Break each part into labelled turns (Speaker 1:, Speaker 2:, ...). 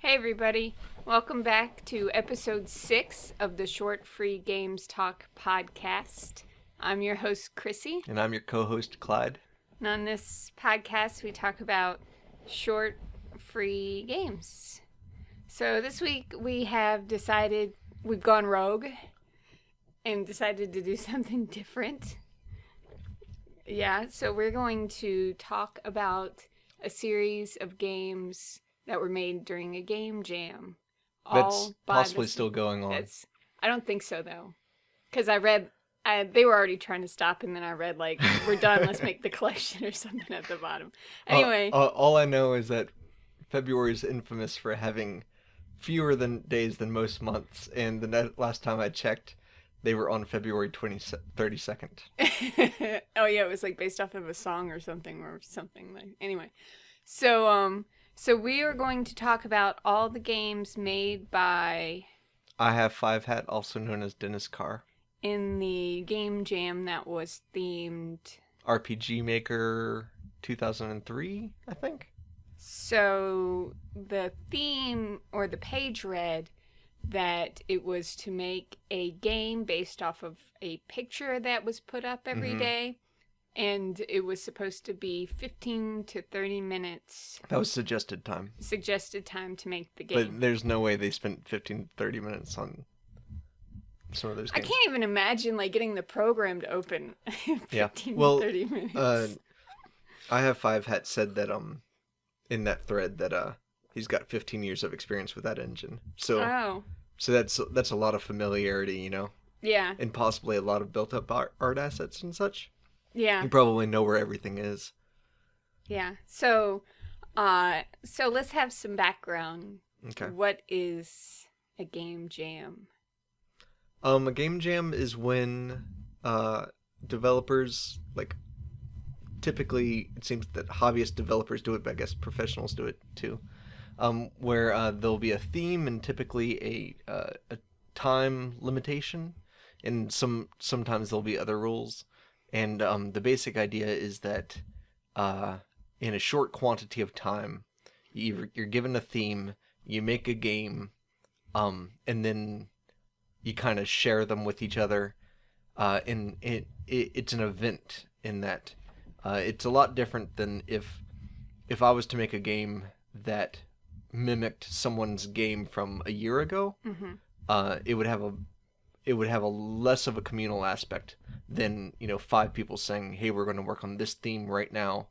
Speaker 1: Hey everybody, welcome back to episode 6 of the Short Free Games Talk podcast. I'm your host Chrissy.
Speaker 2: And I'm your co-host Clyde.
Speaker 1: And on this podcast we talk about short free games. So this week we have decided, we've gone rogue and decided to do something different. Yeah, so we're going to talk about a series of games that were made during a game jam.
Speaker 2: That's possibly still going on.
Speaker 1: I don't think so, though. Because they were already trying to stop, and then I read, we're done, let's make the collection or something at the bottom. Anyway.
Speaker 2: All I know is that February is infamous for having fewer days than most months, and the last time I checked, they were on February 32nd.
Speaker 1: Oh, yeah, it was, based off of a song or something. Anyway. So we are going to talk about all the games made by
Speaker 2: I Have 5 Hat, also known as Dennis Carr.
Speaker 1: In the game jam that was themed
Speaker 2: RPG Maker 2003, I think.
Speaker 1: So the theme or the page read that it was to make a game based off of a picture that was put up every day. And it was supposed to be 15 to 30 minutes.
Speaker 2: That was suggested time.
Speaker 1: Suggested time to make the game.
Speaker 2: But there's no way they spent 15 to 30 minutes on some of those games.
Speaker 1: I can't even imagine, getting the program to open 15 to 30 minutes.
Speaker 2: I Have 5 Hat said that, in that thread that, he's got 15 years of experience with that engine. So that's a lot of familiarity, you know?
Speaker 1: Yeah.
Speaker 2: And possibly a lot of built-up art assets and such.
Speaker 1: Yeah.
Speaker 2: You probably know where everything is.
Speaker 1: Yeah. So let's have some background.
Speaker 2: Okay.
Speaker 1: What is a game jam?
Speaker 2: A game jam is when developers, typically it seems that hobbyist developers do it, but I guess professionals do it too. Where there'll be a theme and typically a time limitation, and sometimes there'll be other rules. And the basic idea is that in a short quantity of time, you're given a theme, you make a game, and then you kind of share them with each other. And it's an event in that it's a lot different than if I was to make a game that mimicked someone's game from a year ago. Mm-hmm. It would have a less of a communal aspect than, 5 people saying, hey, we're going to work on this theme right now.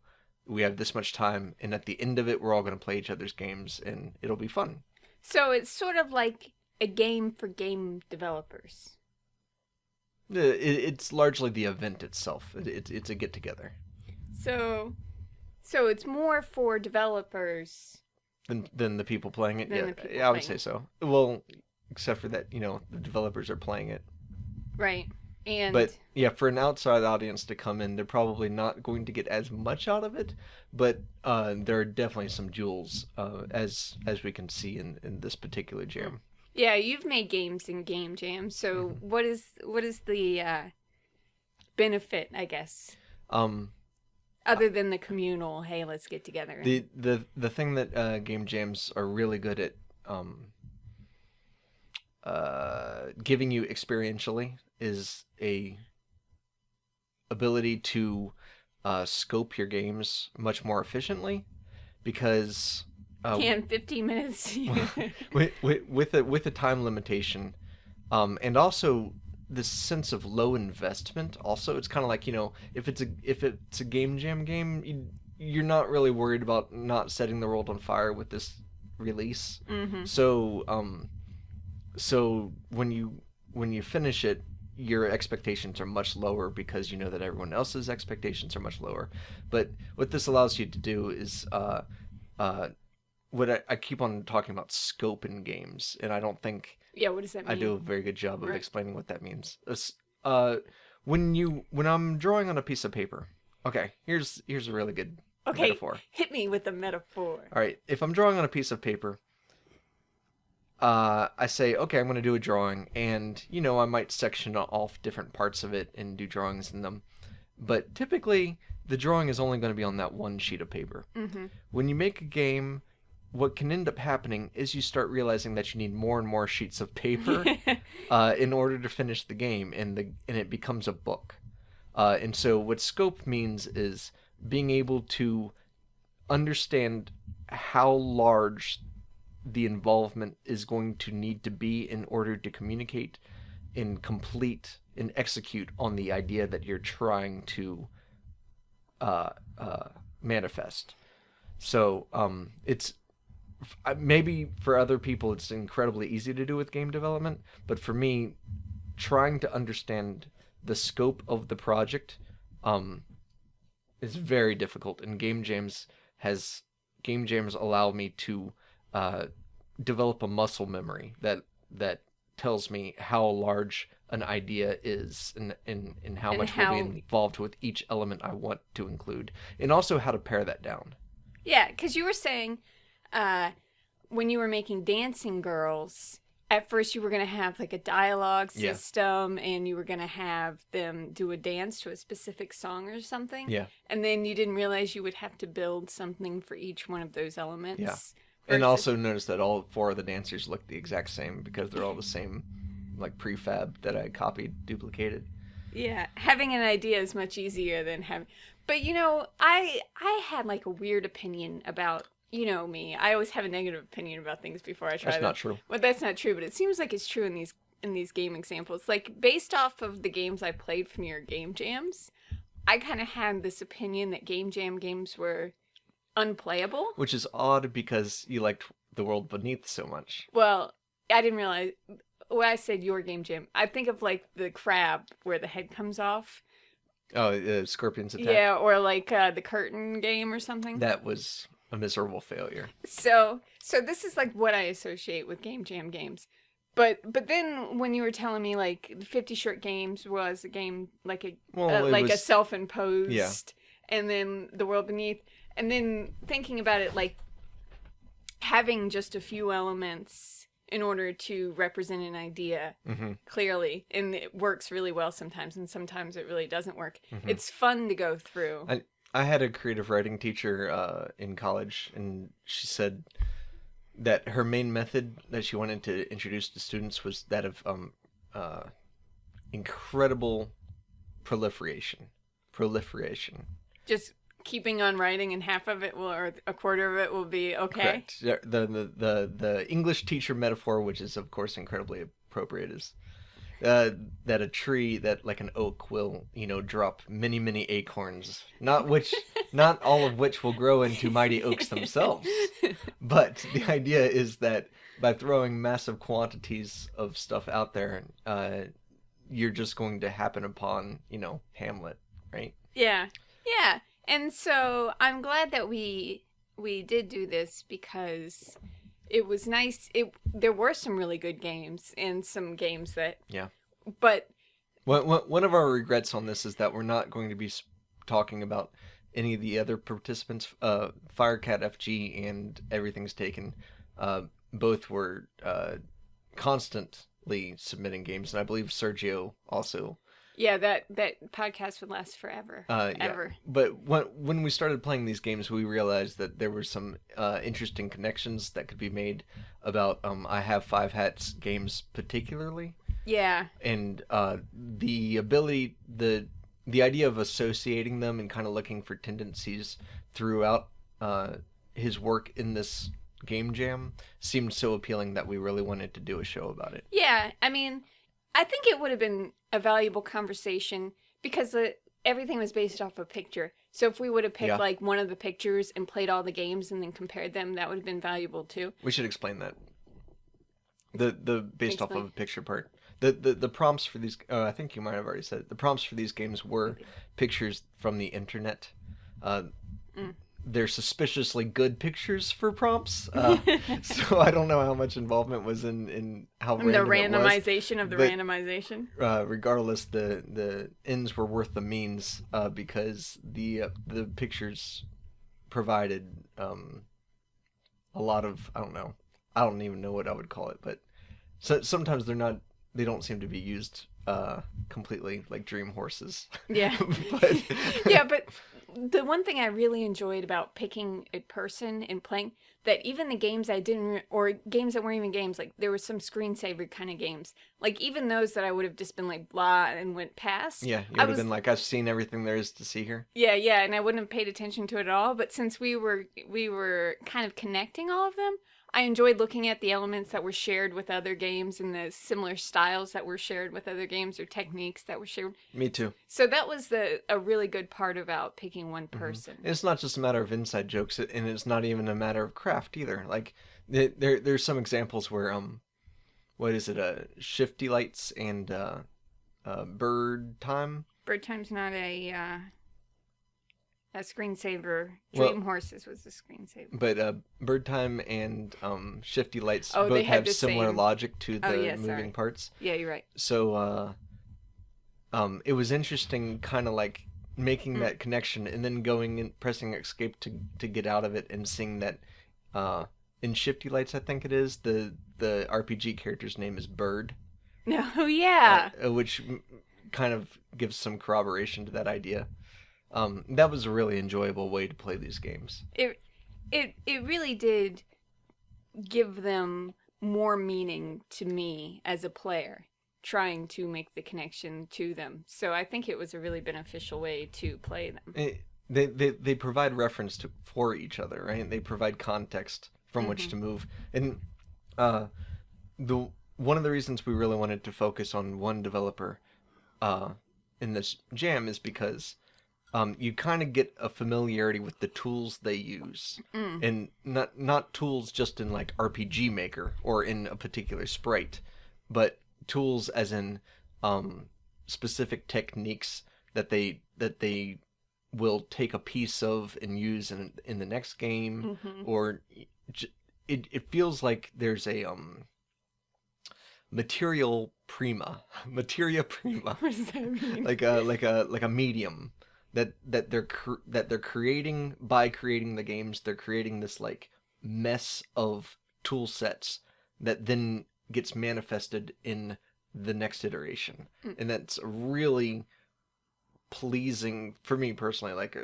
Speaker 2: We have this much time. And at the end of it, we're all going to play each other's games and it'll be fun.
Speaker 1: So it's sort of like a game for game developers.
Speaker 2: It's largely the event itself. It's a get together.
Speaker 1: So it's more for developers
Speaker 2: than the people playing it. Yeah, I would say so. Well, except for that, the developers are playing it. Right. But yeah, for an outside audience to come in, they're probably not going to get as much out of it. But there are definitely some jewels, as we can see in this particular jam.
Speaker 1: Yeah, you've made games in game jams. So what is the benefit, I guess? Other than the communal, hey, let's get together.
Speaker 2: The thing that game jams are really good at giving you experientially is a ability to scope your games much more efficiently, because
Speaker 1: 15 minutes
Speaker 2: with a time limitation, and also this sense of low investment. Also, it's kind of like, if it's a game jam game, you're not really worried about not setting the world on fire with this release. Mm-hmm. So when you finish it, your expectations are much lower because you know that everyone else's expectations are much lower. But what this allows you to do is what I keep on talking about scope in games, and I don't think
Speaker 1: what does that mean?
Speaker 2: I do a very good job of explaining what that means. When I'm drawing on a piece of paper, okay, here's a really good metaphor.
Speaker 1: Hit me with a metaphor.
Speaker 2: All right, if I'm drawing on a piece of paper, I say, okay, I'm going to do a drawing, and, I might section off different parts of it and do drawings in them. But typically, the drawing is only going to be on that one sheet of paper. Mm-hmm. When you make a game, what can end up happening is you start realizing that you need more and more sheets of paper in order to finish the game, and it becomes a book. And so what scope means is being able to understand how large the involvement is going to need to be in order to communicate and complete and execute on the idea that you're trying to manifest. So it's maybe for other people it's incredibly easy to do with game development, but for me, trying to understand the scope of the project is very difficult, and game jams allow me to develop a muscle memory that tells me how large an idea is and how much will be involved with each element I want to include, and also how to pare that down.
Speaker 1: Yeah, because you were saying when you were making Dancing Girls, at first you were going to have like a dialogue system, and you were going to have them do a dance to a specific song or something.
Speaker 2: Yeah.
Speaker 1: And then you didn't realize you would have to build something for each one of those elements.
Speaker 2: Yeah. And also notice that all 4 of the dancers look the exact same because they're all the same like prefab that I copied, duplicated.
Speaker 1: Yeah. Having an idea is much easier than having... But, you know, I had like a weird opinion about... You know me. I always have a negative opinion about things before I try them.
Speaker 2: That's not true.
Speaker 1: Well, that's not true, but it seems like it's true in these game examples. Like, based off of the games I played from your game jams, I kind of had this opinion that game jam games were unplayable.
Speaker 2: Which is odd because you liked The World Beneath so much.
Speaker 1: Well, I didn't realize... When I said your game jam, I think of, like, the crab where the head comes off.
Speaker 2: Oh, Scorpion's Attack?
Speaker 1: Yeah, or, like, the curtain game or something.
Speaker 2: That was... a miserable failure.
Speaker 1: So this is like what I associate with game jam games. But then when you were telling me like 50 Short Games was a game like a self-imposed, and then The World Beneath, and then thinking about it like having just a few elements in order to represent an idea clearly, and it works really well sometimes, and sometimes it really doesn't work. It's fun to go through.
Speaker 2: I had a creative writing teacher in college, and she said that her main method that she wanted to introduce to students was that of incredible proliferation. Just
Speaker 1: keeping on writing, and half of it will, or a quarter of it will be okay.
Speaker 2: Correct. The English teacher metaphor, which is of course incredibly appropriate, is that a tree that like an oak will, drop many acorns, not all of which will grow into mighty oaks themselves. But the idea is that by throwing massive quantities of stuff out there, you're just going to happen upon, Hamlet, right?
Speaker 1: Yeah. Yeah. And so I'm glad that we did do this because it was nice. There were some really good games and some games that...
Speaker 2: Yeah.
Speaker 1: But...
Speaker 2: One of our regrets on this is that we're not going to be talking about any of the other participants. Firecat FG and Everything's Taken both were constantly submitting games, and I believe Sergio also...
Speaker 1: Yeah, that podcast would last forever. Ever.
Speaker 2: But when we started playing these games, we realized that there were some interesting connections that could be made about I Have Five Hats games particularly.
Speaker 1: Yeah.
Speaker 2: And the ability, the idea of associating them and kind of looking for tendencies throughout his work in this game jam seemed so appealing that we really wanted to do a show about it.
Speaker 1: Yeah, I mean... I think it would have been a valuable conversation because everything was based off a picture. So if we would have picked like one of the pictures and played all the games and then compared them, that would have been valuable too.
Speaker 2: We should explain that. The based off of a picture part. The prompts for these, I think you might have already said it. The prompts for these games were pictures from the internet. They're suspiciously good pictures for prompts. So I don't know how much involvement was in how random
Speaker 1: the randomization
Speaker 2: it was,
Speaker 1: of the randomization.
Speaker 2: Regardless, the ends were worth the means because the pictures provided a lot of, I don't even know what I would call it, but sometimes they don't seem to be used completely like dream horses.
Speaker 1: Yeah.
Speaker 2: But
Speaker 1: the one thing I really enjoyed about picking a person and playing, that even the games I didn't, or games that weren't even games, like there were some screensaver kind of games, like even those that I would have just been like blah and went past.
Speaker 2: Yeah, you would have been like, I've seen everything there is to see here.
Speaker 1: Yeah, yeah, and I wouldn't have paid attention to it at all. But since we were kind of connecting all of them, I enjoyed looking at the elements that were shared with other games and the similar styles that were shared with other games or techniques that were shared.
Speaker 2: Me too.
Speaker 1: So that was a really good part about picking one person.
Speaker 2: And it's not just a matter of inside jokes, and it's not even a matter of craft either. Like there's some examples where what is it? Shifty lights and bird time.
Speaker 1: Bird time's not a screensaver. Dream Horses was the screensaver.
Speaker 2: But bird time and shifty lights
Speaker 1: both
Speaker 2: both have
Speaker 1: the
Speaker 2: similar
Speaker 1: same
Speaker 2: logic to the moving
Speaker 1: sorry.
Speaker 2: parts.
Speaker 1: Yeah, you're right.
Speaker 2: So it was interesting, kind of like making that connection and then going and pressing escape to get out of it and seeing that in Shifty Lights, I think it is, the RPG character's name is Bird.
Speaker 1: No, yeah.
Speaker 2: Which kind of gives some corroboration to that idea. That was a really enjoyable way to play these games.
Speaker 1: It really did give them more meaning to me as a player, trying to make the connection to them. So I think it was a really beneficial way to play them.
Speaker 2: They provide reference for each other, right? They provide context from which to move. And one of the reasons we really wanted to focus on one developer in this jam is because you kind of get a familiarity with the tools they use, and not tools just in like RPG Maker or in a particular sprite, but tools as in specific techniques that they will take a piece of and use in the next game, or it feels like there's a materia prima.
Speaker 1: What does that mean?
Speaker 2: like a medium that they're creating. By creating the games, they're creating this like mess of tool sets that then gets manifested in the next iteration, and that's really pleasing for me personally. Like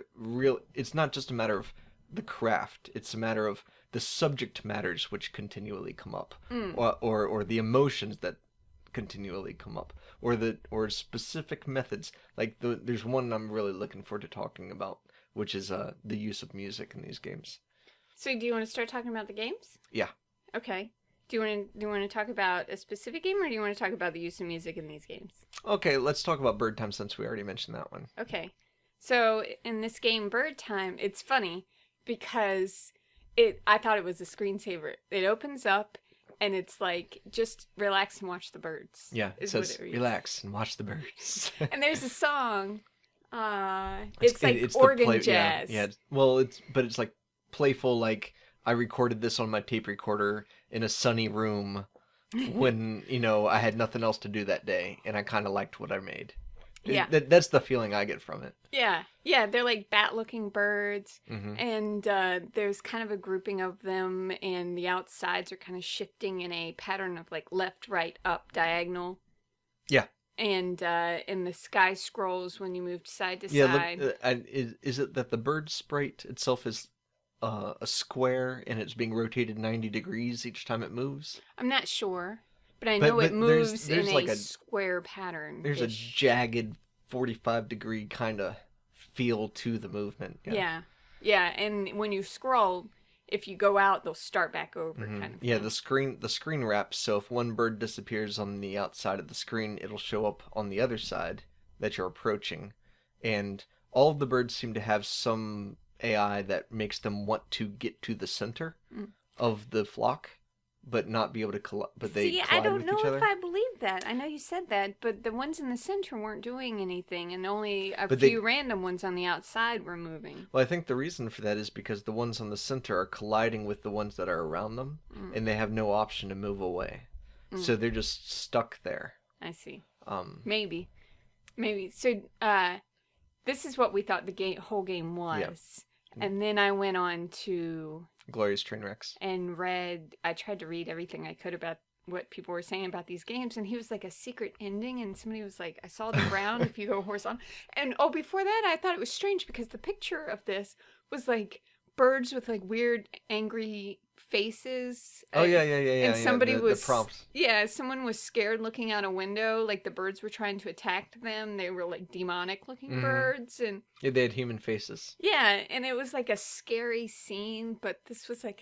Speaker 2: it's not just a matter of the craft, it's a matter of the subject matters which continually come up, or the emotions that continually come up, or specific methods. Like there's one I'm really looking forward to talking about, which is the use of music in these games.
Speaker 1: So do you want to start talking about the games?
Speaker 2: Yeah.
Speaker 1: Okay. Do you want to talk about a specific game, or do you want to talk about the use of music in these games?
Speaker 2: Okay, let's talk about Bird Time since we already mentioned that one.
Speaker 1: Okay. So in this game, Bird Time, it's funny because I thought it was a screensaver. It opens up and it's like, just relax and watch the birds.
Speaker 2: Yeah, it says relax and watch the birds.
Speaker 1: And there's a song. It's like organ jazz.
Speaker 2: Yeah. Well, it's like playful. Like I recorded this on my tape recorder in a sunny room when I had nothing else to do that day, and I kind of liked what I made.
Speaker 1: Yeah,
Speaker 2: that's the feeling I get from it.
Speaker 1: Yeah, they're like bat-looking birds, and there's kind of a grouping of them, and the outsides are kind of shifting in a pattern of like left, right, up, diagonal.
Speaker 2: Yeah.
Speaker 1: And the sky scrolls when you move side to side.
Speaker 2: Look, is it that the bird sprite itself is a square and it's being rotated 90 degrees each time it moves?
Speaker 1: I'm not sure, but I know it moves in like a square pattern.
Speaker 2: There's a jagged 45-degree kind of feel to the movement.
Speaker 1: Yeah, and when you scroll, if you go out, they'll start back over. Kind of.
Speaker 2: Yeah, the screen wraps. So if one bird disappears on the outside of the screen, it'll show up on the other side that you're approaching, and all of the birds seem to have some AI that makes them want to get to the center of the flock, but not be able to collide. But they collide
Speaker 1: I don't
Speaker 2: with
Speaker 1: know
Speaker 2: each other.
Speaker 1: if I believe that. I know you said that, but the ones in the center weren't doing anything, and only a few random ones on the outside were moving.
Speaker 2: Well, I think the reason for that is because the ones on the center are colliding with the ones that are around them, and they have no option to move away. So they're just stuck there.
Speaker 1: I see. Maybe. So, this is what we thought the whole game was. Yeah. And then I went on to
Speaker 2: Glorious Trainwrecks
Speaker 1: and I tried to read everything I could about what people were saying about these games, and he was like a secret ending, and somebody was like, I saw the ground if you go horse on. And before that, I thought it was strange because the picture of this was like birds with like weird angry faces.
Speaker 2: Oh yeah.
Speaker 1: And somebody
Speaker 2: the
Speaker 1: was
Speaker 2: prompts.
Speaker 1: Yeah, someone was scared looking out a window, like the birds were trying to attack them. They were like demonic looking birds, and
Speaker 2: Yeah, they had human faces.
Speaker 1: yeah, and it was like a scary scene, but this was like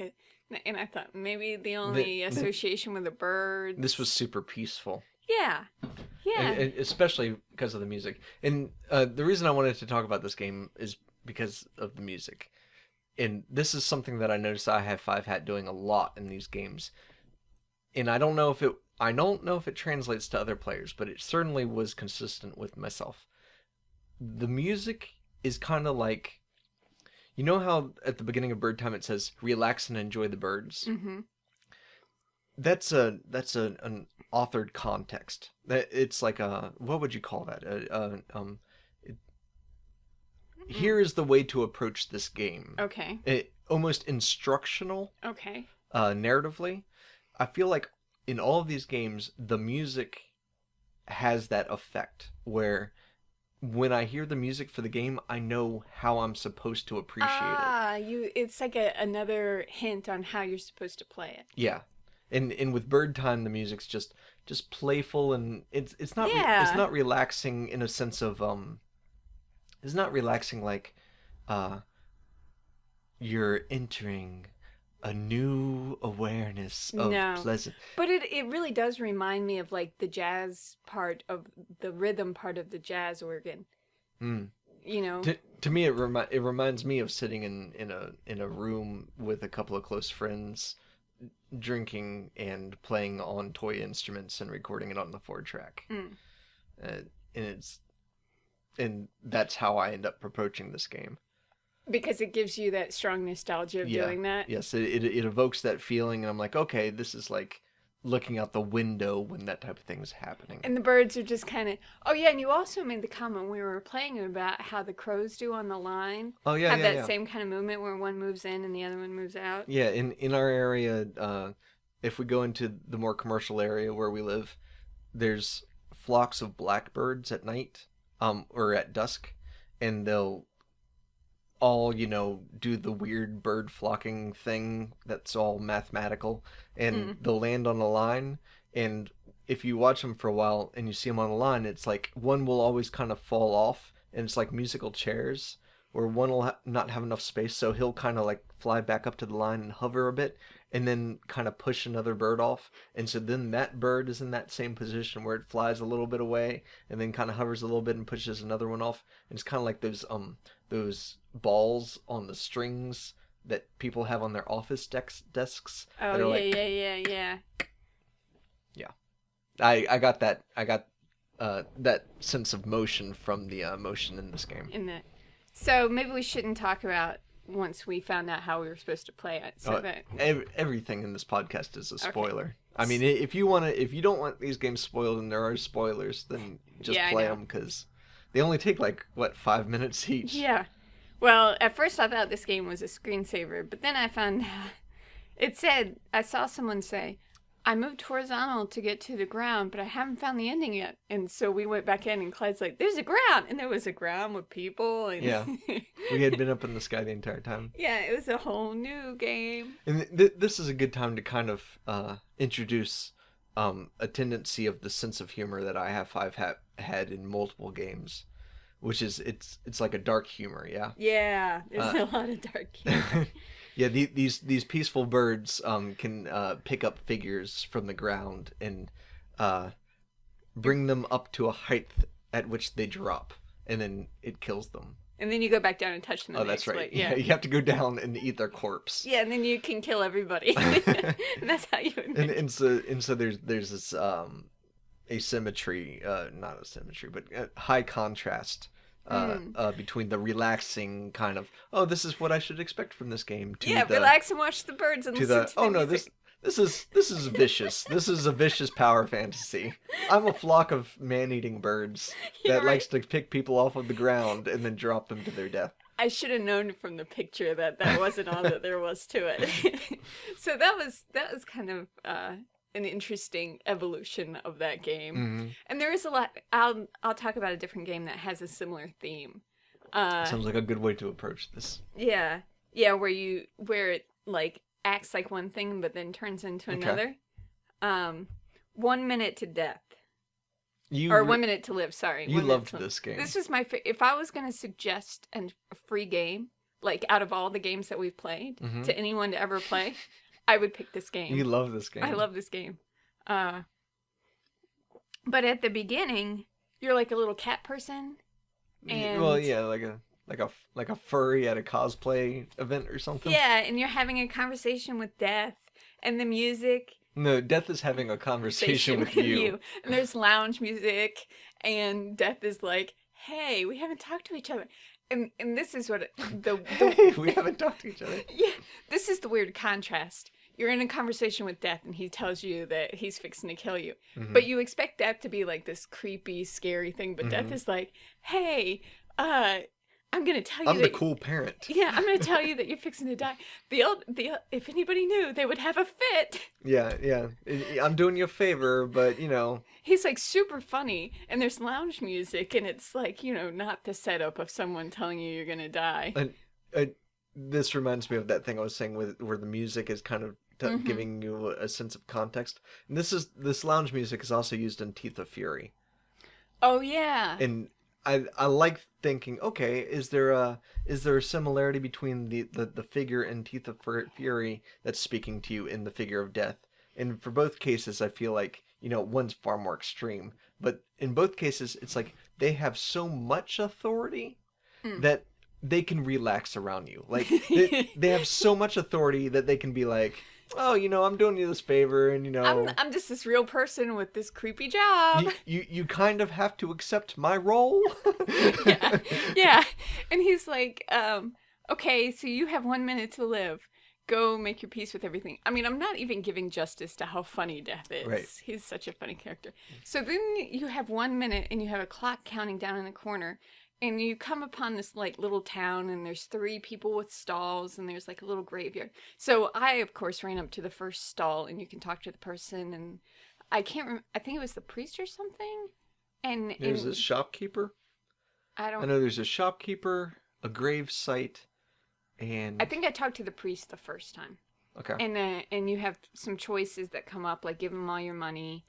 Speaker 1: and I thought maybe the only association with the birds.
Speaker 2: This was super peaceful.
Speaker 1: Yeah.
Speaker 2: And especially because of the music. And the reason I wanted to talk about this game is because of the music. And this is something that I noticed I have 5 Hat doing a lot in these games. And I don't know if it translates to other players, but it certainly was consistent with myself. The music is kind of like, you know how at the beginning of Bird Time it says relax and enjoy the birds?
Speaker 1: Mm-hmm.
Speaker 2: That's an authored context. That it's like what would you call that? Here is the way to approach this game.
Speaker 1: Okay.
Speaker 2: Almost instructional.
Speaker 1: Okay.
Speaker 2: Narratively, I feel like in all of these games, the music has that effect where when I hear the music for the game, I know how I'm supposed to appreciate it.
Speaker 1: It's like another hint on how you're supposed to play it.
Speaker 2: Yeah. And with Bird Time, the music's just playful, and it's not relaxing in a sense of it's not relaxing like you're entering a new awareness of pleasant.
Speaker 1: But it really does remind me of like the jazz part of the rhythm part of the jazz organ.
Speaker 2: Mm.
Speaker 1: You know.
Speaker 2: To me, it reminds me of sitting in a room with a couple of close friends, drinking and playing on toy instruments and recording it on the 4-track. And that's how I end up approaching this game.
Speaker 1: Because it gives you that strong nostalgia of doing that?
Speaker 2: Yes, it evokes that feeling, and I'm like, okay, this is like looking out the window when that type of thing is happening.
Speaker 1: And the birds are just kind of... Oh, yeah, and you also made the comment when we were playing about how the crows do on the line.
Speaker 2: Oh, yeah,
Speaker 1: have that same kind of movement where one moves in and the other one moves out.
Speaker 2: Yeah, in our area, if we go into the more commercial area where we live, there's flocks of blackbirds at night, or at dusk, and they'll all, do the weird bird flocking thing that's all mathematical, and they'll land on a line, and if you watch them for a while and you see them on a line, it's like one will always kind of fall off, and it's like musical chairs, where one will not have enough space, so he'll kind of like fly back up to the line and hover a bit, and then kind of push another bird off, and so then that bird is in that same position where it flies a little bit away, and then kind of hovers a little bit and pushes another one off, and it's kind of like those balls on the strings that people have on their office desks.
Speaker 1: Oh, yeah.
Speaker 2: Yeah. I got that. I got that sense of motion from the motion in this game.
Speaker 1: So maybe we shouldn't talk about once we found out how we were supposed to play it. So
Speaker 2: everything in this podcast is a spoiler. Okay. I mean, if you don't want these games spoiled and there are spoilers, then just play them, because they only take 5 minutes each.
Speaker 1: Yeah. Well, at first I thought this game was a screensaver, but then I found out I saw someone say, I moved horizontal to get to the ground, but I haven't found the ending yet. And so we went back in, and Clyde's like, there's a ground! And there was a ground with people. And
Speaker 2: yeah. We had been up in the sky the entire time.
Speaker 1: Yeah, it was a whole new game.
Speaker 2: And this is a good time to kind of introduce a tendency of the sense of humor that I have had in multiple games, which is it's like a dark humor, yeah?
Speaker 1: Yeah, there's a lot of dark humor.
Speaker 2: Yeah, these peaceful birds can pick up figures from the ground and bring them up to a height at which they drop, and then it kills them.
Speaker 1: And then you go back down and touch them.
Speaker 2: Oh, that's right. Yeah, you have to go down and eat their corpse.
Speaker 1: Yeah, and then you can kill everybody. And that's how you.
Speaker 2: And so there's this asymmetry, not asymmetry, but high contrast. Between the relaxing kind of, this is what I should expect from this game, to
Speaker 1: relax and watch the birds and listen to the music.
Speaker 2: This is vicious. This is a vicious power fantasy. I'm a flock of man-eating birds that likes to pick people off of the ground and then drop them to their death.
Speaker 1: I should have known from the picture that wasn't all that there was to it. So that was kind of an interesting evolution of that game.
Speaker 2: Mm-hmm.
Speaker 1: And there is a lot. I'll talk about a different game that has a similar theme.
Speaker 2: Sounds like a good way to approach this.
Speaker 1: Yeah, where it like acts like one thing but then turns into another. 1 minute to death. 1 minute to live. Sorry,
Speaker 2: you loved this game.
Speaker 1: This was my. If I was going to suggest a free game, like out of all the games that we've played, to anyone to ever play, I would pick this game.
Speaker 2: You love this game.
Speaker 1: I love this game. But at the beginning, you're like a little cat person. And
Speaker 2: well, yeah, like a furry at a cosplay event or something.
Speaker 1: Yeah, and you're having a conversation with Death, and the music.
Speaker 2: No, Death is having a conversation with you.
Speaker 1: And there's lounge music, and Death is like, "Hey, we haven't talked to each other." And this is what
Speaker 2: Hey, we haven't talked to each other.
Speaker 1: Yeah, this is the weird contrast. You're in a conversation with Death, and he tells you that he's fixing to kill you. Mm-hmm. But you expect Death to be like this creepy, scary thing. But Death is like, "Hey, I'm gonna tell you.
Speaker 2: I'm the cool parent.
Speaker 1: Yeah, I'm gonna tell you that you're fixing to die. If anybody knew, they would have a fit."
Speaker 2: Yeah. I'm doing you a favor, but you know.
Speaker 1: He's like super funny, and there's lounge music, and it's like, you know, not the setup of someone telling you you're gonna die.
Speaker 2: And this reminds me of that thing I was saying where the music is kind of giving you a sense of context. And this lounge music is also used in Teeth of Fury.
Speaker 1: Oh yeah.
Speaker 2: And I like thinking, okay, is there a similarity between the figure in Teeth of Fury that's speaking to you in the figure of Death? And for both cases, I feel like, you know, one's far more extreme. But in both cases, it's like they have so much authority that they can relax around you. Like, they have so much authority that they can be like, "Oh, you know, I'm doing you this favor, and you know,
Speaker 1: I'm just this real person with this creepy job.
Speaker 2: You kind of have to accept my role."
Speaker 1: yeah. And he's like, "Okay, so you have 1 minute to live. Go make your peace with everything." I mean, I'm not even giving justice to how funny Death is.
Speaker 2: Right.
Speaker 1: He's such a funny character. So then you have 1 minute, and you have a clock counting down in the corner. And you come upon this, like, little town, and there's 3 people with stalls, and there's, like, a little graveyard. So I, of course, ran up to the first stall, and you can talk to the person, and I can't remember. I think it was the priest or something. And
Speaker 2: there's a shopkeeper. I know there's a shopkeeper, a grave site, and...
Speaker 1: I think I talked to the priest the first time.
Speaker 2: Okay.
Speaker 1: And you have some choices that come up, like give them all your money,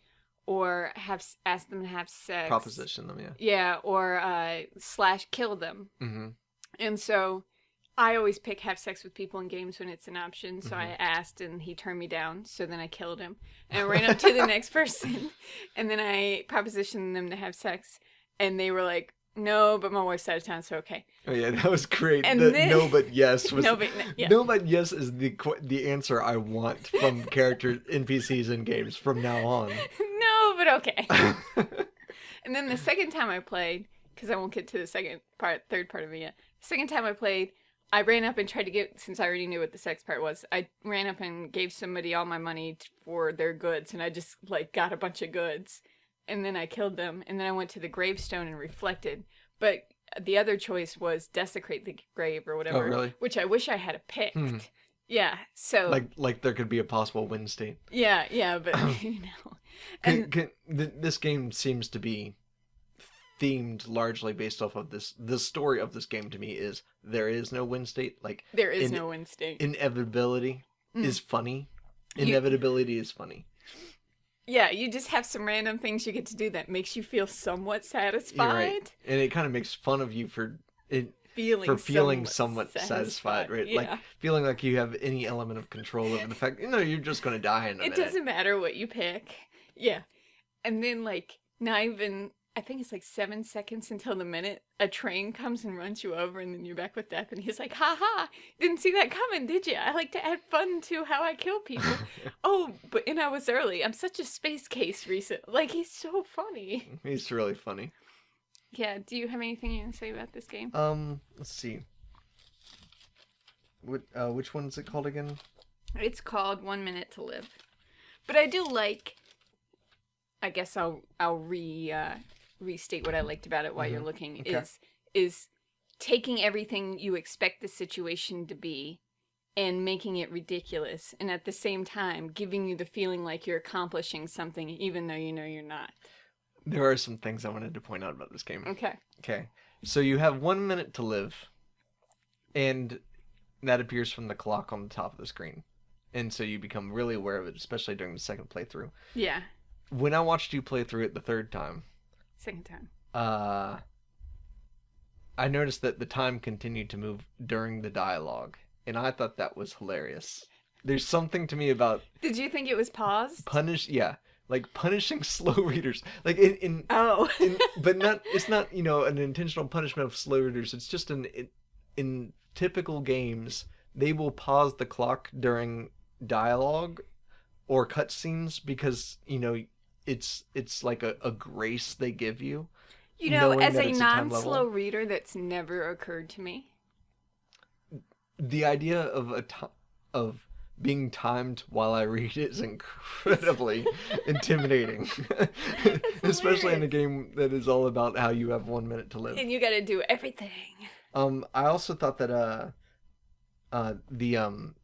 Speaker 1: or ask them to have sex.
Speaker 2: Proposition them, yeah.
Speaker 1: Yeah, or / kill them. Mm-hmm. And so I always pick have sex with people in games when it's an option. So I asked, and he turned me down. So then I killed him. And I ran up to the next person. And then I propositioned them to have sex. And they were like, "No, but my wife's out of town, so okay."
Speaker 2: Oh yeah, that was great.
Speaker 1: And then,
Speaker 2: no, but yes was
Speaker 1: no, but
Speaker 2: yes is the answer I want from character NPCs in games from now on.
Speaker 1: No, but okay. And then the second time I played, because I won't get to the third part of it yet. The second time I played, I ran up and tried to get, since I already knew what the sex part was, I ran up and gave somebody all my money for their goods, and I just like got a bunch of goods. And then I killed them, and then I went to the gravestone and reflected. But the other choice was desecrate the grave or whatever.
Speaker 2: Oh, really?
Speaker 1: Which I wish I had picked. Yeah, so...
Speaker 2: Like there could be a possible win state.
Speaker 1: Yeah, but, you know... And
Speaker 2: this game seems to be themed largely based off of this. The story of this game to me is there is no win state. Like
Speaker 1: there is no win state.
Speaker 2: Inevitability is funny. Inevitability is funny.
Speaker 1: Yeah, you just have some random things you get to do that makes you feel somewhat satisfied.
Speaker 2: You're right. And it kind of makes fun of you for feeling somewhat satisfied, right?
Speaker 1: Yeah.
Speaker 2: Like feeling like you have any element of control over the fact, you know, you're just going to die in a minute.
Speaker 1: It doesn't matter what you pick. Yeah. And then like not even, I think it's like 7 seconds until the minute a train comes and runs you over, and then you're back with Death, and he's like, "Ha ha, didn't see that coming, did you? I like to add fun to how I kill people." And I was early. I'm such a space case recent. Like, he's so funny.
Speaker 2: He's really funny.
Speaker 1: Yeah, do you have anything you can say about this game?
Speaker 2: Let's see. Which one is it called again?
Speaker 1: It's called 1 Minute to Live. But I do like, I guess I'll restate what I liked about it while you're looking, is taking everything you expect the situation to be and making it ridiculous, and at the same time giving you the feeling like you're accomplishing something even though you know you're not.
Speaker 2: There are some things I wanted to point out about this game.
Speaker 1: Okay.
Speaker 2: Okay. So you have 1 minute to live, and that appears from the clock on the top of the screen. And so you become really aware of it, especially during the second playthrough.
Speaker 1: Yeah.
Speaker 2: When I watched you play through it the third time,
Speaker 1: Second time.
Speaker 2: I noticed that the time continued to move during the dialogue, and I thought that was hilarious. There's something to me about
Speaker 1: Did you think it was paused?
Speaker 2: like punishing slow readers, like
Speaker 1: Oh.
Speaker 2: but not. It's not an intentional punishment of slow readers. It's just in typical games they will pause the clock during dialogue or cutscenes because it's like a grace they give you.
Speaker 1: As a
Speaker 2: it's a time
Speaker 1: non-slow
Speaker 2: level.
Speaker 1: reader, that's never occurred to me.
Speaker 2: The idea of being timed while I read is incredibly intimidating, especially in a game that is all about how you have 1 minute to live.
Speaker 1: And you gotta do everything.
Speaker 2: I also thought that the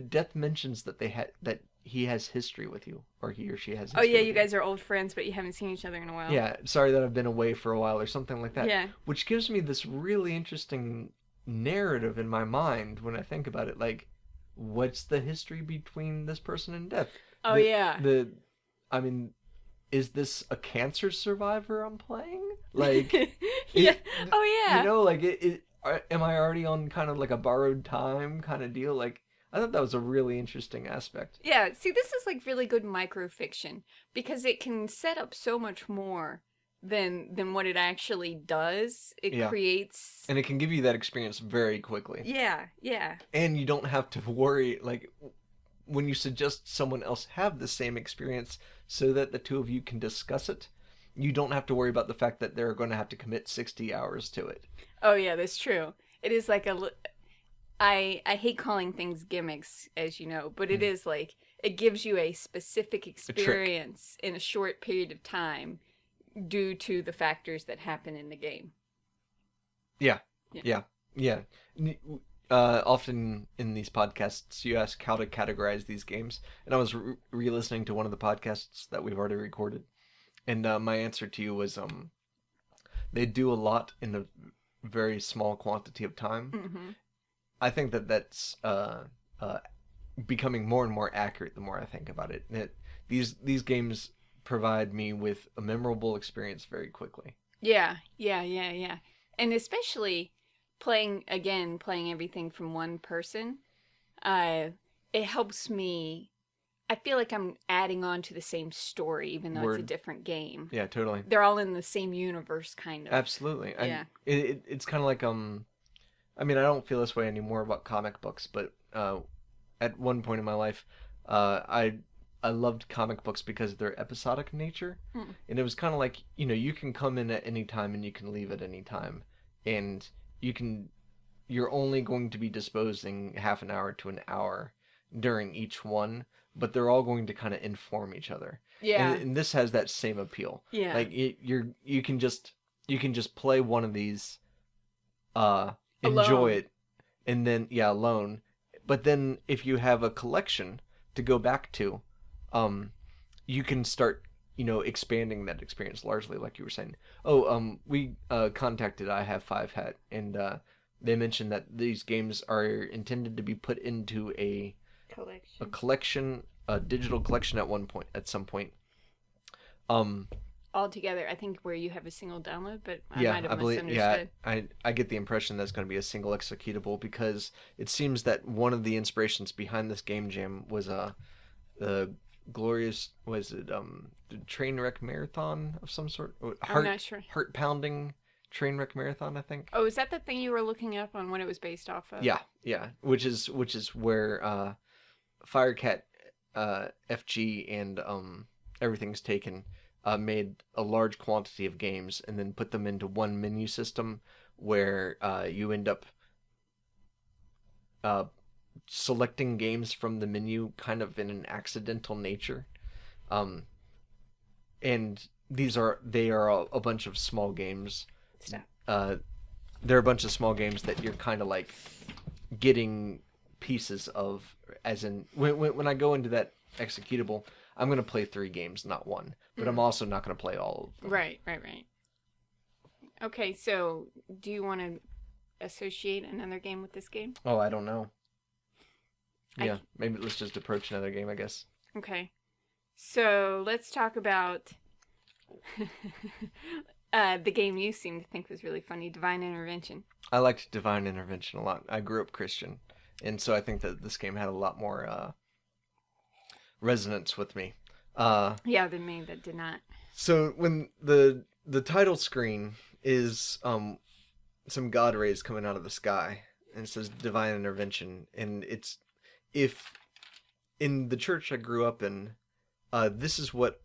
Speaker 2: death mentions that that he has history with you, or he or she has history
Speaker 1: Oh yeah,
Speaker 2: with
Speaker 1: you guys are old friends, but you haven't seen each other in a while.
Speaker 2: Yeah, sorry that I've been away for a while or something like that.
Speaker 1: Yeah.
Speaker 2: Which gives me this really interesting narrative in my mind when I think about it. Like, what's the history between this person and death?
Speaker 1: Oh yeah.
Speaker 2: I mean, is this a cancer survivor I'm playing? Like,
Speaker 1: yeah. Oh yeah.
Speaker 2: Am I already on kind of like a borrowed time kind of deal? Like, I thought that was a really interesting aspect.
Speaker 1: Yeah, see, this is like really good microfiction because it can set up so much more than what it actually does. It creates,
Speaker 2: and it can give you that experience very quickly.
Speaker 1: Yeah, yeah.
Speaker 2: And you don't have to worry, like, when you suggest someone else have the same experience so that the two of you can discuss it, you don't have to worry about the fact that they're going to have to commit 60 hours to it.
Speaker 1: Oh yeah, that's true. It is like I hate calling things gimmicks, as you know, but it is like it gives you a specific experience in a short period of time due to the factors that happen in the game.
Speaker 2: Yeah. Often in these podcasts, you ask how to categorize these games, and I was re-listening to one of the podcasts that we've already recorded, and my answer to you was they do a lot in a very small quantity of time.
Speaker 1: Mm-hmm.
Speaker 2: I think that's becoming more and more accurate the more I think about it. These games provide me with a memorable experience very quickly.
Speaker 1: Yeah. And especially playing everything from one person, it helps me. I feel like I'm adding on to the same story, even though it's a different game.
Speaker 2: Yeah, totally.
Speaker 1: They're all in the same universe, kind of.
Speaker 2: Absolutely.
Speaker 1: Yeah.
Speaker 2: It's kind of like I mean, I don't feel this way anymore about comic books, but at one point in my life, I loved comic books because of their episodic nature, and it was kind of like you can come in at any time and you can leave at any time, and you're only going to be disposing half an hour to an hour during each one, but they're all going to kind of inform each other.
Speaker 1: Yeah,
Speaker 2: and this has that same appeal.
Speaker 1: Yeah,
Speaker 2: like you can just play one of these, enjoy
Speaker 1: alone.
Speaker 2: it, and then alone. But then if you have a collection to go back to, you can start expanding that experience largely, like you were saying. We contacted I Have 5 Hat, and they mentioned that these games are intended to be put into a collection, a digital collection at some point.
Speaker 1: All together, I think, where you have a single download, but I might have
Speaker 2: I believe,
Speaker 1: misunderstood.
Speaker 2: I get the impression that's going to be a single executable because it seems that one of the inspirations behind this game jam was the glorious, the train wreck marathon of some sort?
Speaker 1: I'm not sure.
Speaker 2: Heart pounding train wreck marathon, I think.
Speaker 1: Oh, is that the thing you were looking up on what it was based off of?
Speaker 2: Yeah, which is where Firecat, FG, and Everything's Taken made a large quantity of games and then put them into one menu system where you end up selecting games from the menu kind of in an accidental nature. And they are a bunch of small games.
Speaker 1: Stop.
Speaker 2: They're a bunch of small games that you're kind of like getting pieces of, as in when I go into that executable, I'm going to play 3 games, not 1. But I'm also not going to play all of them.
Speaker 1: Right. Okay, so do you want to associate another game with this game?
Speaker 2: Oh, I don't know. Yeah, maybe let's just approach another game, I guess.
Speaker 1: Okay. So let's talk about the game you seem to think was really funny, Divine Intervention.
Speaker 2: I liked Divine Intervention a lot. I grew up Christian, and so I think that this game had a lot more resonance with me.
Speaker 1: Yeah, than me that did not.
Speaker 2: So when the title screen is some god rays coming out of the sky, and it says Divine Intervention, and it's, if in the church I grew up in, this is what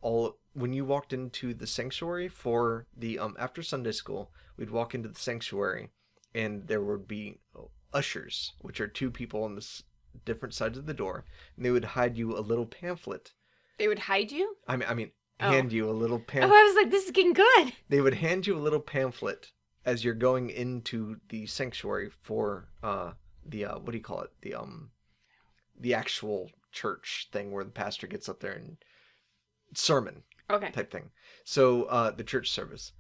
Speaker 2: when you walked into the sanctuary for the after Sunday school, we'd walk into the sanctuary, and there would be ushers, which are 2 people on the different sides of the door, and they would hide you a little pamphlet.
Speaker 1: They would hide you?
Speaker 2: I mean, hand you a little pamphlet.
Speaker 1: Oh, I was like, this is getting good.
Speaker 2: They would hand you a little pamphlet as you're going into the sanctuary for the what do you call it? The actual church thing where the pastor gets up there and sermon type thing. So the church service.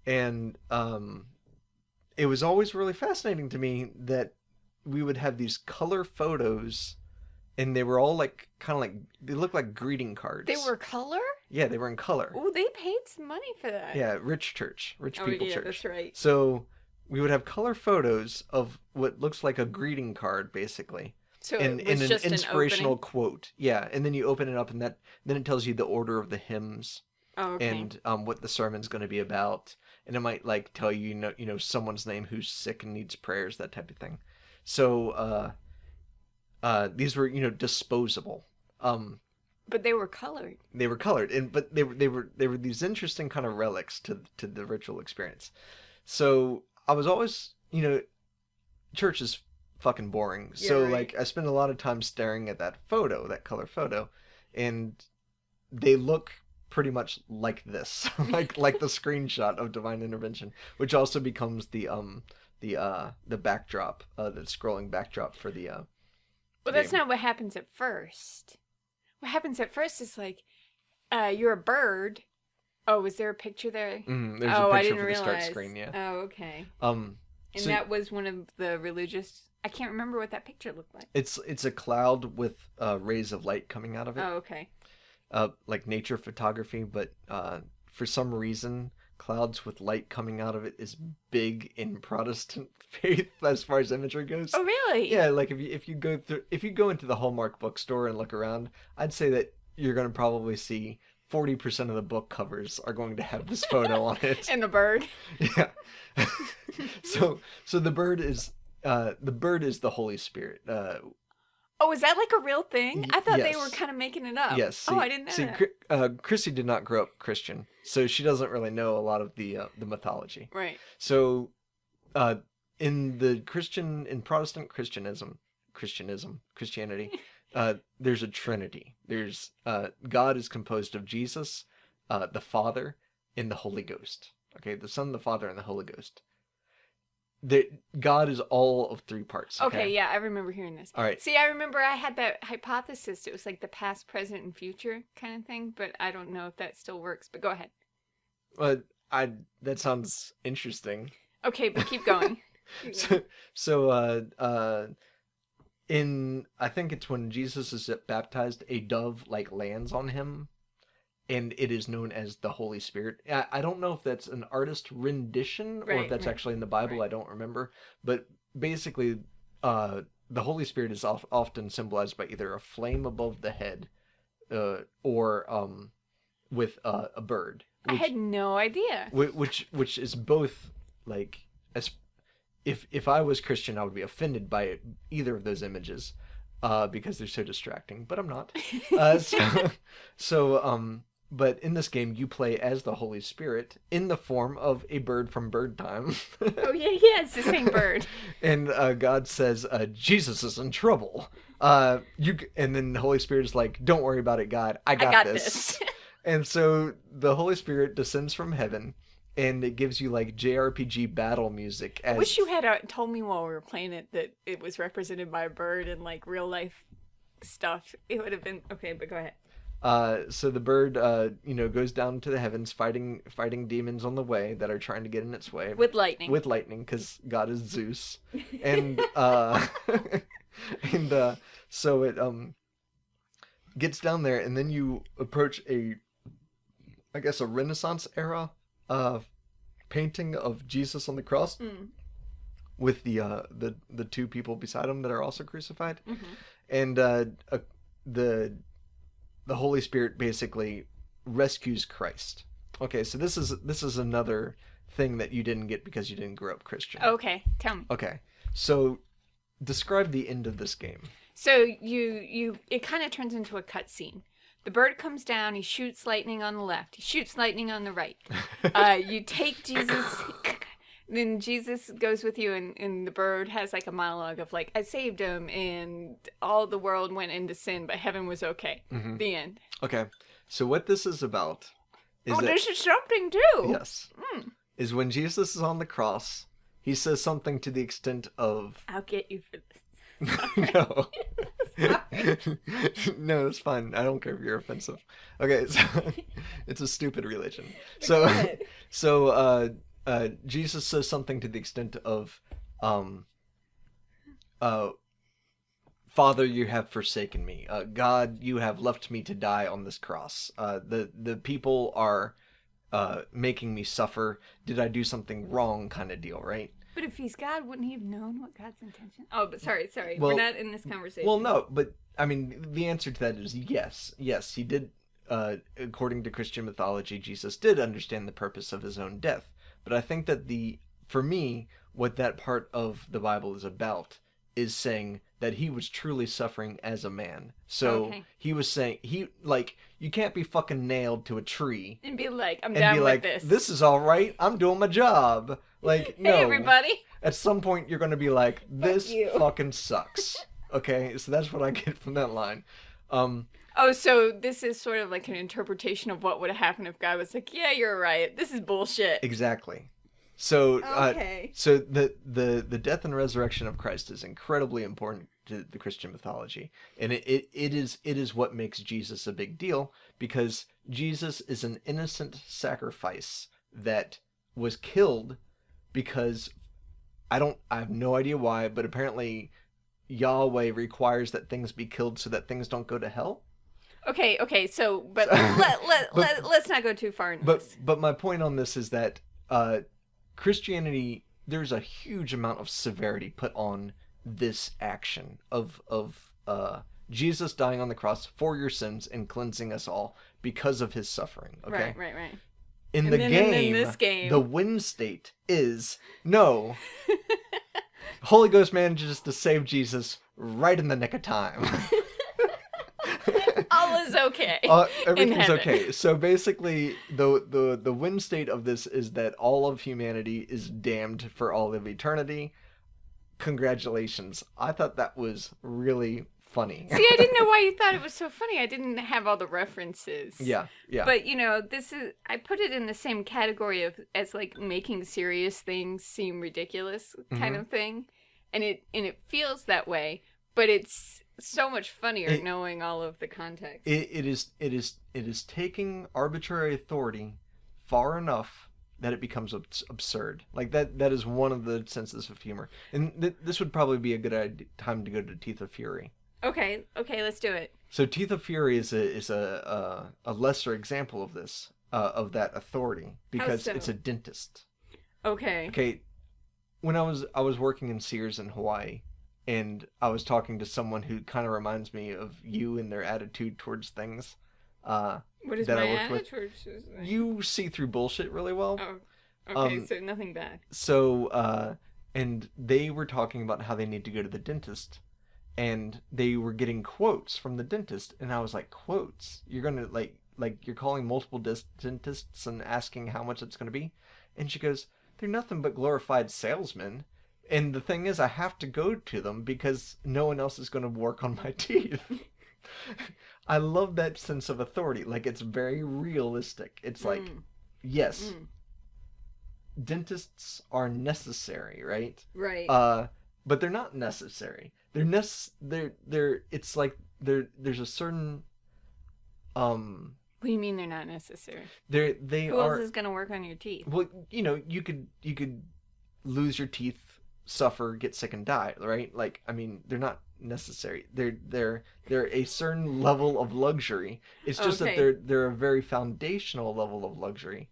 Speaker 2: And it was always really fascinating to me that we would have these color photos, and they were all like kind of like, they looked like greeting cards.
Speaker 1: They were color?
Speaker 2: Yeah, they were in color.
Speaker 1: Oh, they paid some money for that.
Speaker 2: Yeah, rich people church.
Speaker 1: That's right.
Speaker 2: So we would have color photos of what looks like a greeting card, basically.
Speaker 1: So
Speaker 2: in
Speaker 1: it was
Speaker 2: an
Speaker 1: just
Speaker 2: inspirational
Speaker 1: an
Speaker 2: quote. Yeah, and then you open it up, and then it tells you the order of the hymns.
Speaker 1: Oh, okay.
Speaker 2: And what the sermon's going to be about, and it might like tell you, you know someone's name who's sick and needs prayers, that type of thing. So these were disposable.
Speaker 1: But they were colored.
Speaker 2: They were colored, but they were these interesting kind of relics to the ritual experience. So I was always, church is fucking boring.
Speaker 1: Yeah,
Speaker 2: so
Speaker 1: right.
Speaker 2: like I spent a lot of time staring at that color photo, and they look pretty much like this, like the screenshot of Divine Intervention, which also becomes the backdrop, the scrolling backdrop for the.
Speaker 1: Well, that's not what happens at first. What happens at first is like, you're a bird. Oh, was there a picture there?
Speaker 2: There's a
Speaker 1: I
Speaker 2: picture
Speaker 1: didn't
Speaker 2: for
Speaker 1: realize.
Speaker 2: the start screen, yeah.
Speaker 1: Oh, okay.
Speaker 2: And
Speaker 1: so that was one of the religious. I can't remember what that picture looked like.
Speaker 2: It's a cloud with rays of light coming out of it.
Speaker 1: Oh, okay.
Speaker 2: Like nature photography, but for some reason, clouds with light coming out of it is big in Protestant faith as far as imagery goes.
Speaker 1: Oh, really?
Speaker 2: Yeah, like if you go into the Hallmark bookstore and look around, I'd say that you're going to probably see 40% of the book covers are going to have this photo on it.
Speaker 1: And the bird.
Speaker 2: Yeah. So the bird is the Holy Spirit.
Speaker 1: Oh, is that like a real thing? I thought they
Speaker 2: yes.
Speaker 1: were kind of making it up.
Speaker 2: Yes.
Speaker 1: I didn't know that.
Speaker 2: Chrissy did not grow up Christian, so she doesn't really know a lot of the mythology.
Speaker 1: Right.
Speaker 2: So, in Protestant Christianity, there's a Trinity. There's God is composed of Jesus, the Father, and the Holy Ghost. Okay, the Son, the Father, and the Holy Ghost. God is all of 3 parts.
Speaker 1: Okay, yeah, I remember hearing this.
Speaker 2: All right.
Speaker 1: See, I remember I had that hypothesis. It was like the past, present, and future kind of thing, but I don't know if that still works. But go ahead.
Speaker 2: That sounds interesting.
Speaker 1: Okay, but keep going.
Speaker 2: I think it's when Jesus is baptized, a dove like lands on him, and it is known as the Holy Spirit. I don't know if that's an artist rendition or if that's actually in the Bible. Right. I don't remember. But basically, the Holy Spirit is often symbolized by either a flame above the head or with a bird.
Speaker 1: I had no idea.
Speaker 2: Which is both, like, as if I was Christian, I would be offended by either of those images because they're so distracting. But I'm not. But in this game, you play as the Holy Spirit in the form of a bird from Bird Time.
Speaker 1: Oh, yeah, it's the same bird.
Speaker 2: And God says, Jesus is in trouble. And then the Holy Spirit is like, don't worry about it, God. I got this. And so the Holy Spirit descends from heaven, and it gives you like JRPG battle music.
Speaker 1: I wish you had told me while we were playing it that it was represented by a bird and like real life stuff. It would have been okay, but go ahead.
Speaker 2: So the bird, goes down to the heavens, fighting demons on the way that are trying to get in its way
Speaker 1: With lightning.
Speaker 2: With lightning, because God is Zeus, and so it gets down there, and then you approach a Renaissance era painting of Jesus on the cross, with the two people beside him that are also crucified, and the Holy Spirit basically rescues Christ. Okay, so this is another thing that you didn't get because you didn't grow up Christian.
Speaker 1: Okay, tell me.
Speaker 2: Okay, so describe the end of this game.
Speaker 1: So it kind of turns into a cutscene. The bird comes down, he shoots lightning on the left, he shoots lightning on the right. You take Jesus, then Jesus goes with you, and the bird has like a monologue of like, I saved him, and all the world went into sin, but heaven was okay. The end.
Speaker 2: Okay, so what this is about is
Speaker 1: this is something too.
Speaker 2: Yes. Is when Jesus is on the cross, he says something to the extent of,
Speaker 1: I'll get you for this.
Speaker 2: No. No, it's fine. I don't care if you're offensive. Okay, so it's a stupid religion. So Jesus says something to the extent of, Father, you have forsaken me. God, you have left me to die on this cross. The people are making me suffer. Did I do something wrong, kind of deal, right?
Speaker 1: But if he's God, wouldn't he have known what God's intention? Oh, but sorry.
Speaker 2: Well,
Speaker 1: we're not in this conversation.
Speaker 2: Well, no, but I mean, the answer to that is yes. Yes, he did. According to Christian mythology, Jesus did understand the purpose of his own death. But I think that for me, what that part of the Bible is about is saying that he was truly suffering as a man. So he was saying, you can't be fucking nailed to a tree
Speaker 1: and be like, I'm down with this.
Speaker 2: This is all right. I'm doing my job. Like, no.
Speaker 1: Hey, everybody.
Speaker 2: At some point, you're going to be like, this fucking sucks. Okay? So that's what I get from that line.
Speaker 1: So this is sort of like an interpretation of what would have happened if God was like, yeah, you're right. This is bullshit.
Speaker 2: Exactly. So,
Speaker 1: okay.
Speaker 2: So the death and resurrection of Christ is incredibly important to the Christian mythology, and it is what makes Jesus a big deal, because Jesus is an innocent sacrifice that was killed because I have no idea why, but apparently Yahweh requires that things be killed so that things don't go to hell.
Speaker 1: Okay. So, but let's not go too far into this.
Speaker 2: But my point on this is that Christianity, there's a huge amount of severity put on this action of Jesus dying on the cross for your sins and cleansing us all because of his suffering. Okay?
Speaker 1: Right.
Speaker 2: In this game, the win state is no. Holy Ghost manages to save Jesus right in the nick of time.
Speaker 1: All is okay.
Speaker 2: Everything's okay. So basically, the win state of this is that all of humanity is damned for all of eternity. Congratulations. I thought that was really funny.
Speaker 1: See, I didn't know why you thought it was so funny. I didn't have all the references.
Speaker 2: Yeah.
Speaker 1: But, I put it in the same category as like making serious things seem ridiculous kind of thing. And it feels that way, but it's so much funnier knowing all of the context.
Speaker 2: It is taking arbitrary authority far enough that it becomes absurd. Like that is one of the senses of humor. And this would probably be a good time to go to Teeth of Fury.
Speaker 1: Okay, let's do it.
Speaker 2: So Teeth of Fury is a lesser example of this, of that authority, because it's a dentist. Okay. When I was working in Sears in Hawaii, and I was talking to someone who kind of reminds me of you and their attitude towards things.
Speaker 1: What is my attitude?
Speaker 2: You see through bullshit really well.
Speaker 1: Oh, okay, so nothing bad.
Speaker 2: So, and they were talking about how they need to go to the dentist, and they were getting quotes from the dentist, and I was like, quotes? You're gonna like you're calling multiple dentists and asking how much it's gonna be? And she goes, they're nothing but glorified salesmen. And the thing is, I have to go to them because no one else is going to work on my teeth. I love that sense of authority. Like, it's very realistic. It's like, yes, dentists are necessary, right?
Speaker 1: Right.
Speaker 2: But they're not necessary. It's like there's a certain
Speaker 1: What do you mean they're not necessary?
Speaker 2: they
Speaker 1: Who
Speaker 2: are.
Speaker 1: else is gonna work on your teeth?
Speaker 2: Well, you could lose your teeth, suffer, get sick, and die, right? Like, I mean, they're not necessary. They're a certain level of luxury. It's just that they're a very foundational level of luxury.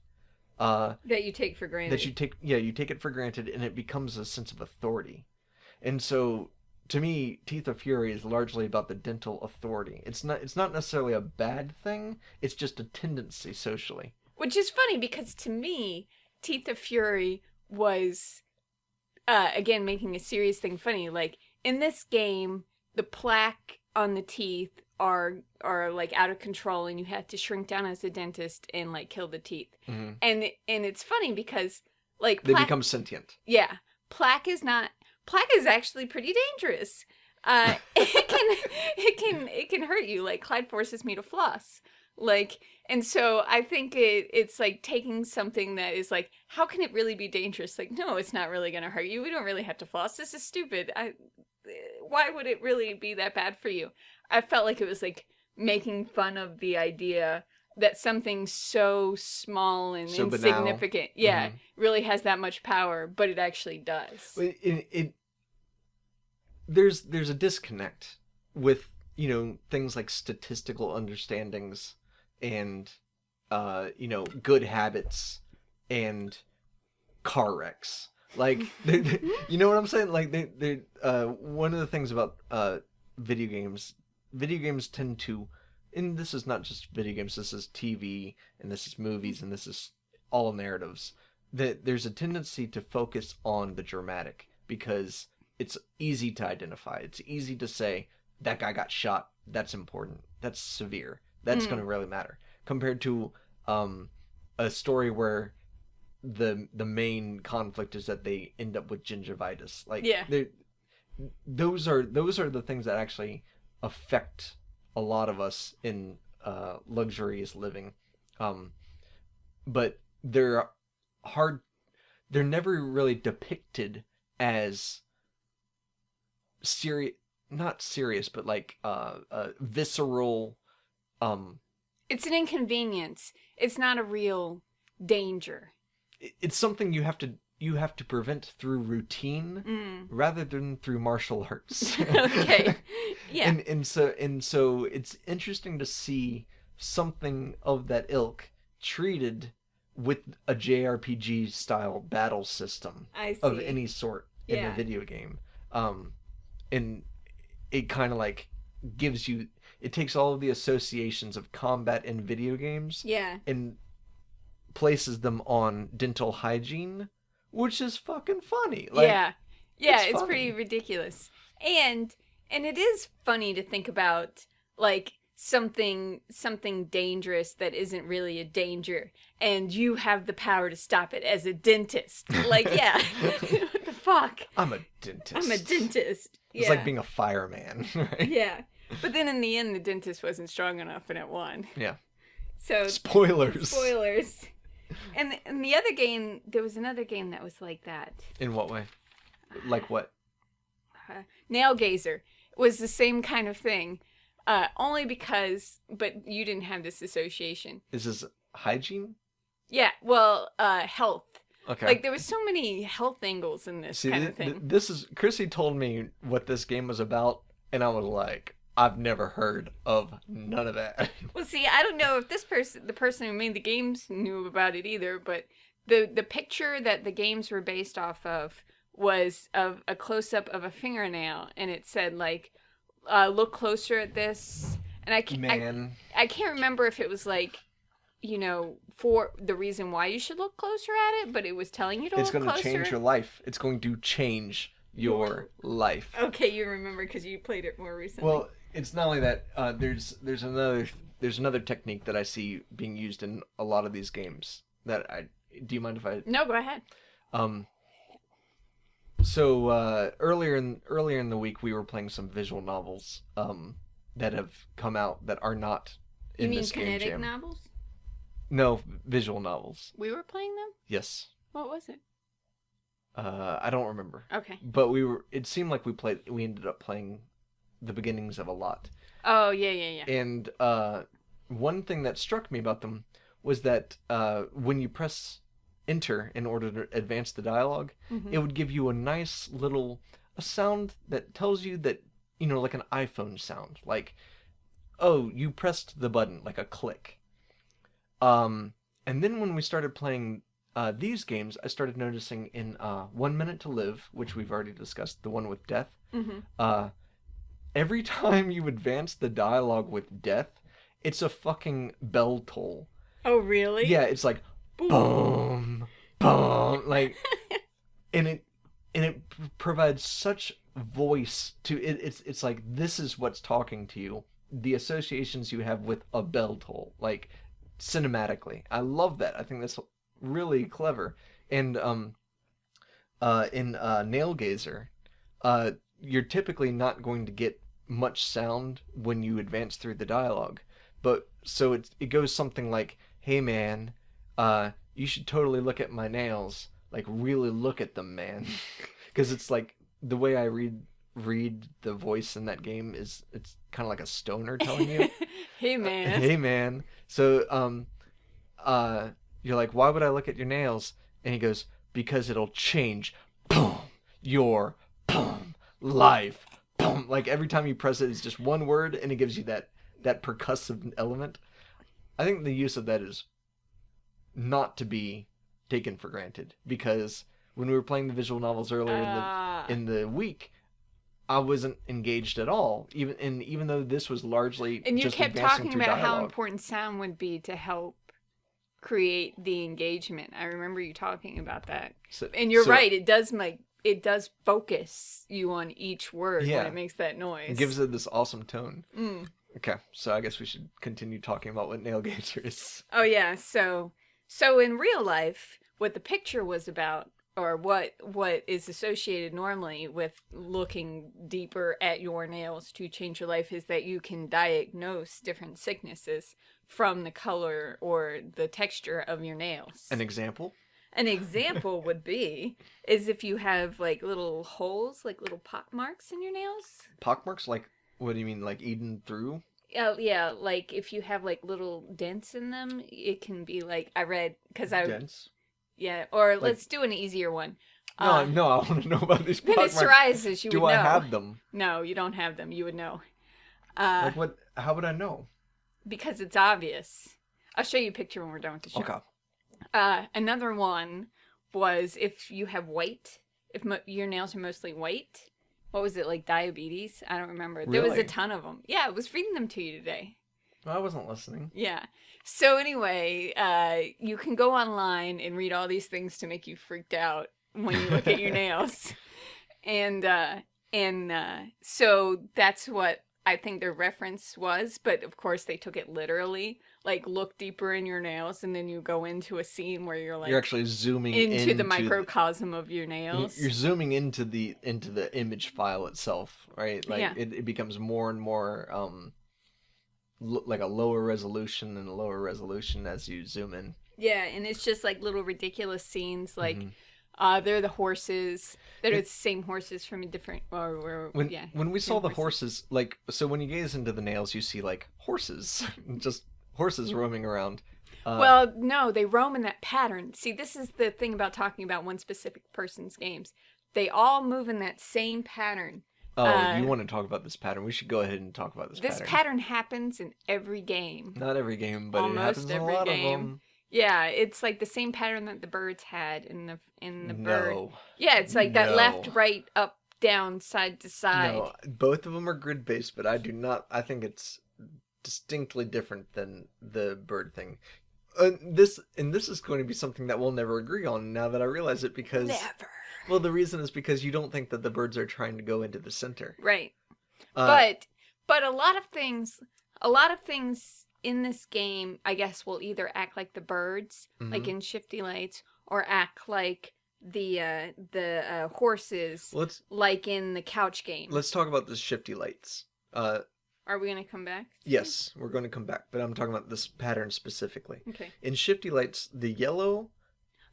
Speaker 1: That you take for granted.
Speaker 2: That you take it for granted, and it becomes a sense of authority. And so, to me, Teeth of Fury is largely about the dental authority. It's not necessarily a bad thing. It's just a tendency socially.
Speaker 1: Which is funny because to me, Teeth of Fury was, again, making a serious thing funny. Like, in this game, the plaque on the teeth are like out of control, and you have to shrink down as a dentist and like kill the teeth.
Speaker 2: Mm-hmm.
Speaker 1: And it's funny because like
Speaker 2: they become sentient.
Speaker 1: Yeah, plaque is actually pretty dangerous. It can hurt you. Like Clyde forces me to floss. Like, and so I think it's like taking something that is like, how can it really be dangerous? Like, no, it's not really going to hurt you. We don't really have to floss. This is stupid. Why would it really be that bad for you? I felt like it was like making fun of the idea that something so small and so insignificant,
Speaker 2: banal.
Speaker 1: Really has that much power, but it actually does.
Speaker 2: There's a disconnect with, things like statistical understandings and, good habits and car wrecks. Like, you know what I'm saying? Like, one of the things about video games tend to, and this is not just video games, this is TV, and this is movies, and this is all narratives, that there's a tendency to focus on the dramatic, because it's easy to identify. It's easy to say, that guy got shot, that's important, that's severe, that's going to really matter, compared to a story where the main conflict is that they end up with gingivitis. Like, those are the things that actually affect a lot of us in luxurious living. But they're never really depicted as not serious, but like visceral.
Speaker 1: It's an inconvenience. It's not a real danger.
Speaker 2: It's something you have to prevent through routine rather than through martial arts.
Speaker 1: Okay. Yeah.
Speaker 2: And so it's interesting to see something of that ilk treated with a JRPG style battle system of any sort in a video game. And it kind of like it takes all of the associations of combat in video games and places them on dental hygiene, which is fucking funny. Like,
Speaker 1: it's pretty ridiculous. And it is funny to think about like something dangerous that isn't really a danger, and you have the power to stop it as a dentist. Like, what the fuck?
Speaker 2: I'm a dentist. It's like being a fireman, right?
Speaker 1: Yeah. But then in the end, the dentist wasn't strong enough and it won.
Speaker 2: Yeah.
Speaker 1: So
Speaker 2: Spoilers.
Speaker 1: And the other game, there was another game that was like that.
Speaker 2: In what way? Like what?
Speaker 1: Nail Gazer was the same kind of thing. Only because, but you didn't have this association.
Speaker 2: Is this hygiene?
Speaker 1: Yeah, well, health.
Speaker 2: Okay.
Speaker 1: Like, there was so many health angles in this kind of thing.
Speaker 2: Chrissy told me what this game was about, and I was like, I've never heard of none of that.
Speaker 1: Well, see, I don't know if the person who made the games knew about it either, but the picture that the games were based off of was of a close-up of a fingernail, and it said, like, look closer at this. And I can't remember if it was, like, for the reason why you should look closer at it, but it was telling you to look closer.
Speaker 2: It's going to change your life. It's going to change your life.
Speaker 1: Okay, you remember because you played it more recently.
Speaker 2: Well, it's not only that. There's another technique that I see being used in a lot of these games. Do you mind if I?
Speaker 1: No, go ahead.
Speaker 2: So earlier in the week, we were playing some visual novels that have come out that are not in this game jam.
Speaker 1: You mean kinetic novels?
Speaker 2: No, visual novels.
Speaker 1: We were playing them?
Speaker 2: Yes.
Speaker 1: What was it?
Speaker 2: I don't remember.
Speaker 1: Okay.
Speaker 2: But it seemed like we ended up playing the beginnings of a lot.
Speaker 1: Oh, yeah.
Speaker 2: And one thing that struck me about them was that when you press enter in order to advance the dialogue,
Speaker 1: Mm-hmm.
Speaker 2: it would give you a nice little a sound that tells you that, like an iPhone sound. Like, oh, you pressed the button, like a click. And then when we started playing these games, I started noticing in 1 Minute to Live, which we've already discussed, the one with death,
Speaker 1: Mm-hmm.
Speaker 2: every time you advance the dialogue with death, it's a fucking bell toll.
Speaker 1: Oh, really?
Speaker 2: Yeah, it's like boom, boom, like, and it provides such voice to it. It's like this is what's talking to you. The associations you have with a bell toll, like cinematically, I love that. I think that's really clever. And in Nail Gazer, you're typically not going to get much sound when you advance through the dialogue, but so it goes something like, "Hey man, you should totally look at my nails. Like really look at them, man," because it's like the way I read the voice in that game is it's kind of like a stoner telling you,
Speaker 1: Hey, man.
Speaker 2: "Hey man." So you're like, "Why would I look at your nails?" And he goes, "Because it'll change, boom, your boom life, boom." Like every time you press it, it's just one word, and it gives you that percussive element. I think the use of that is not to be taken for granted, because when we were playing the visual novels earlier in the week, I wasn't engaged at all. Even though this was largely
Speaker 1: And you
Speaker 2: just
Speaker 1: kept
Speaker 2: advancing
Speaker 1: talking
Speaker 2: through
Speaker 1: about how
Speaker 2: dialogue.
Speaker 1: important sound would be to help create the engagement. I remember you talking about that. And you're right, it does focus you on each word when it makes that noise.
Speaker 2: It gives it this awesome tone.
Speaker 1: Mm.
Speaker 2: Okay, so I guess we should continue talking about what Nail Gazer is.
Speaker 1: Oh yeah, so in real life, what the picture was about, or what is associated normally with looking deeper at your nails to change your life, is that you can diagnose different sicknesses from the color or the texture of your nails.
Speaker 2: An example?
Speaker 1: An example would be is if you have like little holes, like little pock marks in your nails.
Speaker 2: Pock marks? Like, what do you mean, like eaten through?
Speaker 1: Yeah, like if you have like little dents in them, it can be like, I read, because I...
Speaker 2: Dents?
Speaker 1: Yeah, or like, let's do an easier one.
Speaker 2: No, I want to know about these pock
Speaker 1: marks. Then it's psoriasis, you would know.
Speaker 2: Do I have them?
Speaker 1: No, you don't have them, you would know.
Speaker 2: Like what? How would I know?
Speaker 1: Because it's obvious. I'll show you a picture when we're done with the show.
Speaker 2: Okay.
Speaker 1: Another one was if you have white, if your nails are mostly white. What was it, like diabetes? I don't remember.
Speaker 2: Really?
Speaker 1: There was a ton of them. Yeah, I was reading them to you today.
Speaker 2: Well, I wasn't listening.
Speaker 1: Yeah. So anyway, you can go online and read all these things to make you freaked out when you look at your nails. And so that's what I think their reference was, but of course they took it literally. Like, look deeper in your nails, and then you go into a scene where you're like...
Speaker 2: You're actually zooming
Speaker 1: into the microcosm of your nails.
Speaker 2: You're zooming into the image file itself, right? Like, yeah. it becomes more and more like a lower resolution and a lower resolution as you zoom in.
Speaker 1: Yeah, and it's just like little ridiculous scenes, like... they're the horses. They're the same horses from a different...
Speaker 2: When we saw the horses, like... So when you gaze into the nails, you see, like, horses. Just horses roaming around.
Speaker 1: Well, no, they roam in that pattern. See, this is the thing about talking about one specific person's games. They all move in that same pattern.
Speaker 2: Oh, you want to talk about this pattern? We should go ahead and talk about this pattern.
Speaker 1: This pattern happens in every game.
Speaker 2: Not every game, but
Speaker 1: almost
Speaker 2: it happens in a lot of them.
Speaker 1: Yeah, it's like the same pattern that the birds had in the bird.
Speaker 2: No.
Speaker 1: Yeah, it's like that left, right, up, down, side to side.
Speaker 2: No, both of them are grid-based, but I think it's distinctly different than the bird thing. This is going to be something that we'll never agree on now that I realize it, because...
Speaker 1: Never.
Speaker 2: Well, the reason is because you don't think that the birds are trying to go into the center.
Speaker 1: Right. But a lot of things in this game, I guess, will either act like the birds, like in Shifty Lights, or act like the horses, like in the couch game.
Speaker 2: Let's talk about the Shifty Lights.
Speaker 1: Are we going to come back?
Speaker 2: Yes, we're going to come back, but I'm talking about this pattern specifically.
Speaker 1: Okay.
Speaker 2: In Shifty Lights, the yellow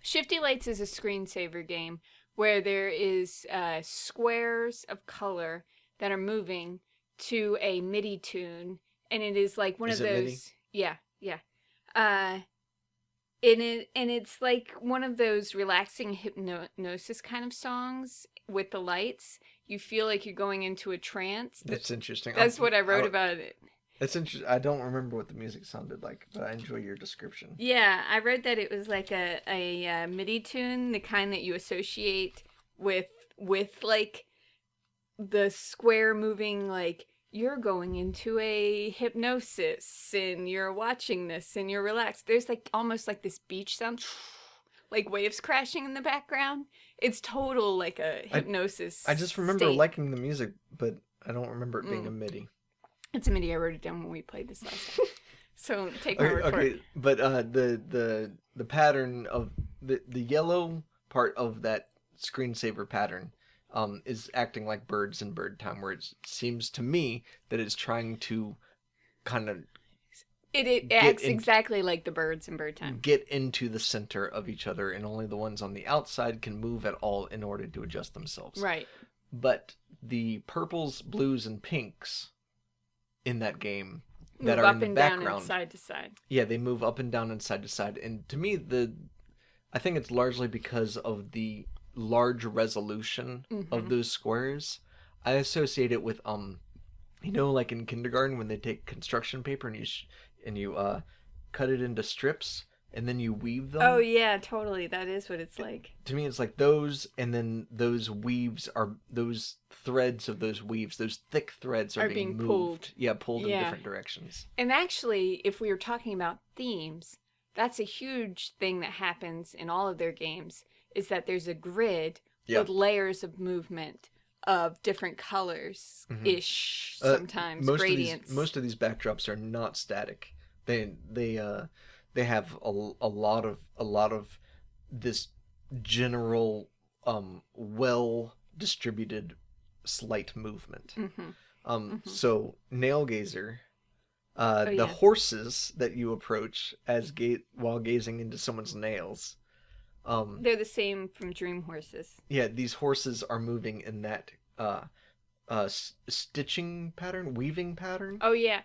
Speaker 1: Shifty Lights is a screensaver game where there is squares of color that are moving to a MIDI tune, and it is like one
Speaker 2: Is
Speaker 1: of
Speaker 2: it
Speaker 1: those.
Speaker 2: MIDI?
Speaker 1: Yeah, yeah. Uh, and it's like one of those relaxing hypnosis kind of songs with the lights. You feel like you're going into a trance.
Speaker 2: That's interesting.
Speaker 1: That's what I wrote about it.
Speaker 2: That's interesting. I don't remember what the music sounded like, but I enjoy your description.
Speaker 1: Yeah, I read that it was like a MIDI tune, the kind that you associate with like the square moving, like you're going into a hypnosis and you're watching this and you're relaxed. There's like almost like this beach sound, like waves crashing in the background. It's total like a hypnosis.
Speaker 2: I just remember
Speaker 1: state.
Speaker 2: liking the music, but I don't remember it being a MIDI.
Speaker 1: It's a MIDI. I wrote it down when we played this last time. So take my word for it.
Speaker 2: But the pattern of the yellow part of that screensaver pattern is acting like birds in bird time, where it seems to me that it's trying to kind of
Speaker 1: it acts exactly like the birds in bird time.
Speaker 2: Get into the center of each other, and only the ones on the outside can move at all in order to adjust themselves.
Speaker 1: Right.
Speaker 2: But the purples, blues, and pinks in that game that
Speaker 1: move
Speaker 2: are
Speaker 1: up
Speaker 2: in the
Speaker 1: and
Speaker 2: background,
Speaker 1: down and side to side.
Speaker 2: Yeah, they move up and down and side to side. And to me, I think it's largely because of the large resolution of those squares. I associate it with like in kindergarten when they take construction paper and you cut it into strips and then you weave them.
Speaker 1: Oh yeah, totally. That is what it's like.
Speaker 2: To me, it's like those, and then those weaves are those threads of those weaves. Those thick threads are being moved. Pulled. Yeah, pulled in different directions.
Speaker 1: And actually, if we were talking about themes, that's a huge thing that happens in all of their games. Is that there's a grid with layers of movement of different colors ish sometimes gradients.
Speaker 2: Most of these backdrops are not static. They have a lot of this general well distributed slight movement. So Nail Gazer, the horses that you approach while gazing into someone's nails.
Speaker 1: They're the same from Dream Horses.
Speaker 2: Yeah, these horses are moving in that stitching pattern, weaving pattern.
Speaker 1: Oh yeah.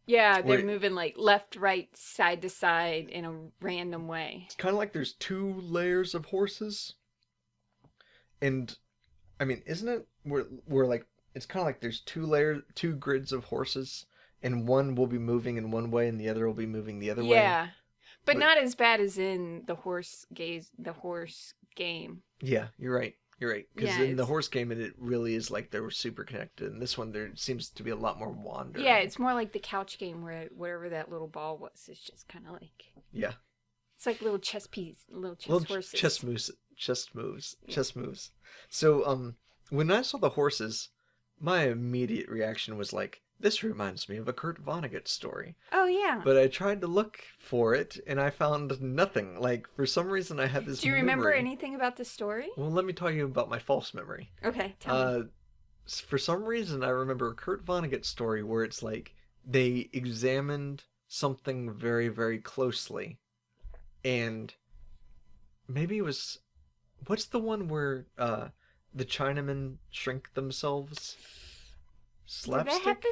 Speaker 1: Yeah, they're moving like left, right, side to side in a random way.
Speaker 2: It's kind of like there's two layers of horses. And, I mean, isn't it? We're like, it's kind of like there's two grids of horses, and one will be moving in one way and the other will be moving the other way.
Speaker 1: Yeah. But not as bad as in the horse game.
Speaker 2: Yeah, you're right. You're right. Because in the horse game, it really is like they were super connected. In this one, there seems to be a lot more wandering.
Speaker 1: Yeah, it's more like the couch game where whatever that little ball was is just kind of like...
Speaker 2: Yeah.
Speaker 1: It's like little chess pieces, little horses.
Speaker 2: Chess moves. So, when I saw the horses, my immediate reaction was like, this reminds me of a Kurt Vonnegut story.
Speaker 1: Oh, yeah.
Speaker 2: But I tried to look for it, and I found nothing. Like, for some reason, I had this
Speaker 1: Do you remember anything about the story?
Speaker 2: Well, let me tell you about my false memory.
Speaker 1: Okay, tell me.
Speaker 2: For some reason, I remember a Kurt Vonnegut story where it's like, they examined something very, very closely. And maybe it was... What's the one where the Chinamen shrink themselves? Slapstick?
Speaker 1: Did that happen?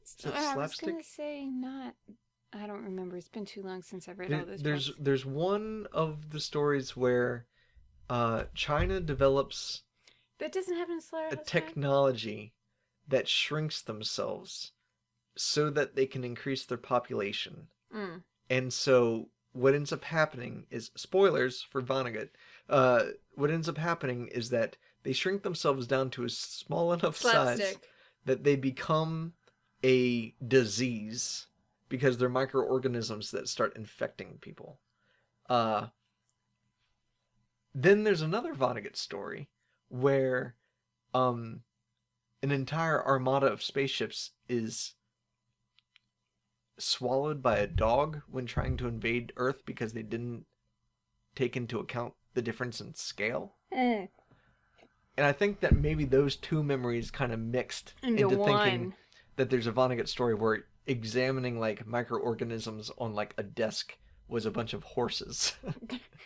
Speaker 2: Is it
Speaker 1: I was
Speaker 2: slapstick?
Speaker 1: going to say not. I don't remember. It's been too long since I've read all this.
Speaker 2: There's one of the stories where China develops
Speaker 1: that doesn't happen in Slaughterhouse
Speaker 2: a technology that shrinks themselves so that they can increase their population. And so what ends up happening is, spoilers for Vonnegut, what ends up happening is that they shrink themselves down to a small enough size that they become a disease because they're microorganisms that start infecting people. Then there's another Vonnegut story where an entire armada of spaceships is swallowed by a dog when trying to invade Earth because they didn't take into account the difference in scale. And I think that maybe those two memories kind of mixed into thinking that there's a Vonnegut story where examining like microorganisms on like a desk was a bunch of horses.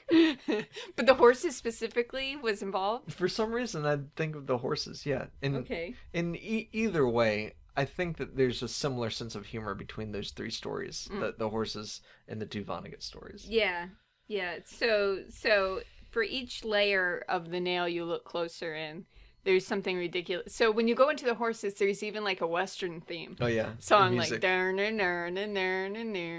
Speaker 1: But the horses specifically was involved?
Speaker 2: For some reason, I'd think of the horses, yeah. And
Speaker 1: Okay.
Speaker 2: in either way, I think that there's a similar sense of humor between those three stories, the horses and the two Vonnegut stories.
Speaker 1: Yeah. Yeah. So for each layer of the nail you look closer in, there's something ridiculous. So when you go into the horses, there's even like a Western theme.
Speaker 2: Oh yeah,
Speaker 1: Song
Speaker 2: music.
Speaker 1: like darn.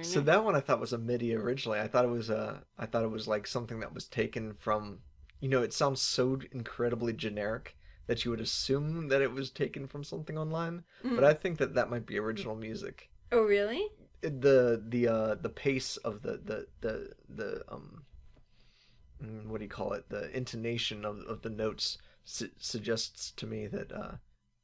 Speaker 2: So that one I thought was a MIDI originally. I thought it was like something that was taken from, it sounds so incredibly generic that you would assume that it was taken from something online, but I think that might be original music.
Speaker 1: Oh really?
Speaker 2: The pace of the what do you call it? The intonation of the notes suggests to me that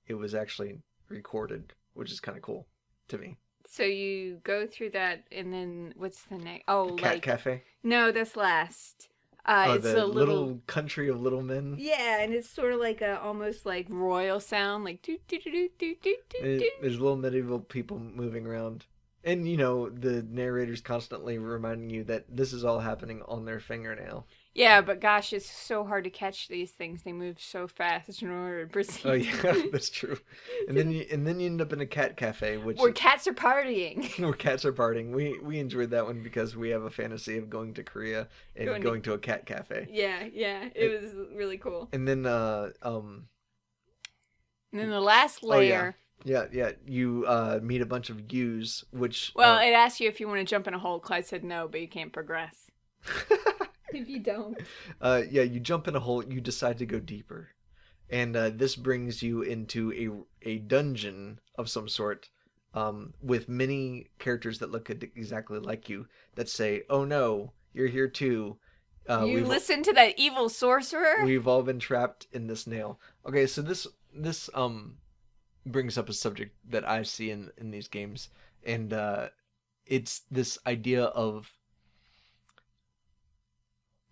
Speaker 2: it was actually recorded, which is kind of cool to me.
Speaker 1: So you go through that, and then what's the next? Oh,
Speaker 2: Cat Cafe?
Speaker 1: No, that's last. It's
Speaker 2: the
Speaker 1: a
Speaker 2: little country of little men.
Speaker 1: Yeah, and it's sort of like a almost like royal sound, like do do do do do do do.
Speaker 2: There's little medieval people moving around, and the narrator's constantly reminding you that this is all happening on their fingernail.
Speaker 1: Yeah, but gosh, it's so hard to catch these things. They move so fast in order to proceed.
Speaker 2: Oh yeah, that's true. And then you end up in a cat cafe,
Speaker 1: where cats are partying.
Speaker 2: Where cats are partying. We enjoyed that one because we have a fantasy of going to Korea and going to a cat cafe.
Speaker 1: Yeah, it was really cool.
Speaker 2: And then
Speaker 1: And then the last layer.
Speaker 2: Yeah. You meet a bunch of U's, which
Speaker 1: it asks you if you want to jump in a hole. Clyde said no, but you can't progress. If you don't.
Speaker 2: You jump in a hole, you decide to go deeper. And this brings you into a dungeon of some sort, with many characters that look exactly like you, that say, oh no, you're here too.
Speaker 1: You listen to that evil sorcerer?
Speaker 2: We've all been trapped in this nail. Okay, so this brings up a subject that I see in these games. And it's this idea of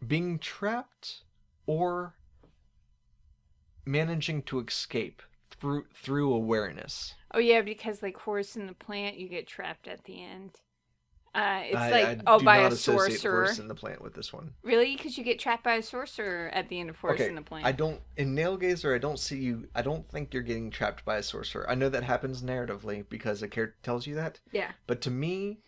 Speaker 2: being trapped or managing to escape through awareness.
Speaker 1: Oh yeah, because like Horse in the Plant, you get trapped at the end. It's
Speaker 2: by
Speaker 1: a sorcerer.
Speaker 2: Horse in the Plant with this one.
Speaker 1: Really? Because you get trapped by a sorcerer at the end of Horse in the Plant.
Speaker 2: In Nailgazer, I don't think you're getting trapped by a sorcerer. I know that happens narratively because a character tells you that.
Speaker 1: Yeah.
Speaker 2: But to me,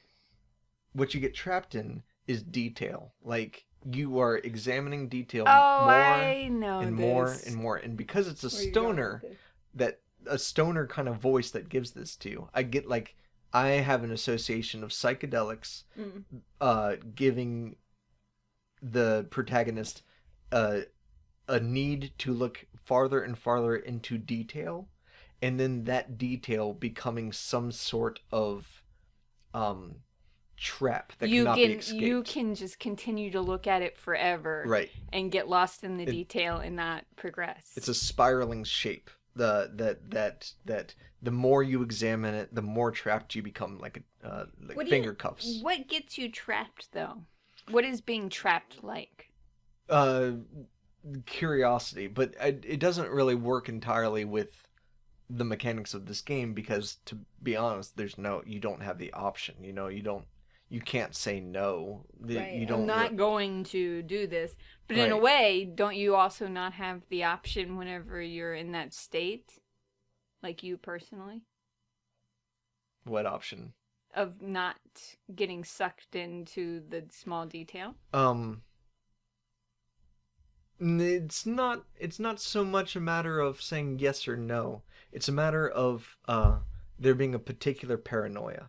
Speaker 2: what you get trapped in is detail. Like, you are examining detail more and more and more. And because it's a stoner kind of voice that gives this to you, I have an association of psychedelics giving the protagonist a need to look farther and farther into detail, and then that detail becoming some sort of trap that cannot be escaped.
Speaker 1: You can just continue to look at it forever,
Speaker 2: right,
Speaker 1: and get lost in the detail and not progress.
Speaker 2: It's a spiraling shape. That the more you examine it, the more trapped you become, like finger cuffs.
Speaker 1: What gets you trapped, though? What is being trapped like?
Speaker 2: Curiosity, but it doesn't really work entirely with the mechanics of this game because, to be honest, you don't have the option. You can't say no.
Speaker 1: Right. I'm not going to do this. But in a way, don't you also not have the option whenever you're in that state? Like you personally?
Speaker 2: What option?
Speaker 1: Of not getting sucked into the small detail?
Speaker 2: It's not so much a matter of saying yes or no. It's a matter of there being a particular paranoia.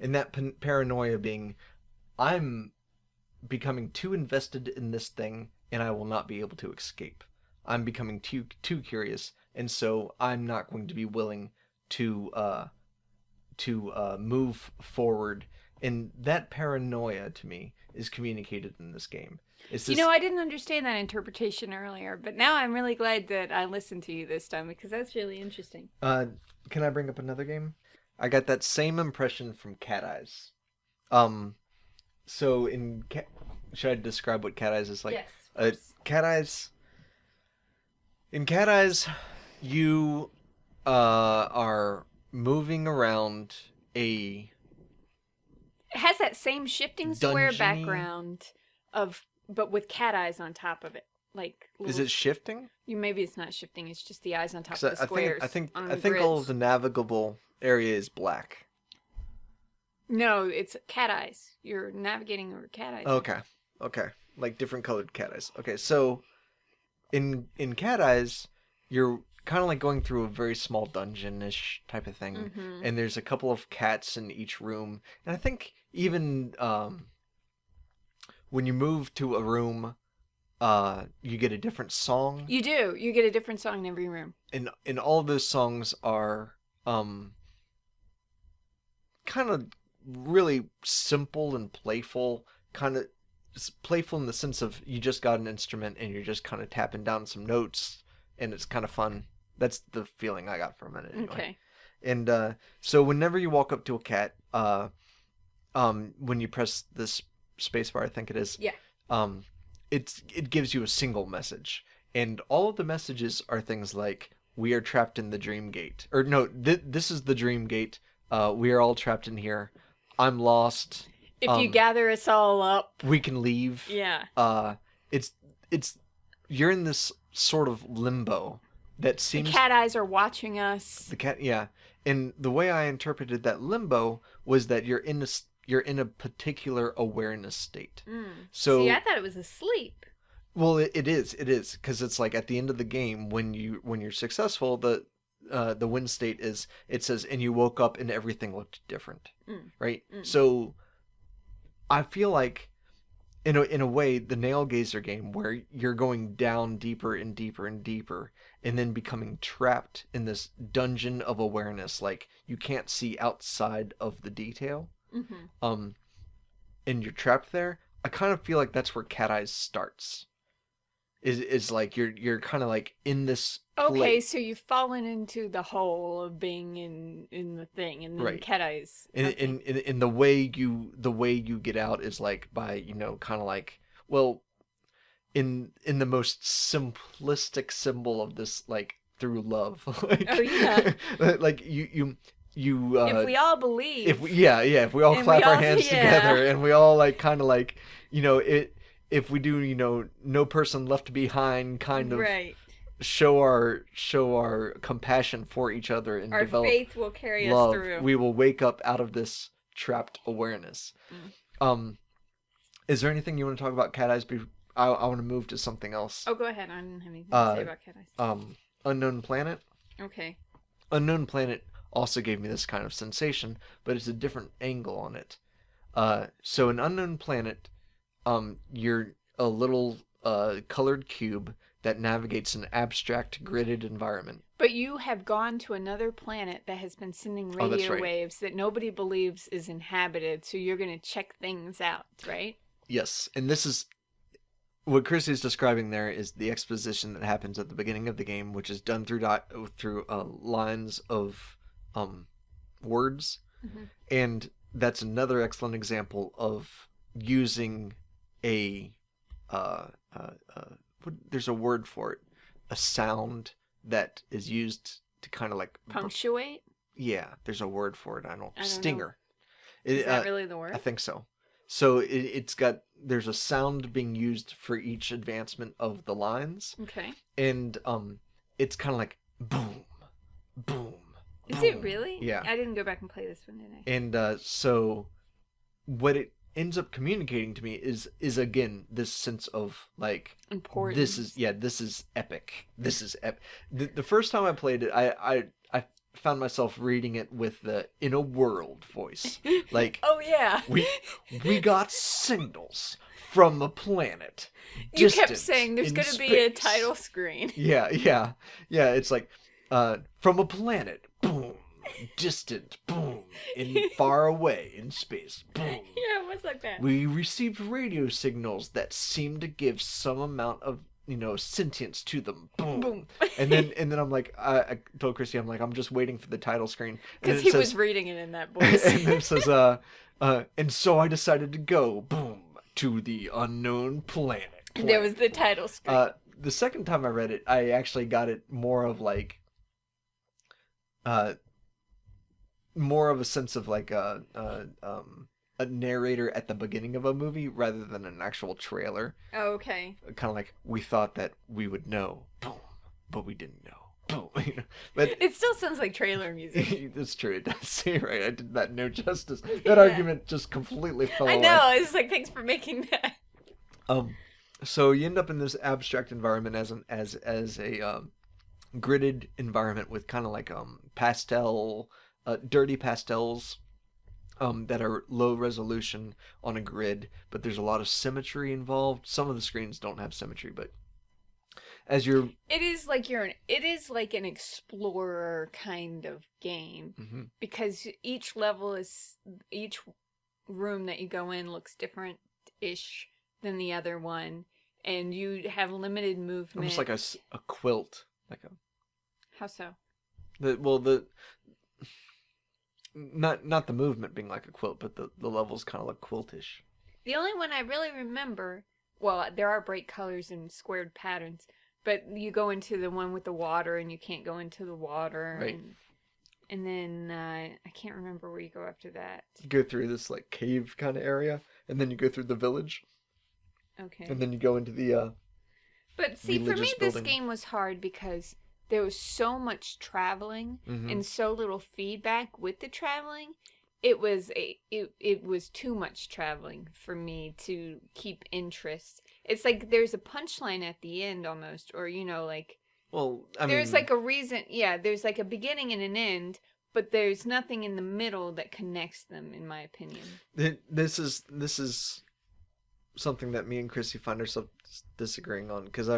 Speaker 2: And that paranoia being, I'm becoming too invested in this thing and I will not be able to escape. I'm becoming too curious, and so I'm not going to be willing to move forward. And that paranoia, to me, is communicated in this game.
Speaker 1: I didn't understand that interpretation earlier, but now I'm really glad that I listened to you this time because that's really interesting.
Speaker 2: Can I bring up another game? I got that same impression from Cat Eyes. So should I describe what Cat Eyes is like?
Speaker 1: Yes.
Speaker 2: Cat Eyes. In Cat Eyes, you are moving around a
Speaker 1: It has that same shifting square
Speaker 2: dungeony.
Speaker 1: background but with cat eyes on top of it. Like
Speaker 2: Is it shifting?
Speaker 1: Maybe it's not shifting. It's just the eyes on top of the
Speaker 2: I
Speaker 1: squares.
Speaker 2: think
Speaker 1: on
Speaker 2: I think
Speaker 1: grids.
Speaker 2: all of the navigable area is black.
Speaker 1: No, it's cat eyes. You're navigating over cat eyes.
Speaker 2: Okay. Like different colored cat eyes. Okay, so in cat eyes, you're kind of like going through a very small dungeon-ish type of thing,
Speaker 1: Mm-hmm.
Speaker 2: and there's a couple of cats in each room, and I think even when you move to a room, you get a different song.
Speaker 1: You do. You get a different song in every room.
Speaker 2: And all of those songs are kind of really simple and playful, kind of playful in the sense of you just got an instrument and you're just kind of tapping down some notes and it's kind of fun. That's the feeling I got from it anyway.
Speaker 1: Okay.
Speaker 2: And so whenever you walk up to a cat, when you press this spacebar, I think it is.
Speaker 1: Yeah.
Speaker 2: It gives you a single message, and all of the messages are things like "We are trapped in the dream gate," or no, this is the dream gate. We are all trapped in here. I'm lost.
Speaker 1: If you gather us all up,
Speaker 2: we can leave.
Speaker 1: Yeah.
Speaker 2: It's you're in this sort of limbo that seems.
Speaker 1: The cat eyes are watching us.
Speaker 2: The cat, yeah. And the way I interpreted that limbo was that you're in a particular awareness state. So
Speaker 1: see, I thought it was asleep.
Speaker 2: Well, it is because it's like at the end of the game when you're successful, the win state is, it says, and you woke up and everything looked different, right? So I feel like in a way the Nail Gazer game, where you're going down deeper and deeper and deeper and then becoming trapped in this dungeon of awareness, like you can't see outside of the detail, and you're trapped there. I kind of feel like that's where Cat Eyes starts. Is like you're kind of like in this
Speaker 1: Okay, so you've fallen into the hole of being in the thing, and then
Speaker 2: Right.
Speaker 1: Cat Eyes.
Speaker 2: In the way you get out is like by, kind of like, well, in the most simplistic symbol of this, like through love. Like,
Speaker 1: Oh, yeah.
Speaker 2: Like you
Speaker 1: if we all believe.
Speaker 2: if we all
Speaker 1: And
Speaker 2: clap
Speaker 1: we
Speaker 2: our
Speaker 1: all-
Speaker 2: hands
Speaker 1: yeah.
Speaker 2: together and we all like kind of like, if we do, no person left behind kind of
Speaker 1: Right.
Speaker 2: show our compassion for each other and
Speaker 1: Our
Speaker 2: develop
Speaker 1: faith will carry
Speaker 2: love,
Speaker 1: us through.
Speaker 2: we will wake up out of this trapped awareness. Is there anything you want to talk about Cat Eyes? I want to move to something else.
Speaker 1: Oh, go ahead. I didn't have anything to say about Cat Eyes.
Speaker 2: Unknown Planet.
Speaker 1: Okay.
Speaker 2: Unknown Planet also gave me this kind of sensation, but it's a different angle on it. So in Unknown Planet, you're a little colored cube that navigates an abstract gridded environment.
Speaker 1: But you have gone to another planet that has been sending radio
Speaker 2: that's right.
Speaker 1: waves that nobody believes is inhabited, so you're going to check things out, right?
Speaker 2: Yes, and this is what Chris is describing there is the exposition that happens at the beginning of the game, which is done through lines of words, and that's another excellent example of using a there's a word for it, a sound that is used to kind of like
Speaker 1: Punctuate?
Speaker 2: Yeah, there's a word for it. I don't know.
Speaker 1: Know.
Speaker 2: Stinger.
Speaker 1: Is that really the word?
Speaker 2: I think so. So there's a sound being used for each advancement of the lines.
Speaker 1: Okay.
Speaker 2: And it's kind of like boom, boom.
Speaker 1: Is
Speaker 2: boom.
Speaker 1: it really?
Speaker 2: Yeah.
Speaker 1: I didn't go back and play this one, did I?
Speaker 2: And so what it ends up communicating to me is again this sense of like
Speaker 1: Important.
Speaker 2: This is epic. This is epic. The first time I played it, I found myself reading it with the "in a world" voice. Like,
Speaker 1: oh yeah,
Speaker 2: we got signals from a planet.
Speaker 1: You kept saying there's going to be a title screen.
Speaker 2: Yeah. It's like from a planet, boom, distant, boom, far away in space, boom.
Speaker 1: Yeah, it was like that.
Speaker 2: We received radio signals that seemed to give some amount of sentience to them. Boom.
Speaker 1: Boom.
Speaker 2: and then I'm like, I told Chrissy, I'm like, I'm just waiting for the title screen.
Speaker 1: Because he was reading it in that voice.
Speaker 2: And then it says, and so I decided to go, boom, to the unknown planet.
Speaker 1: There was the title screen.
Speaker 2: The second time I read it, I actually got it more of like, more of a sense of like, a narrator at the beginning of a movie rather than an actual trailer.
Speaker 1: Oh, okay.
Speaker 2: Kind of like, we thought that we would know, boom, but we didn't know. Boom. You know? But
Speaker 1: It still sounds like trailer music.
Speaker 2: it's true. It does. You're right. I did that no justice. That argument just completely fell away.
Speaker 1: I know. It's like, thanks for making that.
Speaker 2: So you end up in this abstract environment as a gridded environment with kind of like dirty pastels that are low resolution on a grid, but there's a lot of symmetry involved. Some of the screens don't have symmetry, but
Speaker 1: it is like an explorer kind of game, because each room that you go in looks different-ish than the other one, and you have limited movement.
Speaker 2: Almost like a quilt,
Speaker 1: How so?
Speaker 2: Not the movement being like a quilt, but the levels kind of look quiltish.
Speaker 1: The only one I really remember, well, there are bright colors and squared patterns, but you go into the one with the water and you can't go into the water.
Speaker 2: Right.
Speaker 1: And then I can't remember where you go after that.
Speaker 2: You go through this like cave kind of area, and then you go through the village.
Speaker 1: Okay.
Speaker 2: And then you go into the
Speaker 1: But see, for me,
Speaker 2: building.
Speaker 1: this game was hard because there was so much traveling and so little feedback with the traveling. It was too much traveling for me to keep interest. It's like there's a punchline at the end almost, or
Speaker 2: well,
Speaker 1: there's like a reason. Yeah, there's like a beginning and an end, but there's nothing in the middle that connects them, in my opinion.
Speaker 2: This is something that me and Chrissy find ourselves disagreeing on, because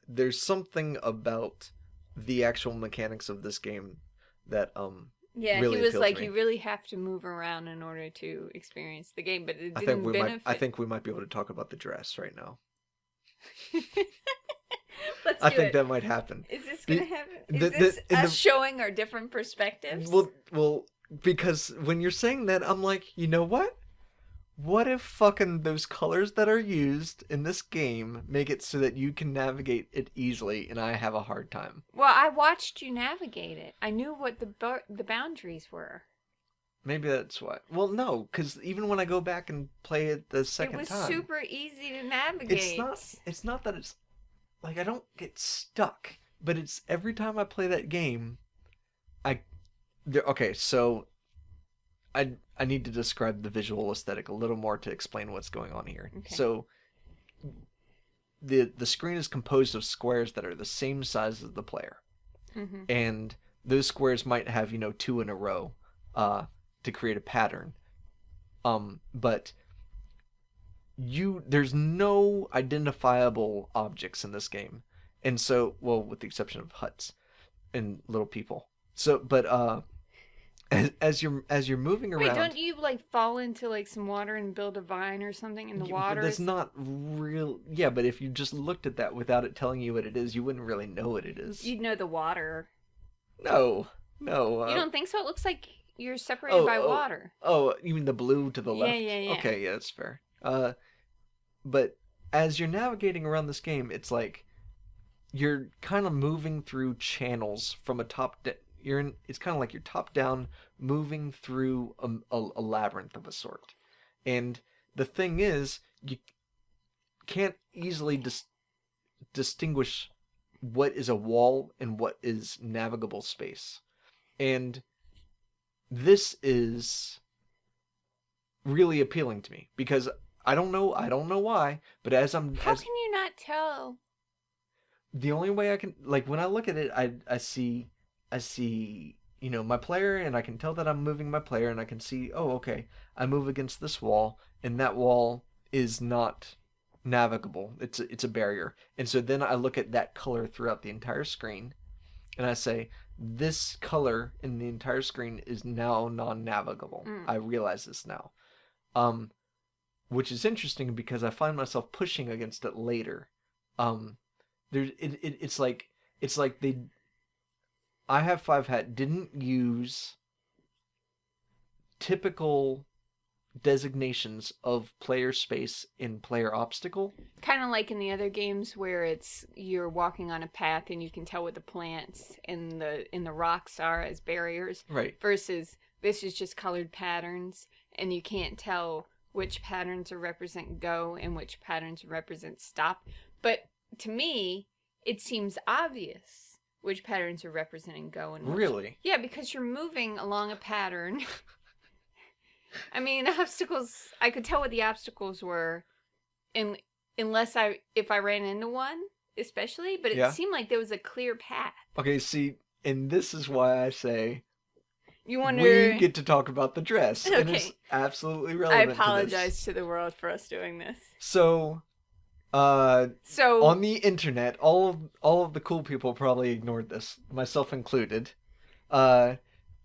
Speaker 2: there's something about the actual mechanics of this game that
Speaker 1: yeah,
Speaker 2: really
Speaker 1: he was like,
Speaker 2: me.
Speaker 1: you really have to move around in order to experience the game, but it didn't benefit.
Speaker 2: I think we might be able to talk about the dress right now.
Speaker 1: I
Speaker 2: think that might happen.
Speaker 1: Is this gonna happen? Is this showing our different perspectives?
Speaker 2: Well, because when you're saying that, I'm like, you know what? What if fucking those colors that are used in this game make it so that you can navigate it easily, and I have a hard time?
Speaker 1: Well, I watched you navigate it. I knew what the boundaries were.
Speaker 2: Maybe that's why. Well, no, because even when I go back and play it the second time,
Speaker 1: it was super easy to navigate.
Speaker 2: It's not that it's like I don't get stuck, but it's every time I play that game, okay, so I need to describe the visual aesthetic a little more to explain what's going on here. Okay. So the screen is composed of squares that are the same size as the player. And those squares might have, 2 in a row to create a pattern. But there's no identifiable objects in this game. And so, well, with the exception of huts and little people. So, but as you're moving around.
Speaker 1: Wait, don't you fall into some water and build a vine or something in the water?
Speaker 2: That's not real. Yeah, but if you just looked at that without it telling you what it is, you wouldn't really know what it is.
Speaker 1: You'd know the water.
Speaker 2: No.
Speaker 1: You don't think so? It looks like you're separated by water.
Speaker 2: Oh, you mean the blue to the left?
Speaker 1: Yeah.
Speaker 2: Okay, yeah, that's fair. But as you're navigating around this game, it's like you're kind of moving through channels from a top down. It's kind of like you're top down moving through a labyrinth of a sort. And the thing is, you can't easily distinguish what is a wall and what is navigable space. And this is really appealing to me because I don't know why, but how can
Speaker 1: you not tell?
Speaker 2: The only way I can, when I look at it, I see, my player, and I can tell that I'm moving my player, and I can see, oh, okay, I move against this wall, and that wall is not navigable. It's a barrier. And so then I look at that color throughout the entire screen, and I say, this color in the entire screen is now non-navigable. I realize this now. Which is interesting because I find myself pushing against it later. It's like I Have 5 Hat didn't use typical designations of player space in player obstacle.
Speaker 1: Kind of like in the other games where you're walking on a path and you can tell what the plants and the rocks are as barriers.
Speaker 2: Right.
Speaker 1: Versus this is just colored patterns and you can't tell which patterns represent go and which patterns represent stop. But to me, it seems obvious which patterns are representing go and which...
Speaker 2: Really?
Speaker 1: Yeah, because you're moving along a pattern. I mean, obstacles, I could tell what the obstacles were if I ran into one, especially, but it seemed like there was a clear path.
Speaker 2: Okay, see, and this is why I say
Speaker 1: you wonder...
Speaker 2: we get to talk about the dress,
Speaker 1: okay.
Speaker 2: and it's absolutely relevant.
Speaker 1: I apologize to the world for us doing this.
Speaker 2: So on the internet, all of the cool people probably ignored this, myself included.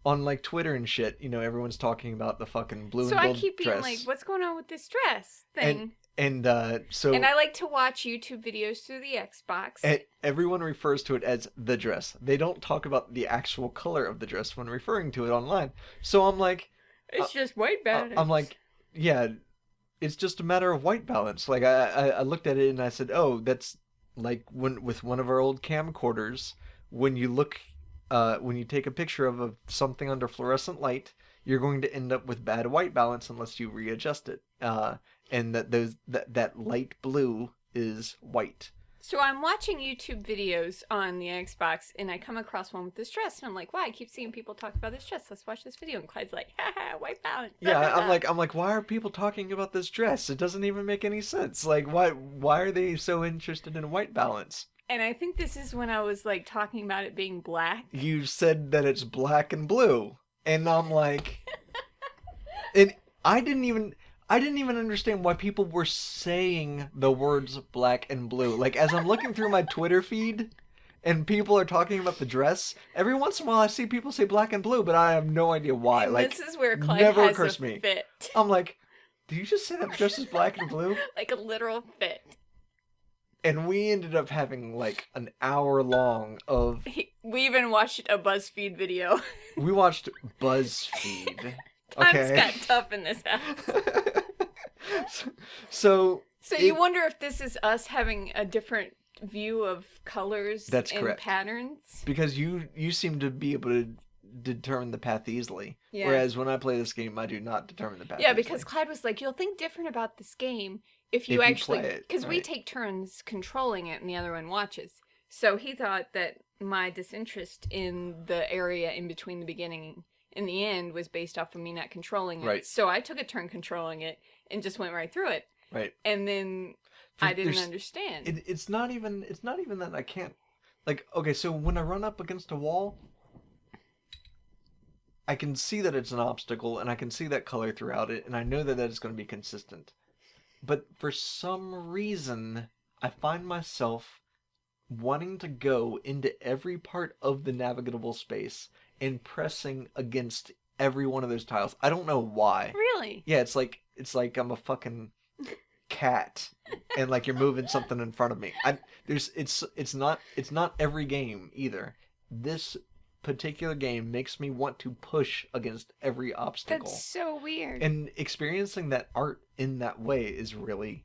Speaker 2: On like Twitter and shit, you know, everyone's talking about the fucking blue and gold dress. So I keep being
Speaker 1: like, what's going on with this dress thing?
Speaker 2: And
Speaker 1: I like to watch YouTube videos through the Xbox.
Speaker 2: Everyone refers to it as the dress. They don't talk about the actual color of the dress when referring to it online. So I'm like,
Speaker 1: it's just white balance.
Speaker 2: I'm like, yeah, it's just a matter of white balance. Like I looked at it and I said, oh, that's like with one of our old camcorders. When you take a picture of something under fluorescent light, you're going to end up with bad white balance unless you readjust it. And that light blue is white.
Speaker 1: So I'm watching YouTube videos on the Xbox, and I come across one with this dress, and I'm like, wow, I keep seeing people talk about this dress. Let's watch this video. And Clyde's like, haha, white balance.
Speaker 2: Yeah, I'm like, why are people talking about this dress? It doesn't even make any sense. Like, why are they so interested in white balance?
Speaker 1: And I think this is when I was like talking about it being black.
Speaker 2: You said that it's black and blue, and I'm like, and I didn't even understand why people were saying the words black and blue. Like, as I'm looking through my Twitter feed and people are talking about the dress, every once in a while I see people say black and blue, but I have no idea why.
Speaker 1: And
Speaker 2: like,
Speaker 1: this is where Clyde
Speaker 2: never
Speaker 1: has
Speaker 2: occurs
Speaker 1: a
Speaker 2: to me.
Speaker 1: fit.
Speaker 2: I'm like, did you just say that dress is black and blue?
Speaker 1: Like a literal fit.
Speaker 2: And we ended up having like an hour long of...
Speaker 1: We even watched a BuzzFeed video.
Speaker 2: We watched BuzzFeed.
Speaker 1: Times got tough in this house.
Speaker 2: So
Speaker 1: you wonder if this is us having a different view of colors
Speaker 2: and correct.
Speaker 1: Patterns?
Speaker 2: Because you seem to be able to determine the path easily.
Speaker 1: Yeah.
Speaker 2: Whereas when I play this game, I do not determine the path
Speaker 1: easily. Because Clyde was like, you'll think different about this game if you actually... Because we take turns controlling it and the other one watches. So he thought that my disinterest in the area in between the beginning and the end was based off of me not controlling it.
Speaker 2: Right.
Speaker 1: So I took a turn controlling it and just went right through it.
Speaker 2: Right.
Speaker 1: And then I didn't understand.
Speaker 2: It's not even that I can't... Like, okay, so when I run up against a wall, I can see that it's an obstacle, and I can see that color throughout it, and I know that it's going to be consistent. But for some reason, I find myself wanting to go into every part of the navigable space and pressing against every one of those tiles. I don't know why.
Speaker 1: Really?
Speaker 2: Yeah, it's like I'm a fucking cat, and like you're moving something in front of me. It's not every game either. This particular game makes me want to push against every obstacle.
Speaker 1: That's so weird.
Speaker 2: And experiencing that art in that way is really...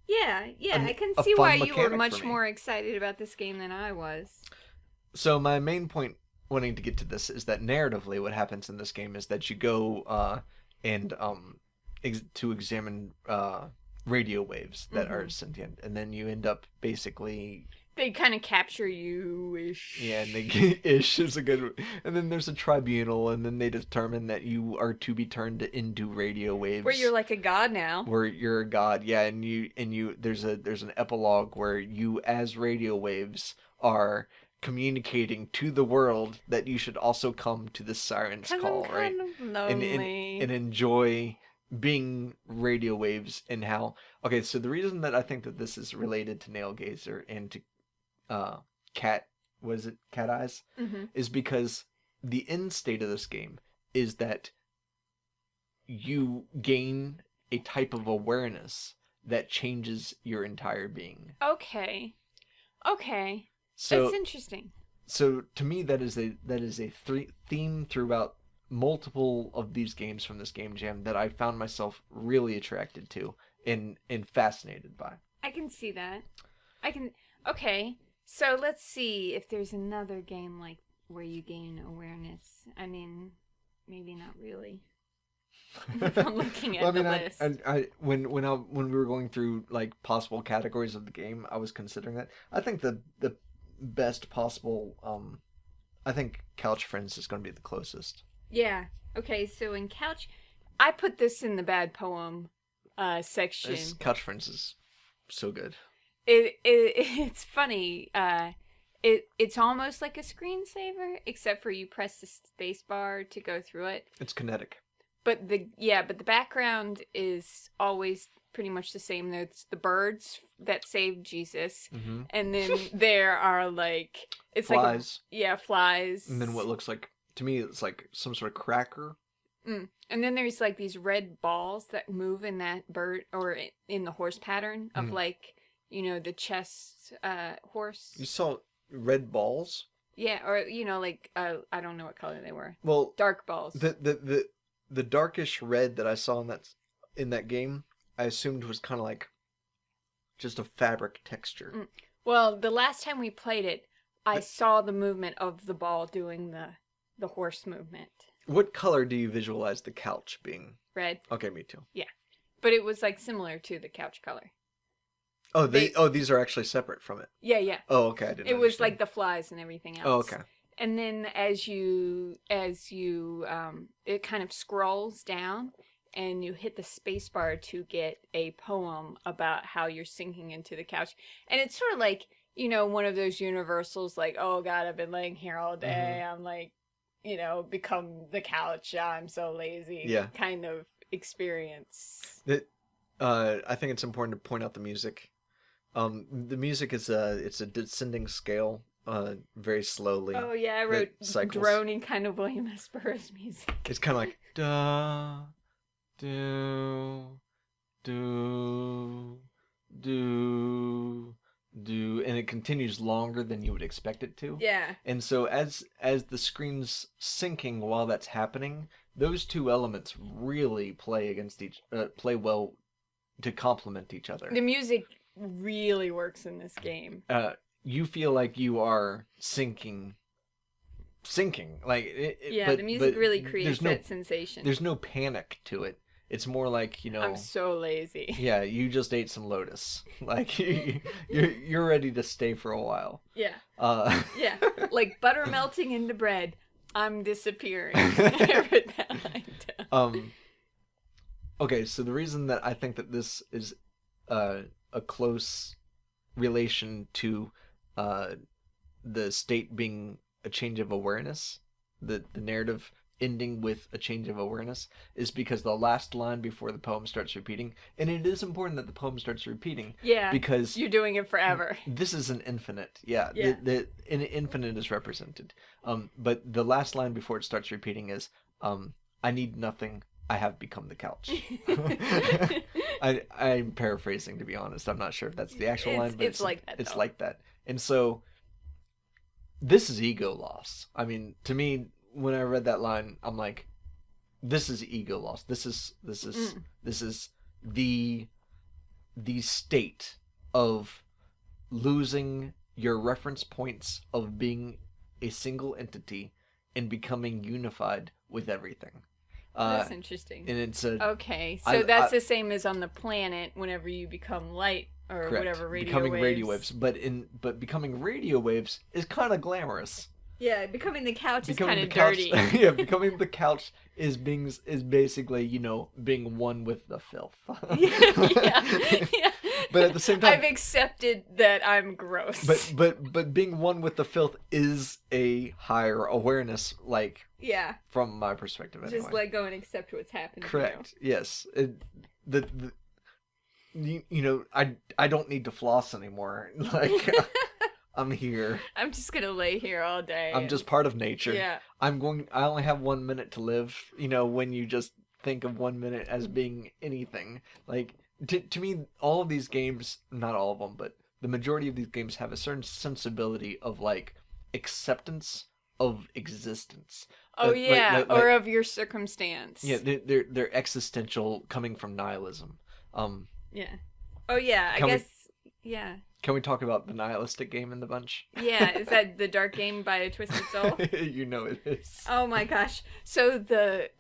Speaker 1: Yeah, I can see why you were much more excited about this game than I was.
Speaker 2: So my main point wanting to get to this is that narratively what happens in this game is that you go to examine radio waves that are sentient, and then you end up basically...
Speaker 1: They kind of capture you-ish.
Speaker 2: Yeah, and they ish is a good... And then there's a tribunal, and then they determine that you are to be turned into radio waves.
Speaker 1: Where you're like a god now.
Speaker 2: Where you're a god, yeah, and there's an epilogue where you as radio waves are communicating to the world that you should also come to the siren's call, right?
Speaker 1: Kind of lonely.
Speaker 2: And enjoy being radio waves, and how... Okay, so the reason that I think that this is related to Nail Gazer and to Cat Eyes, is because the end state of this game is that you gain a type of awareness that changes your entire being.
Speaker 1: Okay.
Speaker 2: So,
Speaker 1: that's interesting.
Speaker 2: So to me, that is a theme throughout multiple of these games from this game jam that I found myself really attracted to and fascinated by.
Speaker 1: I can see that. Okay. So let's see if there's another game like where you gain awareness. I mean, maybe not really. from looking at the list.
Speaker 2: When we were going through like possible categories of the game, I was considering that. I think the best possible, I think Couch Friends is going to be the closest.
Speaker 1: Yeah. Okay. So in Couch, I put this in the bad poem section.
Speaker 2: Couch Friends is so good.
Speaker 1: It's funny. It's almost like a screensaver, except for you press the space bar to go through it.
Speaker 2: It's kinetic.
Speaker 1: But the background is always pretty much the same. There's the birds that saved Jesus, and then there are like
Speaker 2: flies.
Speaker 1: Flies.
Speaker 2: And then what looks like, to me, it's like some sort of cracker.
Speaker 1: And then there's like these red balls that move in that bird or in the horse pattern of like, the chess horse.
Speaker 2: You saw red balls?
Speaker 1: Yeah, or like I don't know what color they were.
Speaker 2: Well,
Speaker 1: dark balls.
Speaker 2: The darkish red that I saw in that game, I assumed was kind of like just a fabric texture.
Speaker 1: Well, the last time we played it, I saw the movement of the ball doing the horse movement.
Speaker 2: What color do you visualize the couch being?
Speaker 1: Red.
Speaker 2: Okay, me too.
Speaker 1: Yeah. But it was like similar to the couch color.
Speaker 2: Oh, these are actually separate from it.
Speaker 1: Yeah.
Speaker 2: Oh, okay, I didn't
Speaker 1: It
Speaker 2: understand.
Speaker 1: was like the flies and everything else.
Speaker 2: Oh, okay.
Speaker 1: And then as you it kind of scrolls down and you hit the space bar to get a poem about how you're sinking into the couch. And it's sort of like, one of those universals like, oh God, I've been laying here all day. I'm like, become the couch. I'm so lazy.
Speaker 2: Yeah.
Speaker 1: Kind of experience.
Speaker 2: I think it's important to point out the music. The music is it's a descending scale. Very slowly.
Speaker 1: Oh yeah, I wrote droning kind of William S. Burroughs music.
Speaker 2: It's kind of like da, do, do, do, do, and it continues longer than you would expect it to.
Speaker 1: Yeah.
Speaker 2: And so as the screen's sinking while that's happening, those two elements really play well to complement each other.
Speaker 1: The music really works in this game.
Speaker 2: You feel like you are sinking like
Speaker 1: the music really creates that sensation.
Speaker 2: There's no panic to it. It's more like,
Speaker 1: I'm so lazy.
Speaker 2: Yeah, you just ate some Lotus. Like you're ready to stay for a while.
Speaker 1: Yeah. Yeah, like butter melting into bread. I'm disappearing.
Speaker 2: Okay, so the reason that I think that this is a close relation to the state being a change of awareness, the narrative ending with a change of awareness, is because the last line before the poem starts repeating, and it is important that the poem starts repeating.
Speaker 1: Yeah,
Speaker 2: because
Speaker 1: you're doing it forever.
Speaker 2: This is an infinite. Yeah. The infinite is represented. But the last line before it starts repeating is, I need nothing. I have become the couch. I'm paraphrasing, to be honest. I'm not sure if that's the actual line, but it's like that. It's like that. And so this is ego loss. I mean, to me, when I read that line, I'm like, this is ego loss. This is the state of losing your reference points of being a single entity and becoming unified with everything.
Speaker 1: That's interesting.
Speaker 2: And it's
Speaker 1: okay. So that's the same as on the planet. Whenever you become light or
Speaker 2: correct.
Speaker 1: Whatever radio
Speaker 2: becoming
Speaker 1: waves.
Speaker 2: radio waves, but becoming radio waves is kind of glamorous.
Speaker 1: Yeah, becoming the couch is kind of dirty.
Speaker 2: Yeah, becoming the couch is basically being one with the filth. Yeah. But at the same time,
Speaker 1: I've accepted that I'm gross.
Speaker 2: But being one with the filth is a higher awareness, like from my perspective anyway.
Speaker 1: Just let go and accept what's happening.
Speaker 2: Correct. Yes. I don't need to floss anymore. Like I'm here.
Speaker 1: I'm just gonna lay here all day.
Speaker 2: I'm just part of nature.
Speaker 1: Yeah.
Speaker 2: I only have 1 minute to live. When you just think of 1 minute as being anything, like. To me, all of these games, not all of them, but the majority of these games have a certain sensibility of, like, acceptance of existence.
Speaker 1: Oh, yeah, or of your circumstance.
Speaker 2: Yeah, they're existential, coming from nihilism.
Speaker 1: Yeah. Oh, yeah, I guess Yeah.
Speaker 2: Can we talk about the nihilistic game in the bunch?
Speaker 1: Yeah, is that the Dark Game by A Twisted Soul?
Speaker 2: You know it is.
Speaker 1: Oh my gosh. So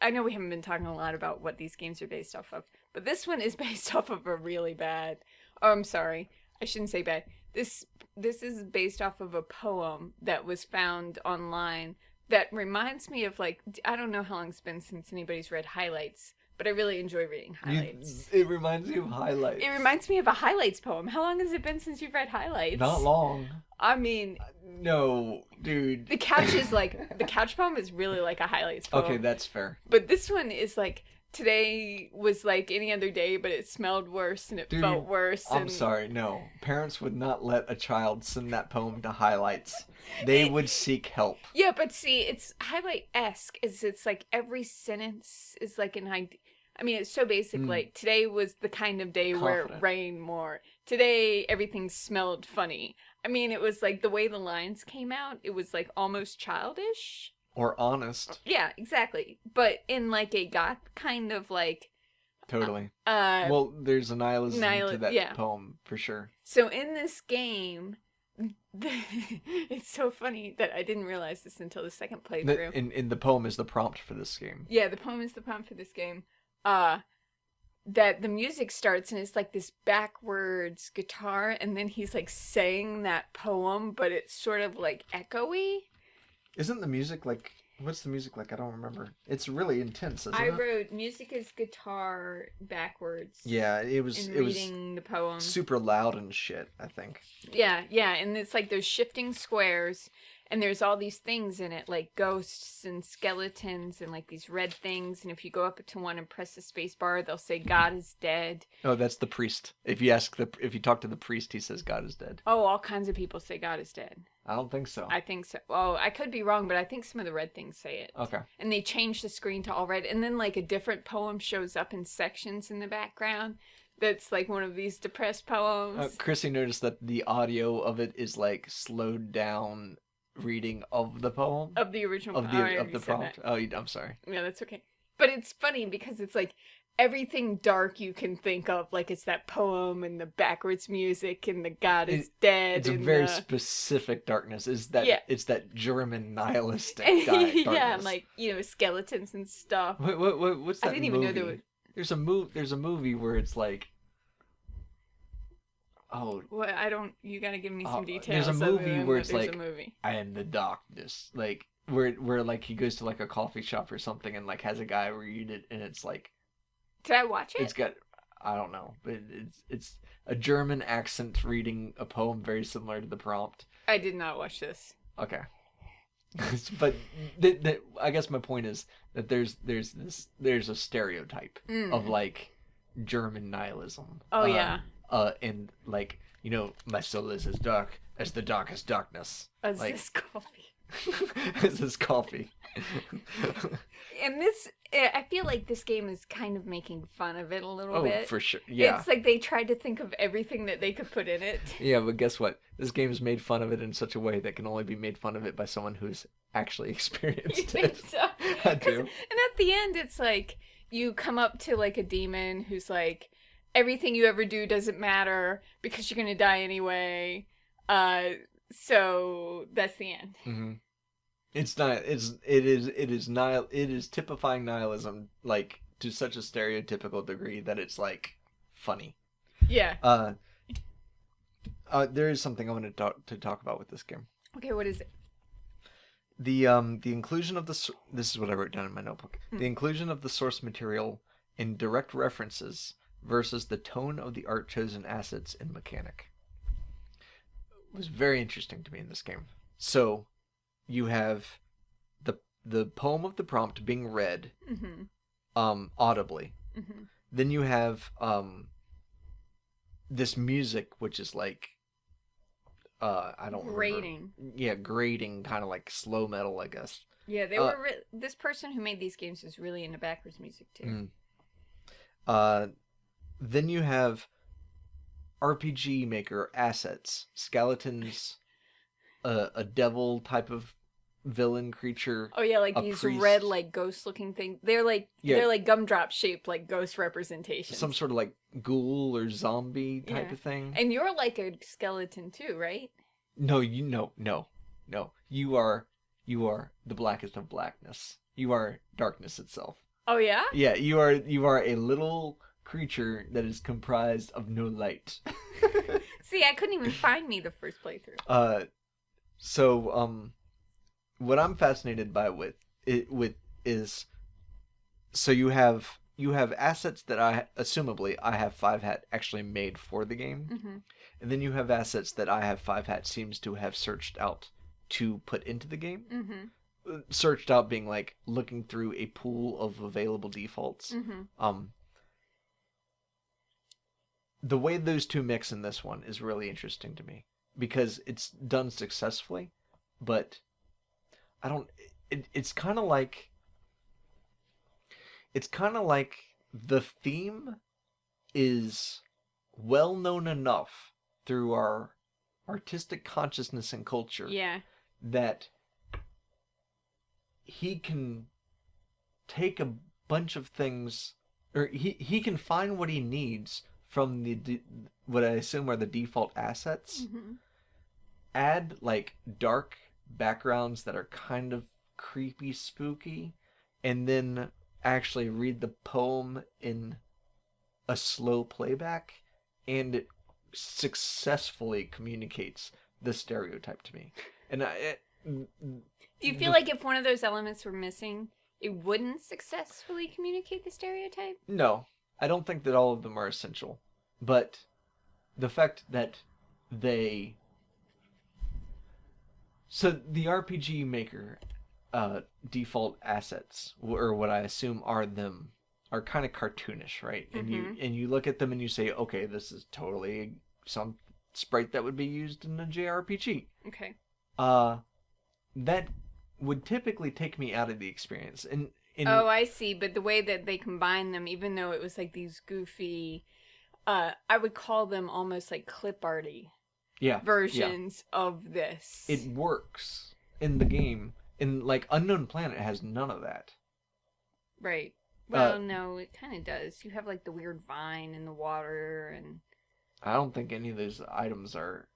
Speaker 1: I know we haven't been talking a lot about what these games are based off of, but this one is based off of a really bad. Oh, I'm sorry. I shouldn't say bad. This is based off of a poem that was found online that reminds me of, like, I don't know how long it's been since anybody's read highlights, but I really enjoy reading highlights.
Speaker 2: It reminds me of highlights.
Speaker 1: It reminds me of a highlights poem. How long has it been since you've read highlights?
Speaker 2: Not long.
Speaker 1: I mean,
Speaker 2: no, dude.
Speaker 1: the couch poem is really like a highlights poem.
Speaker 2: Okay, that's fair.
Speaker 1: But this one is like, today was like any other day, but it smelled worse and it felt worse.
Speaker 2: I'm sorry, no. Parents would not let a child send that poem to highlights. They would seek help.
Speaker 1: Yeah, but see, it's highlight-esque. It's like every sentence is like an idea. I mean, it's so basic. Like, today was the kind of day where it rained more. Today, everything smelled funny. I mean, it was like the way the lines came out, it was like almost childish.
Speaker 2: Or honest.
Speaker 1: Yeah, exactly. But in like a goth kind of like...
Speaker 2: Totally. Well, there's a nihilism to that poem, for sure.
Speaker 1: So in this game... it's so funny that I didn't realize this until the second playthrough.
Speaker 2: In the poem is the prompt for this game.
Speaker 1: Yeah, the poem is the prompt for this game. That the music starts and it's like this backwards guitar, and then he's like saying that poem, but it's sort of like echoey.
Speaker 2: Isn't the music like... What's the music like? I don't remember. It's really intense, isn't it?
Speaker 1: I wrote music is guitar backwards.
Speaker 2: Yeah, it was
Speaker 1: reading the poem.
Speaker 2: Super loud and shit, I think.
Speaker 1: Yeah, and it's like those shifting squares, and there's all these things in it, like ghosts and skeletons and like these red things, and if you go up to one and press the space bar, they'll say God is dead.
Speaker 2: Oh, that's the priest. If you talk to the priest, he says God is dead.
Speaker 1: Oh, all kinds of people say God is dead.
Speaker 2: I don't think so.
Speaker 1: I think so. Oh, I could be wrong, but I think some of the red things say it.
Speaker 2: Okay.
Speaker 1: And they change the screen to all red, and then like a different poem shows up in sections in the background. That's like one of these depressed poems.
Speaker 2: Chrissy noticed that the audio of it is like slowed down reading of the poem.
Speaker 1: Of the original
Speaker 2: of the prompt. That. Oh, I'm sorry.
Speaker 1: Yeah, that's okay. But it's funny because it's like everything dark you can think of, like it's that poem and the backwards music and the God is dead.
Speaker 2: It's a very specific darkness. It's that German nihilistic darkness.
Speaker 1: Yeah, and like, skeletons and stuff.
Speaker 2: What's that?
Speaker 1: I didn't even know there was.
Speaker 2: There's a movie where it's like. Oh.
Speaker 1: Well, you gotta give me some details.
Speaker 2: There's a movie where it's like, I am the darkness. Like, where like he goes to like a coffee shop or something and like has a guy read it, and it's like.
Speaker 1: Did I watch it?
Speaker 2: It's got, I don't know, but it's a German accent reading a poem very similar to the prompt.
Speaker 1: I did not watch this.
Speaker 2: Okay. But I guess my point is that there's a stereotype of like German nihilism.
Speaker 1: Oh yeah.
Speaker 2: And like, my soul is as dark as the darkest darkness.
Speaker 1: As this coffee.
Speaker 2: As this coffee.
Speaker 1: And I feel like this game is kind of making fun of it a little bit.
Speaker 2: Oh, for sure. Yeah.
Speaker 1: It's like they tried to think of everything that they could put in it.
Speaker 2: Yeah, but guess what? This game's made fun of it in such a way that can only be made fun of it by someone who's actually experienced
Speaker 1: You
Speaker 2: it.
Speaker 1: think so?
Speaker 2: I do.
Speaker 1: And at the end, it's like you come up to like a demon who's like, everything you ever do doesn't matter because you're gonna die anyway. So that's the end.
Speaker 2: Mm-hmm. It is typifying nihilism like to such a stereotypical degree that it's like funny.
Speaker 1: Yeah.
Speaker 2: There is something I want to talk about with this game.
Speaker 1: Okay, what is it?
Speaker 2: The inclusion of this is what I wrote down in my notebook. The inclusion of the source material in direct references versus the tone of the art chosen assets and mechanic was very interesting to me in this game. So, you have the poem of the prompt being read audibly. Mm-hmm. Then you have this music, which is like I don't
Speaker 1: grating.
Speaker 2: Remember. Yeah, grating, kind of like slow metal, I guess.
Speaker 1: Yeah, they were. This person who made these games was really into backwards music too.
Speaker 2: Then you have RPG Maker assets, skeletons, a devil type of villain creature.
Speaker 1: Oh yeah, like
Speaker 2: a
Speaker 1: these
Speaker 2: priest.
Speaker 1: red, like ghost-looking things. They're like gumdrop shaped, like ghost representations.
Speaker 2: Some sort of like ghoul or zombie type of thing.
Speaker 1: And you're like a skeleton too, right?
Speaker 2: No, no. You are the blackest of blackness. You are darkness itself.
Speaker 1: Oh yeah?
Speaker 2: Yeah, you are a little creature that is comprised of no light.
Speaker 1: See, I couldn't even find me the first playthrough.
Speaker 2: So what I'm fascinated by with is, so you have assets that I have 5-Hat actually made for the game.
Speaker 1: Mm-hmm.
Speaker 2: And then you have assets that I have 5-Hat seems to have searched out to put into the game.
Speaker 1: Mm-hmm.
Speaker 2: Searched out being like looking through a pool of available defaults.
Speaker 1: Mm-hmm.
Speaker 2: The way those two mix in this one is really interesting to me because it's done successfully, but I don't. It's kind of like the theme is well known enough through our artistic consciousness and culture that he can take a bunch of things, or he can find what he needs from what I assume are the default assets, add like dark backgrounds that are kind of creepy, spooky, and then actually read the poem in a slow playback, and it successfully communicates the stereotype to me. And
Speaker 1: do you feel like if one of those elements were missing, it wouldn't successfully communicate the stereotype?
Speaker 2: No, I don't think that all of them are essential, but the fact that so the RPG Maker default assets, or what I assume are them, are kind of cartoonish, right? And you look at them and you say, okay, this is totally some sprite that would be used in a JRPG.
Speaker 1: Okay.
Speaker 2: That would typically take me out of the experience.
Speaker 1: Oh, I see. But the way that they combine them, even though it was like these goofy, I would call them almost like clip arty versions of this.
Speaker 2: It works in the game. In like Unknown Planet has none of that.
Speaker 1: Right. Well, no, it kind of does. You have like the weird vine in the water, and
Speaker 2: I don't think any of those items are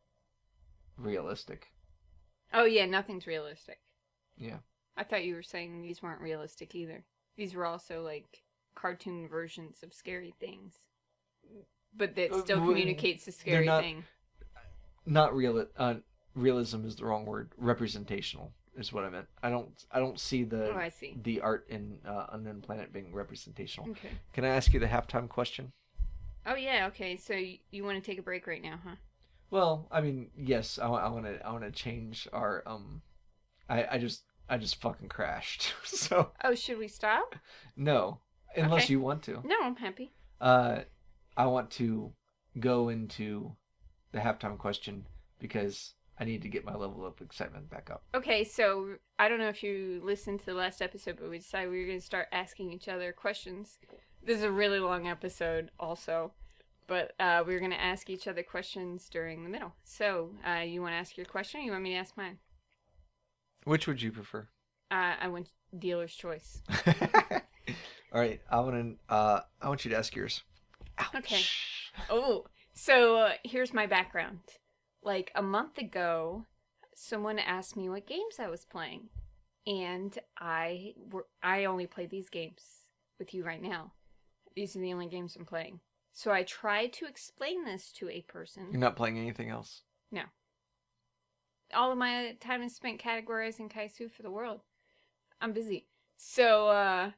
Speaker 2: realistic.
Speaker 1: Oh yeah, nothing's realistic.
Speaker 2: Yeah.
Speaker 1: I thought you were saying these weren't realistic either. These were also like cartoon versions of scary things. But that still communicates the scary thing.
Speaker 2: Not real. Realism is the wrong word. Representational is what I meant. I don't see the art in Unknown Planet being representational.
Speaker 1: Okay. Can
Speaker 2: I ask you the halftime question?
Speaker 1: Oh yeah. Okay. So you want to take a break right now, huh?
Speaker 2: Well, I mean, yes. I want to change our I just fucking crashed. So.
Speaker 1: Oh, should we stop?
Speaker 2: No, unless you want to.
Speaker 1: No, I'm happy.
Speaker 2: I want to go into the halftime question because I need to get my level of excitement back up.
Speaker 1: Okay, so I don't know if you listened to the last episode, but we decided we were going to start asking each other questions. This is a really long episode also, but we were going to ask each other questions during the middle. So, you want to ask your question or you want me to ask mine?
Speaker 2: Which would you prefer?
Speaker 1: I went dealer's choice.
Speaker 2: All right, I want you to ask yours. Ouch.
Speaker 1: Okay. Oh, so here's my background. Like a month ago, someone asked me what games I was playing, and I only play these games with you right now. These are the only games I'm playing. So I tried to explain this to a person.
Speaker 2: You're not playing anything else?
Speaker 1: No. All of my time is spent categorizing Kaisu for the world. I'm busy. So I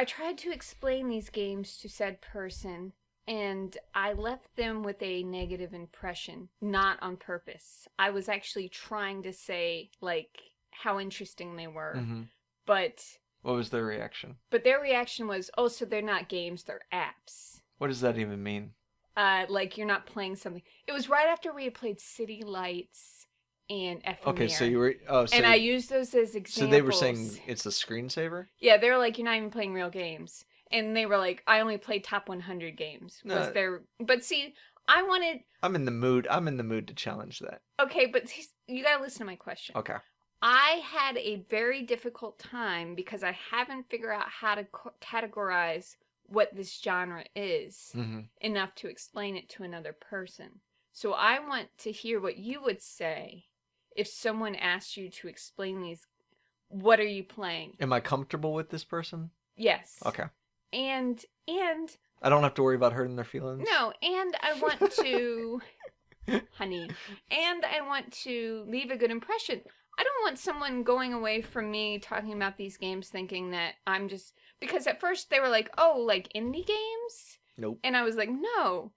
Speaker 1: tried to explain these games to said person, and I left them with a negative impression, not on purpose. I was actually trying to say, like, how interesting they were, but...
Speaker 2: What was their reaction?
Speaker 1: But their reaction was, oh, so they're not games, they're apps.
Speaker 2: What does that even mean?
Speaker 1: Like, you're not playing something. It was right after we had played City Lights and Ephemer.
Speaker 2: Okay, so you were... Oh, so
Speaker 1: and I used those as examples.
Speaker 2: So they were saying it's a screensaver?
Speaker 1: Yeah, they were like, you're not even playing real games. And they were like, I only played top 100 games. But see, I'm in the mood
Speaker 2: to challenge that.
Speaker 1: Okay, but you gotta listen to my question.
Speaker 2: Okay.
Speaker 1: I had a very difficult time because I haven't figured out how to categorize what this genre is enough to explain it to another person. So I want to hear what you would say if someone asked you to explain these. What are you playing?
Speaker 2: Am I comfortable with this person?
Speaker 1: Yes.
Speaker 2: Okay.
Speaker 1: And
Speaker 2: I don't have to worry about hurting their feelings?
Speaker 1: no, and I want to honey, and I want to leave a good impression. I don't want someone going away from me talking about these games thinking that I'm just... Because at first they were like, oh, like indie games?
Speaker 2: Nope.
Speaker 1: And I was like, no.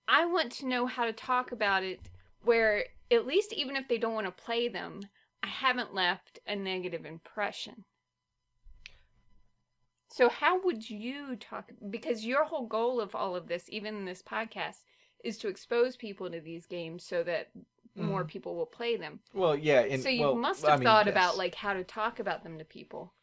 Speaker 1: I want to know how to talk about it where, at least even if they don't want to play them, I haven't left a negative impression. So how would you talk... Because your whole goal of all of this, even in this podcast, is to expose people to these games so that more people will play them.
Speaker 2: Well, yeah.
Speaker 1: So you must have thought about like how to talk about them to people.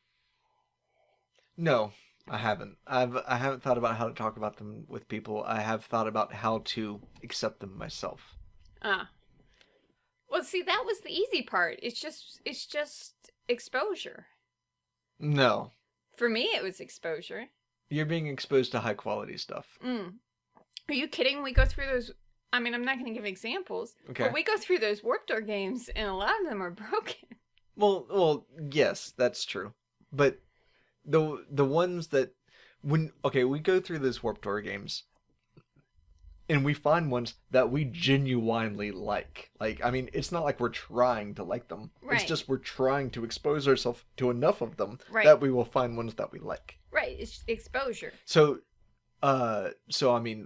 Speaker 2: No, I haven't. I haven't thought about how to talk about them with people. I have thought about how to accept them myself.
Speaker 1: Well, see, that was the easy part. It's just exposure.
Speaker 2: No.
Speaker 1: For me, it was exposure.
Speaker 2: You're being exposed to high quality stuff.
Speaker 1: Are you kidding? We go through those... I mean, I'm not going to give examples, but we go through those Warped Door games, and a lot of them are broken.
Speaker 2: Well, yes, that's true. But the ones that... we go through those Warped Door games, and we find ones that we genuinely like. Like, I mean, it's not like we're trying to like them.
Speaker 1: Right.
Speaker 2: It's just we're trying to expose ourselves to enough of them that we will find ones that we like.
Speaker 1: Right, it's exposure.
Speaker 2: So I mean...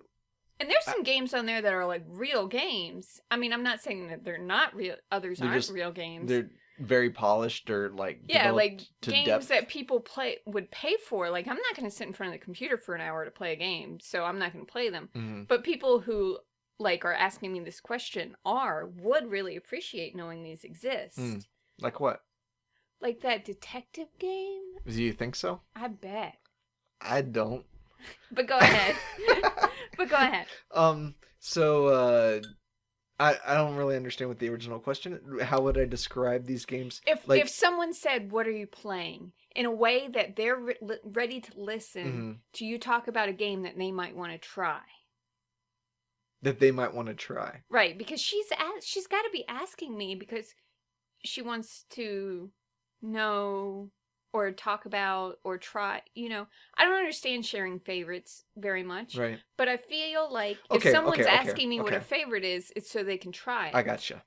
Speaker 1: And there's some games on there that are like real games. I mean, I'm not saying that they're not real. Others aren't real games.
Speaker 2: They're very polished or like
Speaker 1: like
Speaker 2: to
Speaker 1: games
Speaker 2: depth.
Speaker 1: that people would pay for. Like, I'm not going to sit in front of the computer for an hour to play a game, so I'm not going to play them. But people who like are asking me this question would really appreciate knowing these exist.
Speaker 2: Like what?
Speaker 1: Like that detective game.
Speaker 2: Do you think so?
Speaker 1: I bet.
Speaker 2: I don't.
Speaker 1: But go ahead.
Speaker 2: I don't really understand what the original question. How would I describe these games?
Speaker 1: If someone said, "What are you playing?" in a way that they're ready to listen to you talk about a game that they might want to try.
Speaker 2: That they might want to try.
Speaker 1: Right, because she's got to be asking me because she wants to know or talk about or try, I don't understand sharing favorites very much.
Speaker 2: Right.
Speaker 1: But I feel like if someone's asking me what a favorite is, it's so they can try it.
Speaker 2: I gotcha.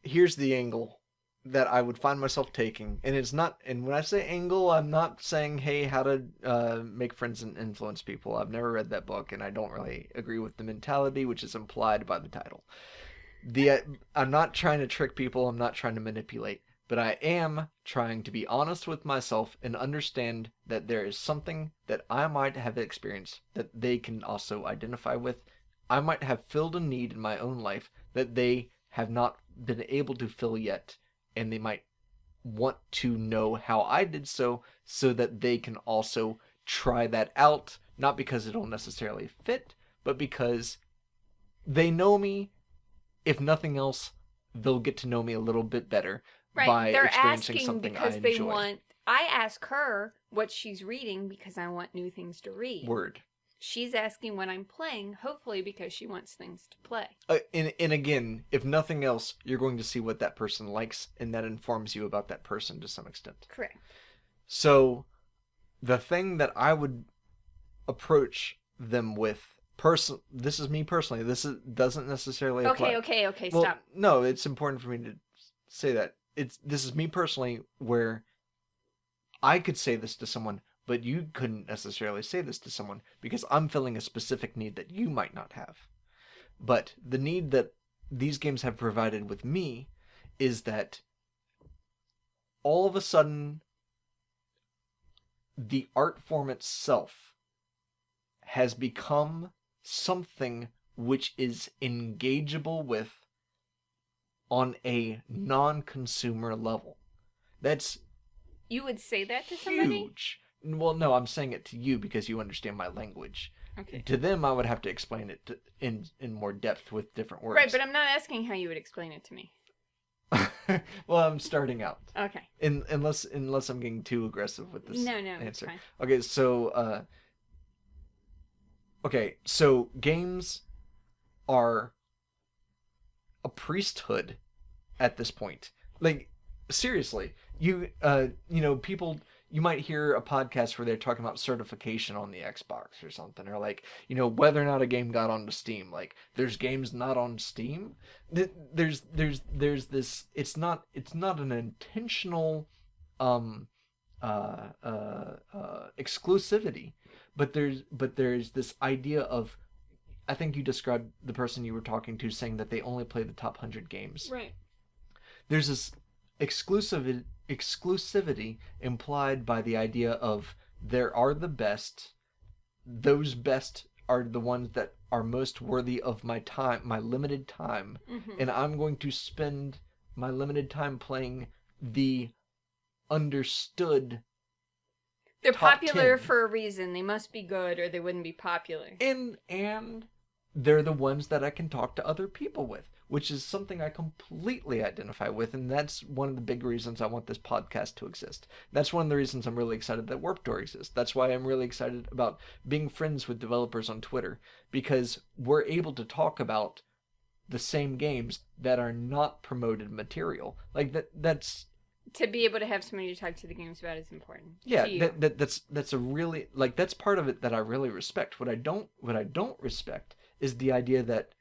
Speaker 2: Here's the angle that I would find myself taking. And it's not, and when I say angle, I'm not saying, hey, how to make friends and influence people. I've never read that book, and I don't really agree with the mentality, which is implied by the title. I'm not trying to trick people. I'm not trying to manipulate. But I am trying to be honest with myself and understand that there is something that I might have experienced that they can also identify with. I might have filled a need in my own life that they have not been able to fill yet, and they might want to know how I did so that they can also try that out, not because it'll necessarily fit, but because they know me. If nothing else, they'll get to know me a little bit better.
Speaker 1: Right,
Speaker 2: by
Speaker 1: they're
Speaker 2: experiencing
Speaker 1: asking
Speaker 2: something
Speaker 1: because
Speaker 2: I
Speaker 1: they
Speaker 2: enjoy.
Speaker 1: want... I ask her what she's reading because I want new things to read.
Speaker 2: Word.
Speaker 1: She's asking what I'm playing, hopefully because she wants things to play.
Speaker 2: And again, if nothing else, you're going to see what that person likes, and that informs you about that person to some extent.
Speaker 1: Correct.
Speaker 2: So, the thing that I would approach them with... This is me personally. Doesn't necessarily apply.
Speaker 1: Okay,
Speaker 2: well,
Speaker 1: stop.
Speaker 2: No, it's important for me to say that. This is me personally, where I could say this to someone, but you couldn't necessarily say this to someone because I'm filling a specific need that you might not have. But the need that these games have provided with me is that all of a sudden the art form itself has become something which is engageable with on a non-consumer level. That's
Speaker 1: You would say that to somebody?
Speaker 2: huge. Well, no, I'm saying it to you because you understand my language.
Speaker 1: Okay.
Speaker 2: To them, I would have to explain it in more depth with different words.
Speaker 1: Right, but I'm not asking how you would explain it to me.
Speaker 2: Well, I'm starting out.
Speaker 1: Okay.
Speaker 2: Unless I'm getting too aggressive with this
Speaker 1: No,
Speaker 2: answer.
Speaker 1: it's fine.
Speaker 2: Okay, so games are a priesthood at this point. Like, seriously, people, you might hear a podcast where they're talking about certification on the Xbox or something, or like, whether or not a game got onto Steam. Like, there's games not on Steam. There's this. It's not an intentional, exclusivity, but there's this idea of. I think you described the person you were talking to saying that they only play the top 100 games.
Speaker 1: Right.
Speaker 2: There's this exclusivity implied by the idea of there are the best. Those best are the ones that are most worthy of my time, my limited time, and I'm going to spend my limited time playing the understood.
Speaker 1: They're
Speaker 2: top
Speaker 1: popular
Speaker 2: 10.
Speaker 1: for a reason. They must be good, or they wouldn't be popular.
Speaker 2: And they're the ones that I can talk to other people with, which is something I completely identify with, and that's one of the big reasons I want this podcast to exist. That's one of the reasons I'm really excited that Warped Door exists. That's why I'm really excited about being friends with developers on Twitter, because we're able to talk about the same games that are not promoted material. Like that's
Speaker 1: To be able to have somebody to talk to the games about is important.
Speaker 2: Yeah, that's a really, like, that's part of it that I really respect. What I don't respect is the idea that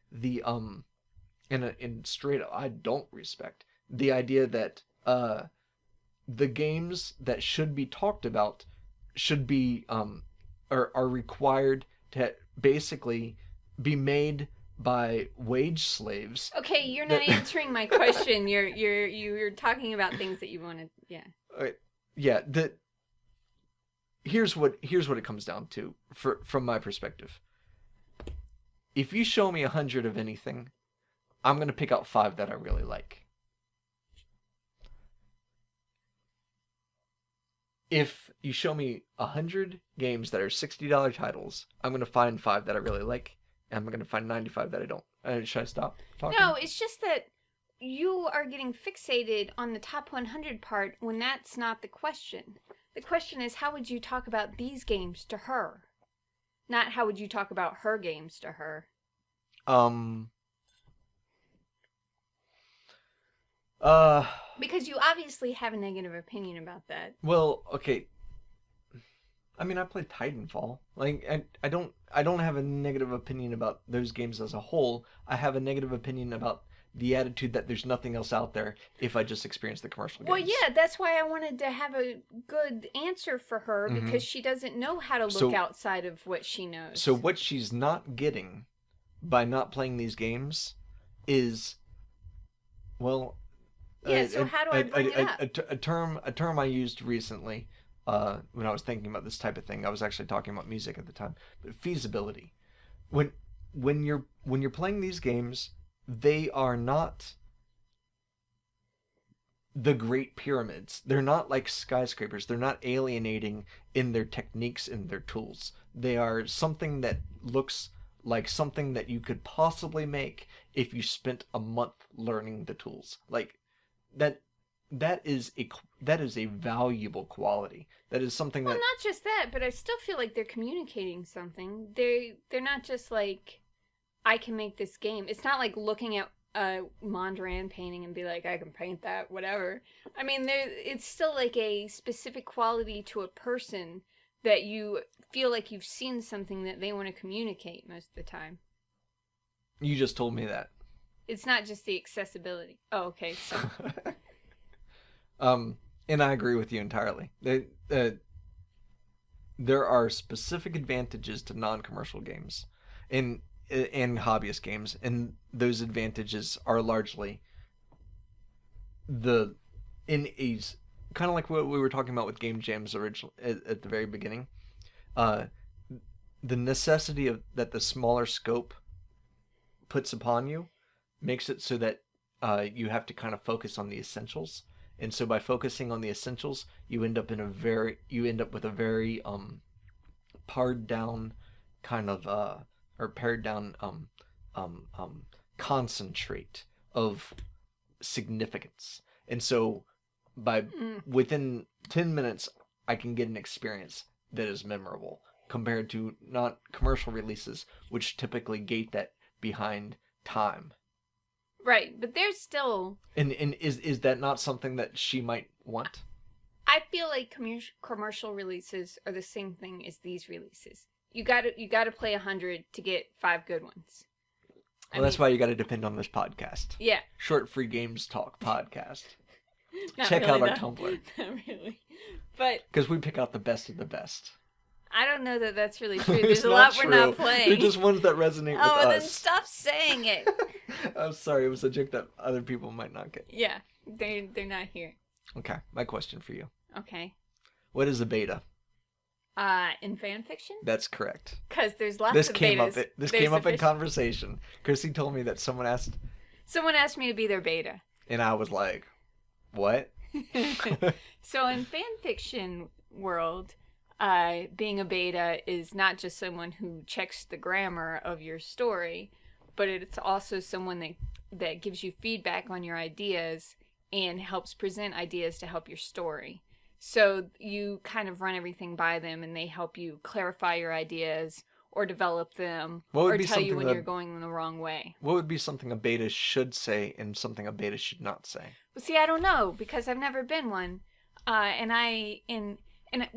Speaker 2: in straight up, I don't respect the idea that the games that should be talked about should be are required to basically be made by wage slaves.
Speaker 1: Okay, you're not answering my question. You're talking about things that you want to. Yeah.
Speaker 2: Yeah. Here's what it comes down to from my perspective. If you show me 100 of anything, I'm gonna pick out 5 that I really like. If you show me 100 games that are $60 titles, I'm gonna find 5 that I really like, and I'm gonna find 95 that I don't. Should I stop talking?
Speaker 1: No, it's just that you are getting fixated on the top 100 part when that's not the question. The question is, how would you talk about these games to her? Not how would you talk about her games to her. Because you obviously have a negative opinion about that.
Speaker 2: Well, okay. I mean, I played Titanfall. Like, I don't have a negative opinion about those games as a whole. I have a negative opinion about the attitude that there's nothing else out there if I just experience the commercial games.
Speaker 1: Well, yeah, that's why I wanted to have a good answer for her, because she doesn't know how to look outside of what she knows.
Speaker 2: So what she's not getting by not playing these games is, well...
Speaker 1: Yeah, so how do I bring it up?
Speaker 2: A term I used recently when I was thinking about this type of thing. I was actually talking about music at the time. But feasibility. When you're playing these games, they are not the Great Pyramids. They're not like skyscrapers. They're not alienating in their techniques and their tools. They are something that looks like something that you could possibly make if you spent a month learning the tools. Like that is a valuable quality. That is something that...
Speaker 1: Well, not just that, but I still feel like they're communicating something. They're not just like, I can make this game. It's not like looking at a Mondrian painting and be like, I can paint that, whatever. I mean, it's still like a specific quality to a person that you feel like you've seen something that they want to communicate most of the time.
Speaker 2: You just told me that.
Speaker 1: It's not just the accessibility. Oh, okay. So.
Speaker 2: And I agree with you entirely. There are specific advantages to non-commercial games and hobbyist games, and those advantages are largely kind of like what we were talking about with game jams originally at the very beginning. The necessity that the smaller scope puts upon you makes it so that you have to kind of focus on the essentials, and so by focusing on the essentials, you end up with a very pared down kind of pared down concentrate of significance. And so within 10 minutes, I can get an experience that is memorable compared to not commercial releases, which typically gate that behind time.
Speaker 1: Right, but there's still...
Speaker 2: And is that not something that she might want?
Speaker 1: I feel like commercial releases are the same thing as these releases. You gotta play 100 to get 5 good ones.
Speaker 2: Well, that's why you gotta depend on this podcast.
Speaker 1: Yeah.
Speaker 2: Short Free Games Talk podcast.
Speaker 1: Check
Speaker 2: out our Tumblr.
Speaker 1: Not really. But...
Speaker 2: because we pick out the best of the best.
Speaker 1: I don't know that that's really true. There's a lot we're not playing.
Speaker 2: They're just ones that resonate with us.
Speaker 1: Oh, then stop saying it.
Speaker 2: I'm sorry, it was a joke that other people might not get.
Speaker 1: Yeah, they're not here.
Speaker 2: Okay, my question for you.
Speaker 1: Okay.
Speaker 2: What is a beta?
Speaker 1: In fan fiction?
Speaker 2: That's correct.
Speaker 1: Because there's lots of betas.
Speaker 2: This came up in conversation. Chrissy told me that someone asked
Speaker 1: me to be their beta.
Speaker 2: And I was like, what?
Speaker 1: So in fan fiction world, being a beta is not just someone who checks the grammar of your story, but it's also someone that gives you feedback on your ideas and helps present ideas to help your story. So you kind of run everything by them and they help you clarify your ideas or develop them or tell you when you're going in the wrong way.
Speaker 2: What would be something a beta should say and something a beta should not say?
Speaker 1: Well, see, I don't know because I've never been one. And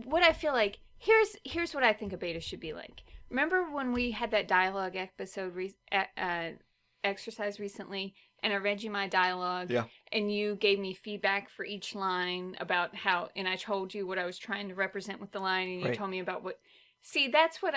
Speaker 1: what I feel like, here's what I think a beta should be like. Remember when we had that dialogue exercise recently, and I read you my dialogue,
Speaker 2: yeah,
Speaker 1: and you gave me feedback for each line about how, and I told you what I was trying to represent with the line, and you told me about what. See, that's what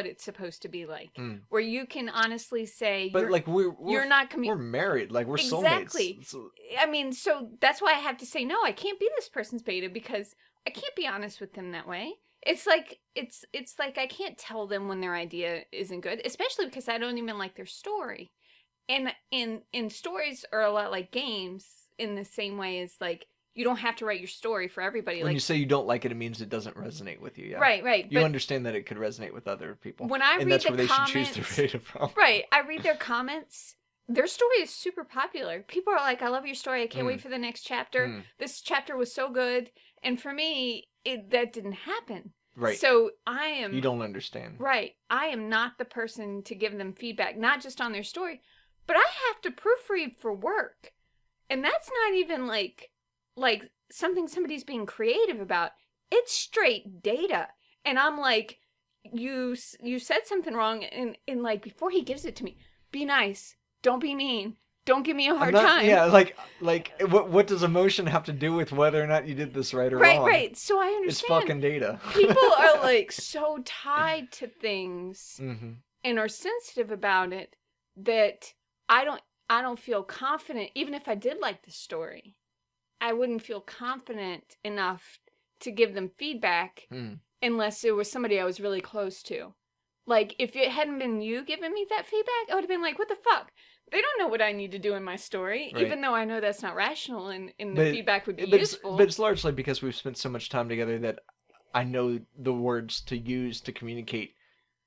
Speaker 1: it's supposed to be like, where you can honestly say,
Speaker 2: but like
Speaker 1: you're not
Speaker 2: we're married, like we're
Speaker 1: exactly.
Speaker 2: soulmates. So...
Speaker 1: I mean, so that's why I have to say no. I can't be this person's beta because I can't be honest with them that way. It's like I can't tell them when their idea isn't good, especially because I don't even like their story. And stories are a lot like games in the same way as like you don't have to write your story for everybody.
Speaker 2: When you say you don't like it, it means it doesn't resonate with you. Yeah.
Speaker 1: Right.
Speaker 2: You understand that it could resonate with other people.
Speaker 1: When I read
Speaker 2: that's
Speaker 1: the
Speaker 2: where they
Speaker 1: comments,
Speaker 2: should choose their beta from.
Speaker 1: Right. I read their comments. Their story is super popular. People are like, I love your story. I can't wait for the next chapter. This chapter was so good. And for me, that didn't happen.
Speaker 2: Right.
Speaker 1: So
Speaker 2: you don't understand.
Speaker 1: Right. I am not the person to give them feedback, not just on their story, but I have to proofread for work. And that's not even like something somebody's being creative about. It's straight data. And I'm like, you said something wrong. And like, before he gives it to me, be nice. Don't be mean. Don't give me a hard time.
Speaker 2: Yeah, like what does emotion have to do with whether or not you did this right or wrong?
Speaker 1: Right. So I understand.
Speaker 2: It's fucking data.
Speaker 1: People are like so tied to things and are sensitive about it that I don't feel confident. Even if I did like the story, I wouldn't feel confident enough to give them feedback unless it was somebody I was really close to. Like, if it hadn't been you giving me that feedback, I would have been like, what the fuck? They don't know what I need to do in my story, even though I know that's not rational and the feedback would be useful.
Speaker 2: But it's largely because we've spent so much time together that I know the words to use to communicate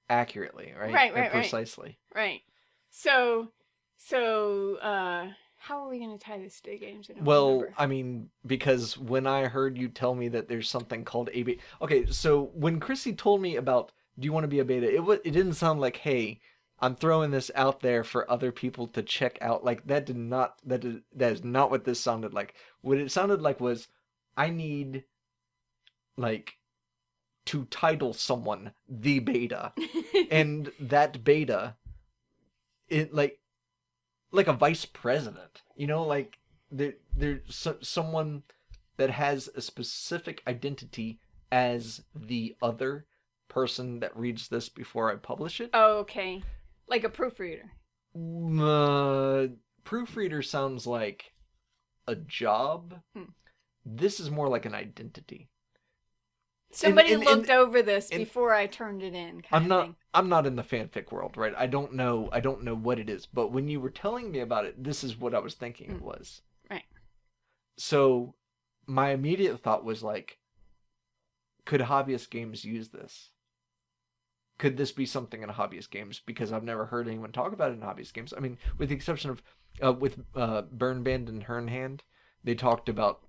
Speaker 2: accurately, right?
Speaker 1: Right.
Speaker 2: Precisely.
Speaker 1: Right. So, how are we going to tie this to games?
Speaker 2: I mean, because when I heard you tell me that there's something called a beta... Okay, so when Chrissy told me about, do you want to be a beta? It didn't sound like, hey, I'm throwing this out there for other people to check out. Like, that is not what this sounded like. What it sounded like was, I need, like, to title someone the beta. And that beta, it, like a vice president. You know, like, there's someone that has a specific identity as the other person that reads this before I publish it.
Speaker 1: Oh, okay. Like a proofreader.
Speaker 2: Proofreader sounds like a job. This is more like an identity.
Speaker 1: Somebody looked over this before I turned it in.
Speaker 2: I'm not in the fanfic world, right? I don't know what it is. But when you were telling me about it, this is what I was thinking it was.
Speaker 1: Right.
Speaker 2: So my immediate thought was like, could hobbyist games use this? could this be something in hobbyist games? Because I've never heard anyone talk about it in hobbyist games. I mean, with the exception of with Burn Band and Hern Hand, they talked about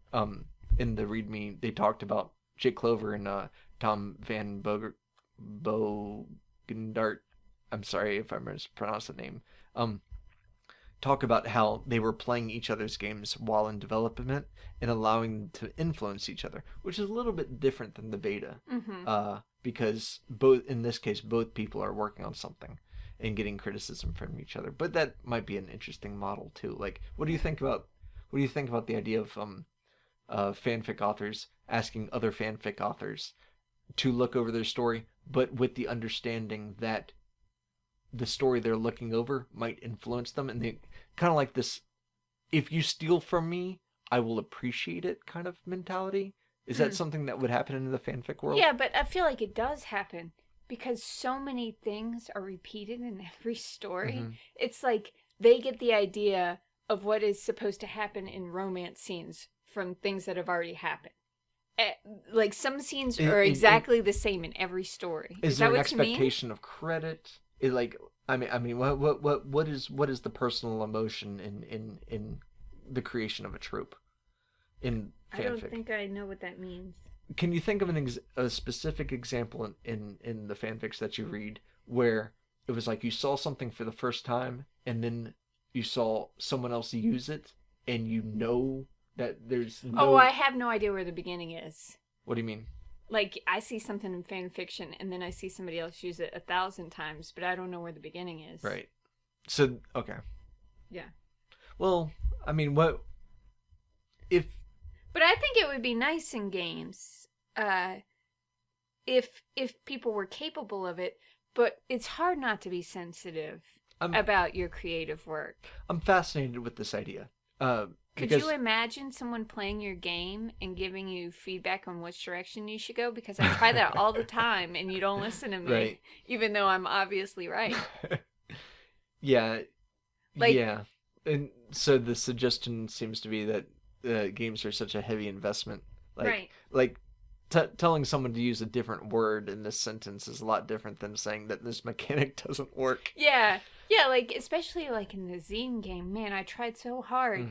Speaker 2: in the README they talked about Jake Clover and Tom Van Bogendart. I'm sorry if I mispronounced the name. Talk about how they were playing each other's games while in development and allowing them to influence each other, which is a little bit different than the beta. Because in this case, both people are working on something and getting criticism from each other. But that might be an interesting model too. Like, what do you think about the idea of fanfic authors asking other fanfic authors to look over their story, but with the understanding that the story they're looking over might influence them, and they kind of like this, if you steal from me, I will appreciate it kind of mentality? Is that something that would happen in the fanfic world?
Speaker 1: Yeah, but I feel like it does happen because so many things are repeated in every story. It's like they get the idea of what is supposed to happen in romance scenes from things that have already happened. Like some scenes are exactly the same in every story.
Speaker 2: Is
Speaker 1: that
Speaker 2: there an
Speaker 1: what you mean?
Speaker 2: expectation of credit? What is the personal emotion in the creation of a trope in fanfic?
Speaker 1: I don't think I know what that means.
Speaker 2: Can you think of a specific example in the fanfics that you read where it was like you saw something for the first time and then you saw someone else use it and you know that there's no...
Speaker 1: Oh, I have no idea where the beginning is.
Speaker 2: What do you mean?
Speaker 1: Like, I see something in fan fiction, and then I see somebody else use it 1,000 times, but I don't know where the beginning is.
Speaker 2: Right. So, okay.
Speaker 1: Yeah.
Speaker 2: Well, I mean, what... If...
Speaker 1: But I think it would be nice in games, if people were capable of it, but it's hard not to be sensitive about your creative work.
Speaker 2: I'm fascinated with this idea.
Speaker 1: Could you imagine someone playing your game and giving you feedback on which direction you should go? Because I try that all the time, and you don't listen to me,
Speaker 2: right.
Speaker 1: Even though I'm obviously right.
Speaker 2: Yeah. Yeah. And so the suggestion seems to be that games are such a heavy investment.
Speaker 1: Right.
Speaker 2: Like telling someone to use a different word in this sentence is a lot different than saying that this mechanic doesn't work.
Speaker 1: Yeah. Yeah, like, especially like in the zine game. Man, I tried so hard.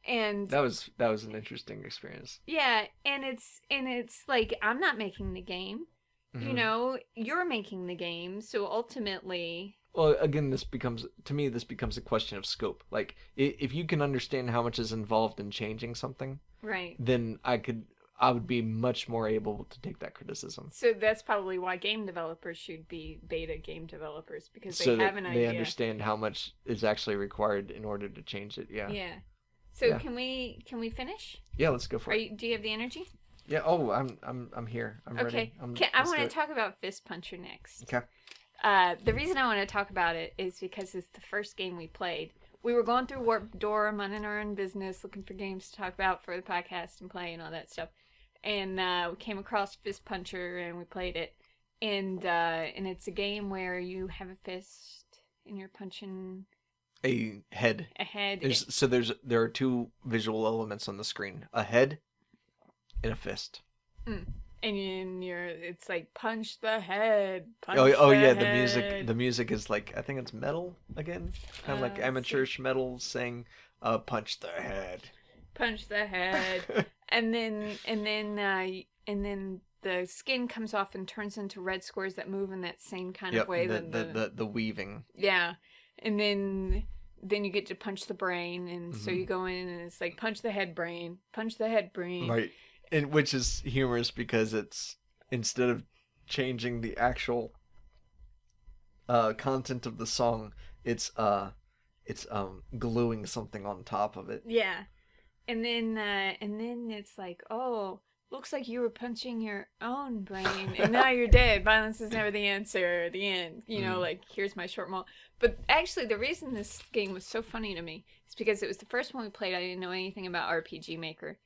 Speaker 1: And
Speaker 2: that was an interesting experience.
Speaker 1: Yeah, and it's like I'm not making the game. You know, you're making the game, so ultimately...
Speaker 2: Well, again, this becomes a question of scope. Like, if you can understand how much is involved in changing something,
Speaker 1: right,
Speaker 2: then I would be much more able to take that criticism.
Speaker 1: So that's probably why game developers should be beta game developers, because they have an idea.
Speaker 2: They understand how much is actually required in order to change it. Yeah.
Speaker 1: Yeah. So can we finish?
Speaker 2: Yeah, let's go for it.
Speaker 1: Do you have the energy?
Speaker 2: Yeah. Oh, I'm here. I'm ready.
Speaker 1: I want to talk about Fist Puncher next.
Speaker 2: Okay.
Speaker 1: The reason I want to talk about it is because it's the first game we played. We were going through Warped Door, minding our own business, looking for games to talk about for the podcast and play and all that stuff. And we came across Fist Puncher and we played it. And it's a game where you have a fist and you're punching
Speaker 2: a head. There are two visual elements on the screen: a head and a fist.
Speaker 1: And it's like punch the head.
Speaker 2: The music is like, I think it's metal again, kind of like amateurish metal saying, "Punch the head."
Speaker 1: Punch the head, and then the skin comes off and turns into red squares that move in that same kind of way.
Speaker 2: The weaving.
Speaker 1: Yeah, and then you get to punch the brain, and so you go in and it's like punch the head brain, punch the head brain.
Speaker 2: Right, and which is humorous because it's, instead of changing the actual content of the song, it's gluing something on top of it.
Speaker 1: Yeah, and then it's like, oh, looks like you were punching your own brain, and now you're dead. Violence is never the answer. The end. You know, like, here's my short malt. But actually, the reason this game was so funny to me is because it was the first one we played. I didn't know anything about RPG Maker,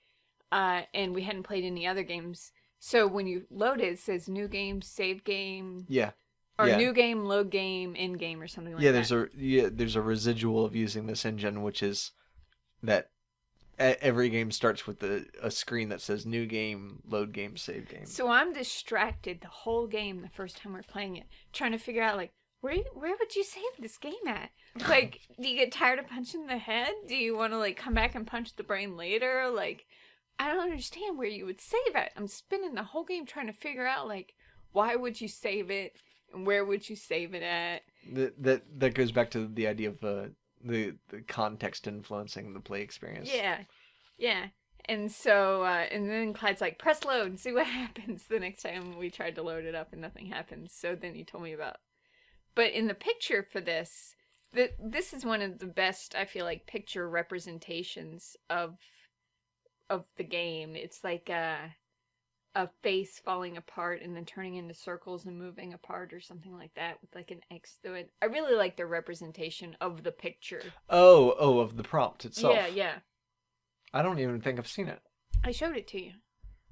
Speaker 1: and we hadn't played any other games. So when you load it, it says new game, save game.
Speaker 2: Yeah.
Speaker 1: Or new game, load game, end game, or something like that.
Speaker 2: There's a residual of using this engine, which is that every game starts with a screen that says new game, load game, save game.
Speaker 1: So I'm distracted the whole game the first time we're playing it, trying to figure out, like, where would you save this game at? Like, do you get tired of punching the head? Do you want to, like, come back and punch the brain later? Like, I don't understand where you would save it. I'm spending the whole game trying to figure out, like, why would you save it and where would you save it at?
Speaker 2: That goes back to the idea of the context influencing the play experience.
Speaker 1: Yeah. And so, and then Clyde's like, press load and see what happens. The next time we tried to load it up and nothing happens. So then he told me about. But in the picture for this, this is one of the best, I feel like, picture representations of the game. It's like a face falling apart and then turning into circles and moving apart or something like that with like an X through it. I really like the representation of the picture.
Speaker 2: Oh, of the prompt itself.
Speaker 1: Yeah.
Speaker 2: I don't even think I've seen it.
Speaker 1: I showed it to you.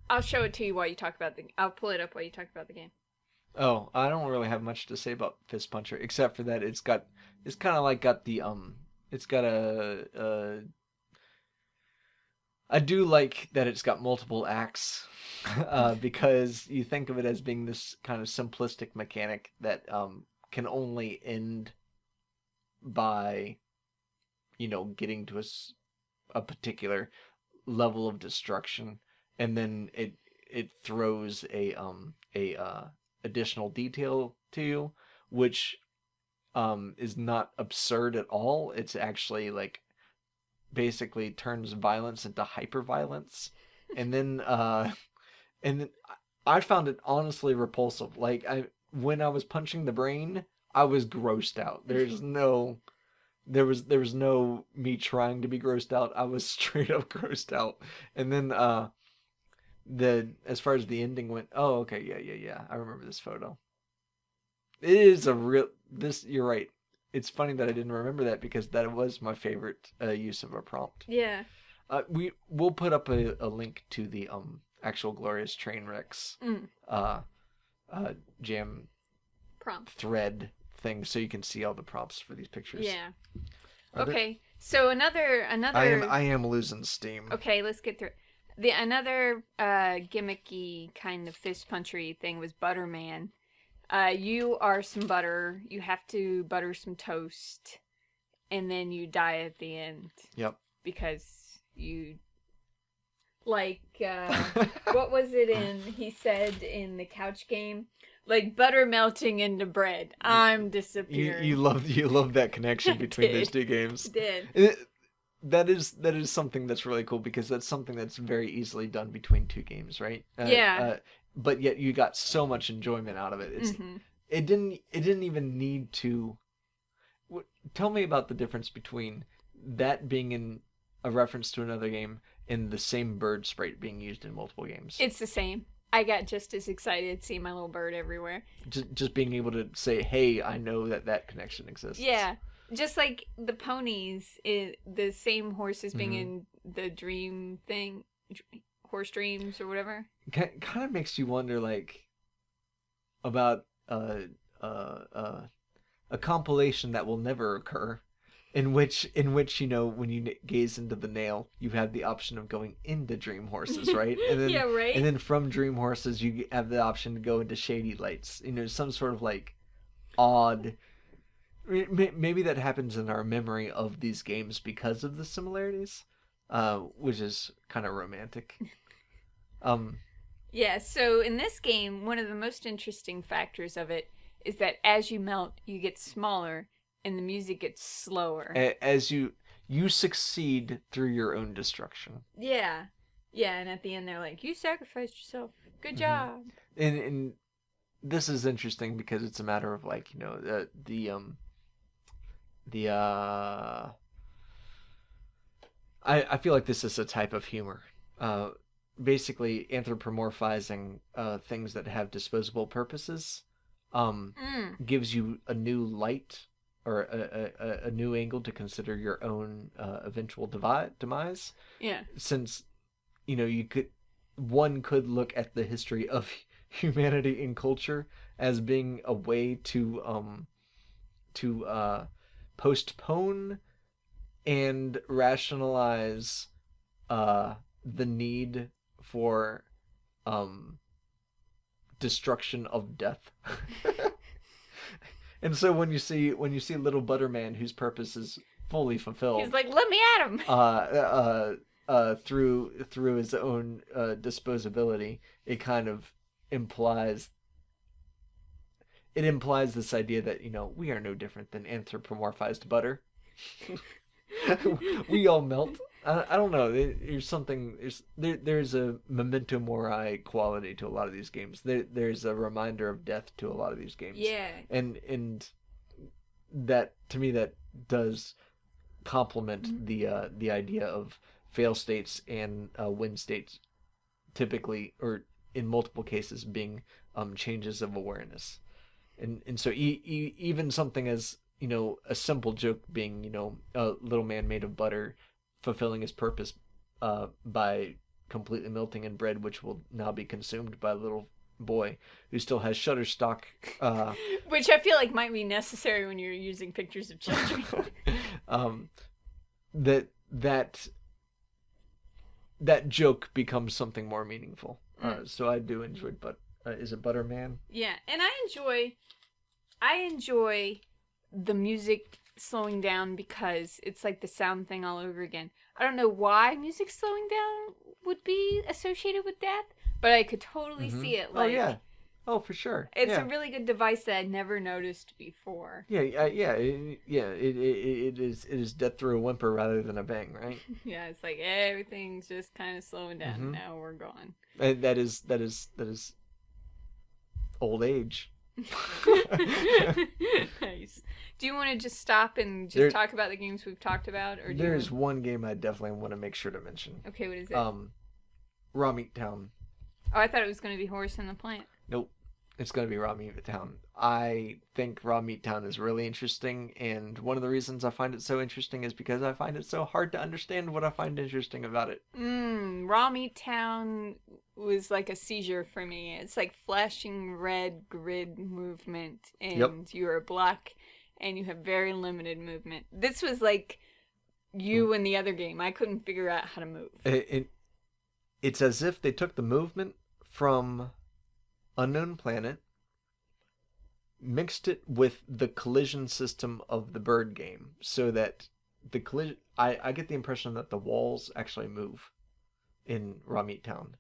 Speaker 1: I'll show it to you while you talk about I'll pull it up while you talk about the game.
Speaker 2: Oh, I don't really have much to say about Fist Puncher except for that it's kind of like got the it's got I do like that it's got multiple acts, because you think of it as being this kind of simplistic mechanic that can only end by, getting to a particular level of destruction, and then it throws a additional detail to you, which is not absurd at all. It's actually like basically turns violence into hyper-violence. And then I found it honestly repulsive. Like when I was punching the brain, I was grossed out. There was no me trying to be grossed out. I was straight up grossed out. And then as far as the ending went, oh okay, yeah. I remember this photo. It is you're right. It's funny that I didn't remember that because that was my favorite use of a prompt.
Speaker 1: Yeah.
Speaker 2: We'll put up a link to the actual Glorious Trainwrecks jam
Speaker 1: prompt
Speaker 2: thread thing, so you can see all the prompts for these pictures.
Speaker 1: Yeah. Okay. So another.
Speaker 2: I am losing steam.
Speaker 1: Okay, let's get through it. Another gimmicky kind of fist punchery thing was Butterman. You are some butter. You have to butter some toast, and then you die at the end.
Speaker 2: Yep.
Speaker 1: Because you, like, what was it he said in the couch game? Like butter melting into bread. I'm disappearing.
Speaker 2: You love that connection between those two games.
Speaker 1: I did.
Speaker 2: That is something that's really cool because that's something that's very easily done between two games, right?
Speaker 1: Yeah.
Speaker 2: But yet you got so much enjoyment out of it. It didn't even need to. Tell me about the difference between that being in a reference to another game and the same bird sprite being used in multiple games.
Speaker 1: It's the same. I got just as excited seeing my little bird everywhere.
Speaker 2: Just being able to say, "Hey, I know that connection exists."
Speaker 1: Yeah. Just like the ponies, the same horses being in the dream thing, horse dreams or whatever.
Speaker 2: Kind of makes you wonder, like, about a compilation that will never occur, in which when you gaze into the nail, you have the option of going into dream horses, right? And then,
Speaker 1: yeah, right.
Speaker 2: And then from dream horses, you have the option to go into shady lights. Some sort of like odd. Maybe that happens in our memory of these games because of the similarities, which is kind of romantic.
Speaker 1: Yeah, so in this game, one of the most interesting factors of it is that as you melt, you get smaller and the music gets slower.
Speaker 2: As you succeed through your own destruction.
Speaker 1: Yeah. Yeah, and at the end they're like, you sacrificed yourself. Good job.
Speaker 2: And this is interesting because it's a matter of like, I feel like this is a type of humor. Basically anthropomorphizing things that have disposable purposes gives you a new light or a new angle to consider your own eventual demise.
Speaker 1: Yeah. Since
Speaker 2: one could look at the history of humanity and culture as being a way to postpone and rationalize the need for destruction of death. And so when you see little Butterman, whose purpose is fully fulfilled,
Speaker 1: he's like, let me at him.
Speaker 2: Through his own disposability, it kind of implies this idea that, we are no different than anthropomorphized butter. We all melt. I don't know. There's a memento mori quality to a lot of these games. There's a reminder of death to a lot of these games.
Speaker 1: Yeah.
Speaker 2: And that, to me, that does complement the idea of fail states and win states, typically, or in multiple cases, being changes of awareness. And so even something as, a simple joke being, a little man made of butter fulfilling his purpose by completely melting in bread, which will now be consumed by a little boy who still has Shutterstock.
Speaker 1: Which I feel like might be necessary when you're using pictures of children.
Speaker 2: That joke becomes something more meaningful. So I do enjoy, but is it Butterman?
Speaker 1: Yeah, and I enjoy the music slowing down because it's like the sound thing all over again. I don't know why music slowing down would be associated with death, but I could totally see it. Like,
Speaker 2: oh yeah, oh for sure.
Speaker 1: It's a really good device that I'd never noticed before.
Speaker 2: It is death through a whimper rather than a bang, right?
Speaker 1: Yeah, it's like everything's just kind of slowing down. And now we're gone.
Speaker 2: And that is old age.
Speaker 1: Nice. Do you want to just stop and just talk about the games we've talked about, or
Speaker 2: there's one game I definitely want to make sure to mention.
Speaker 1: Okay, what is it?
Speaker 2: Raw Meat Town.
Speaker 1: Oh, I thought it was going to be Horace and the Plant.
Speaker 2: Nope. It's going to be Raw Meat Town. I think Raw Meat Town is really interesting, and one of the reasons I find it so interesting is because I find it so hard to understand what I find interesting about it.
Speaker 1: Raw Meat Town was like a seizure for me. It's like flashing red grid movement, and you're black, and you have very limited movement. This was like you in the other game. I couldn't figure out how to move.
Speaker 2: It's as if they took the movement from Unknown Planet, mixed it with the collision system of the bird game, so that the collision... I get the impression that the walls actually move in Raw Meat Town.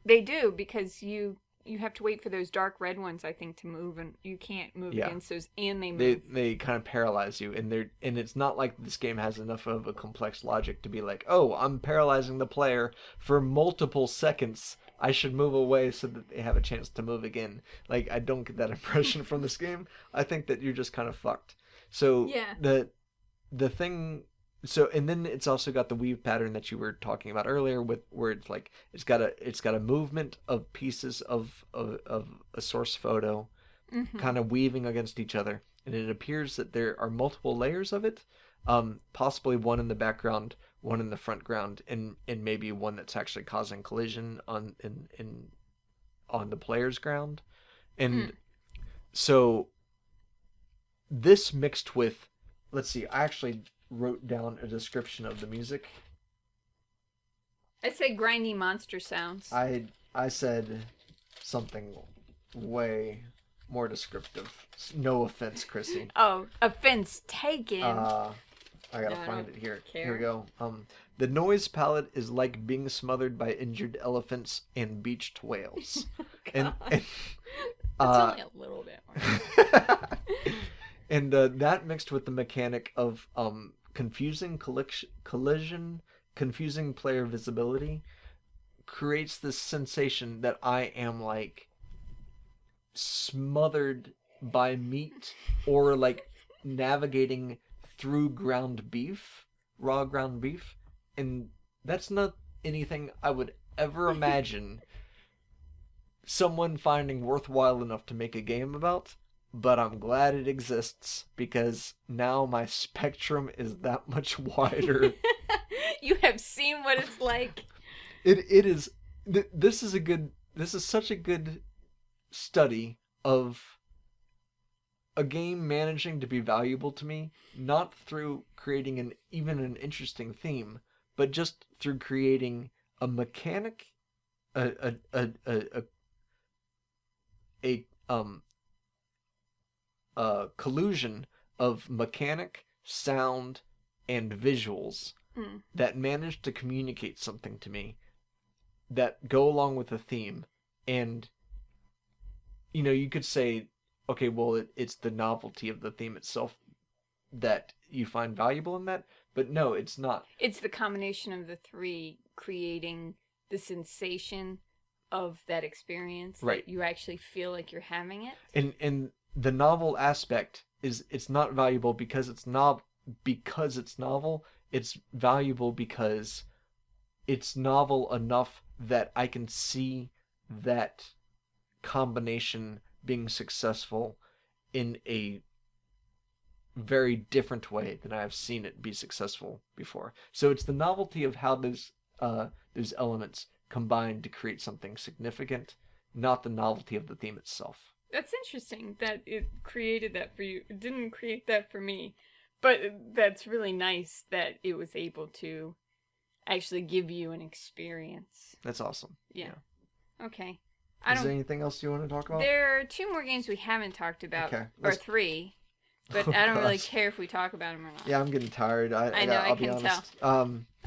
Speaker 1: They do, because you have to wait for those dark red ones, I think, to move, and you can't move against those, and they move.
Speaker 2: They kind of paralyze you, and it's not like this game has enough of a complex logic to be like, oh, I'm paralyzing the player for multiple seconds. I should move away so that they have a chance to move again. Like, I don't get that impression from this game. I think that you're just kind of fucked. So the thing... So, and then it's also got the weave pattern that you were talking about earlier, where it's like it's got a movement of pieces of a source photo, kind of weaving against each other, and it appears that there are multiple layers of it, possibly one in the background, one in the front ground, and maybe one that's actually causing collision on the player's ground, and so this mixed with, let's see, I actually wrote down a description of the music.
Speaker 1: I'd say grindy monster sounds.
Speaker 2: I said something way more descriptive. No offense, Chrissy.
Speaker 1: Oh, offense taken.
Speaker 2: I gotta find it here. Here we go. The noise palette is like being smothered by injured elephants and beached whales. and
Speaker 1: It's only a little bit more.
Speaker 2: And that mixed with the mechanic of confusing collision, confusing player visibility, creates this sensation that I am like smothered by meat, or like navigating through raw ground beef, and that's not anything I would ever imagine someone finding worthwhile enough to make a game about. But I'm glad it exists, because now my spectrum is that much wider.
Speaker 1: You have seen what it's like.
Speaker 2: It is. This is such a good study of a game managing to be valuable to me, not through creating even an interesting theme, but just through creating a mechanic, a collusion of mechanic, sound, and visuals that manage to communicate something to me that go along with the theme. And you could say, okay, well, it's the novelty of the theme itself that you find valuable in that, but no, it's not.
Speaker 1: It's the combination of the three creating the sensation of that experience,
Speaker 2: right?
Speaker 1: That you actually feel like you're having it.
Speaker 2: And the novel aspect is, it's not valuable because it's novel. It's valuable because it's novel enough that I can see that combination being successful in a very different way than I've seen it be successful before. So it's the novelty of how those elements combine to create something significant, not the novelty of the theme itself.
Speaker 1: That's interesting that it created that for you. It didn't create that for me, but that's really nice that it was able to actually give you an experience.
Speaker 2: That's awesome.
Speaker 1: Yeah. Okay.
Speaker 2: Is there anything else you want to talk about?
Speaker 1: There are 2 more games we haven't talked about,
Speaker 2: okay,
Speaker 1: or 3, but I don't really care if we talk about them or not.
Speaker 2: Yeah, I'm getting tired.
Speaker 1: I know, I can tell.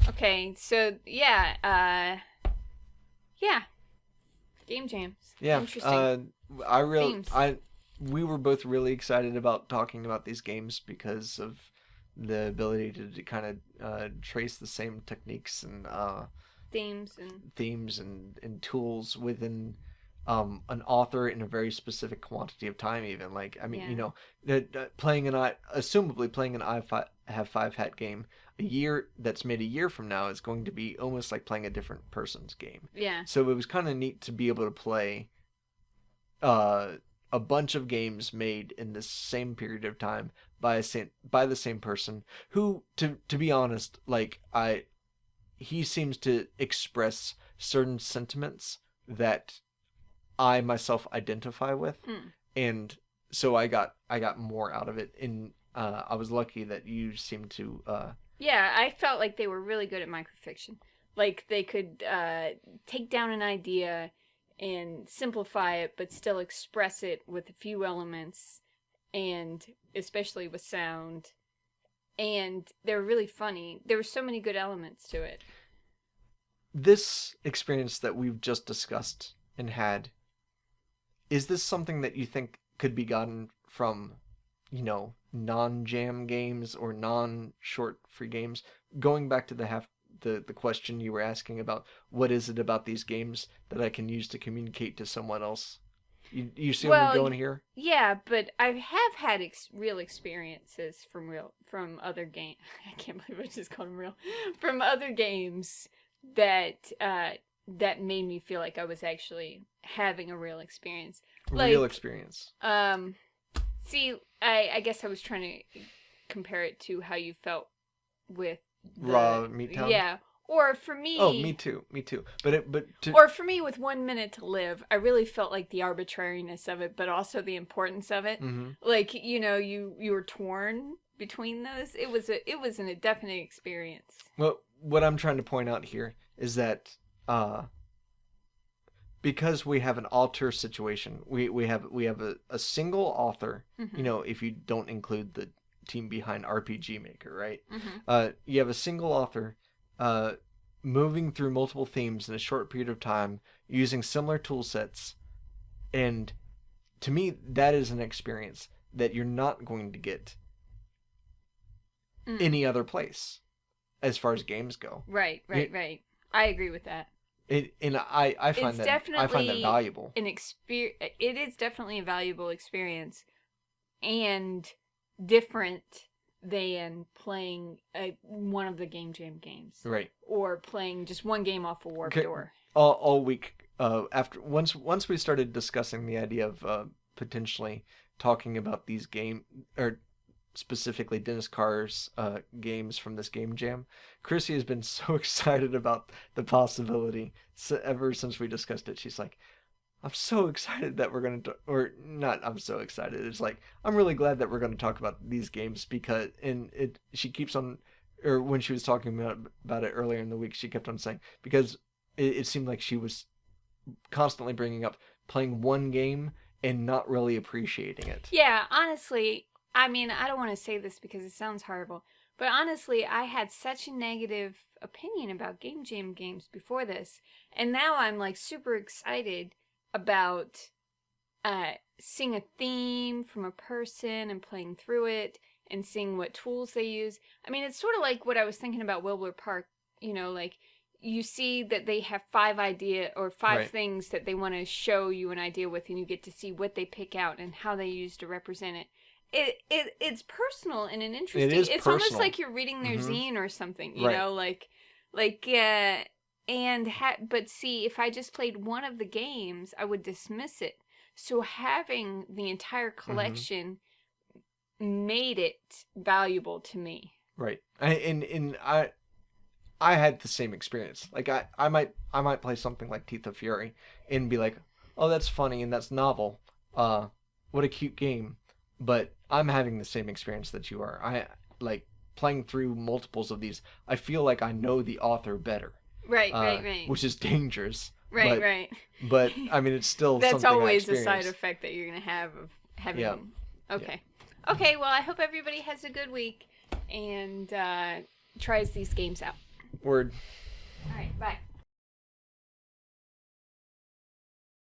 Speaker 1: Okay, so yeah, game jams.
Speaker 2: Yeah,
Speaker 1: interesting.
Speaker 2: We were both really excited about talking about these games because of the ability to kind of trace the same techniques and themes and tools within an author in a very specific quantity of time. Even assumably playing an I Have 5 Hat game that's made a year from now is going to be almost like playing a different person's game.
Speaker 1: Yeah.
Speaker 2: So it was kind of neat to be able to play a bunch of games made in this same period of time by the same person who, to be honest, he seems to express certain sentiments that I myself identify with, and so I got more out of it. And I was lucky that you seemed to.
Speaker 1: Yeah, I felt like they were really good at microfiction. Like they could take down an idea and simplify it, but still express it with a few elements, and especially with sound. And they're really funny. There were so many good elements to it.
Speaker 2: This experience that we've just discussed and had, is this something that you think could be gotten from, non-jam games or non-short free games? Going back to the question you were asking about, what is it about these games that I can use to communicate to someone else? You see where we're going here?
Speaker 1: Yeah, but I have had real experiences from other games. I can't believe I just called them real. From other games that made me feel like I was actually having a real experience.
Speaker 2: Real experience.
Speaker 1: See, I guess I was trying to compare it to how you felt with
Speaker 2: Raw Meat Town?
Speaker 1: Yeah. Or for me...
Speaker 2: Oh, me too.
Speaker 1: Or for me, with 1 minute to live, I really felt like the arbitrariness of it, but also the importance of it.
Speaker 2: Mm-hmm.
Speaker 1: Like, you were torn between those. It was a definite experience.
Speaker 2: Well, what I'm trying to point out here is that because we have an author situation, we have a single author, if you don't include the team behind RPG Maker, right?
Speaker 1: Mm-hmm.
Speaker 2: You have a single author moving through multiple themes in a short period of time using similar tool sets, and to me that is an experience that you're not going to get any other place as far as games go.
Speaker 1: Right. I agree with that.
Speaker 2: I find that valuable.
Speaker 1: It is definitely a valuable experience, and different than playing one of the Game Jam games,
Speaker 2: right? Or
Speaker 1: playing just one game off a Warped Door.
Speaker 2: All week after once we started discussing the idea of potentially talking about these or specifically Dennis Carr's games from this Game Jam, Chrissy has been so excited about the possibility ever since we discussed it. She's like, I'm so excited that we're going to, or not, I'm so excited. It's like, I'm really glad that we're going to talk about these games because, she keeps on or when she was talking about it earlier in the week, she kept on saying, because it seemed like she was constantly bringing up playing one game and not really appreciating it.
Speaker 1: Yeah, honestly, I mean, I don't want to say this because it sounds horrible, but honestly, I had such a negative opinion about Game Jam games before this, and now I'm like super excited about seeing a theme from a person and playing through it and seeing what tools they use. I mean, it's sort of like what I was thinking about Wilbur Park, like you see that they have five
Speaker 2: Right.
Speaker 1: things that they want to show you an idea with, and you get to see what they pick out and how they use to represent it. It's personal and an interesting.
Speaker 2: It is
Speaker 1: It's almost
Speaker 2: personal.
Speaker 1: like you're reading their zine or something,
Speaker 2: Right.
Speaker 1: But see, if I just played one of the games, I would dismiss it. So having the entire collection made it valuable to me.
Speaker 2: Right. I had the same experience. Like I might play something like Teeth of Fury and be like, "Oh, that's funny and that's novel. What a cute game." But I'm having the same experience that you are. I like playing through multiples of these. I feel like I know the author better.
Speaker 1: Right.
Speaker 2: Which is dangerous.
Speaker 1: Right.
Speaker 2: But I mean, it's still
Speaker 1: That's
Speaker 2: something
Speaker 1: always
Speaker 2: I
Speaker 1: a side
Speaker 2: experienced.
Speaker 1: effect that you're gonna have of having.
Speaker 2: Yeah.
Speaker 1: Okay. Okay. Well, I hope everybody has a good week and tries these games out.
Speaker 2: Word.
Speaker 1: All right. Bye.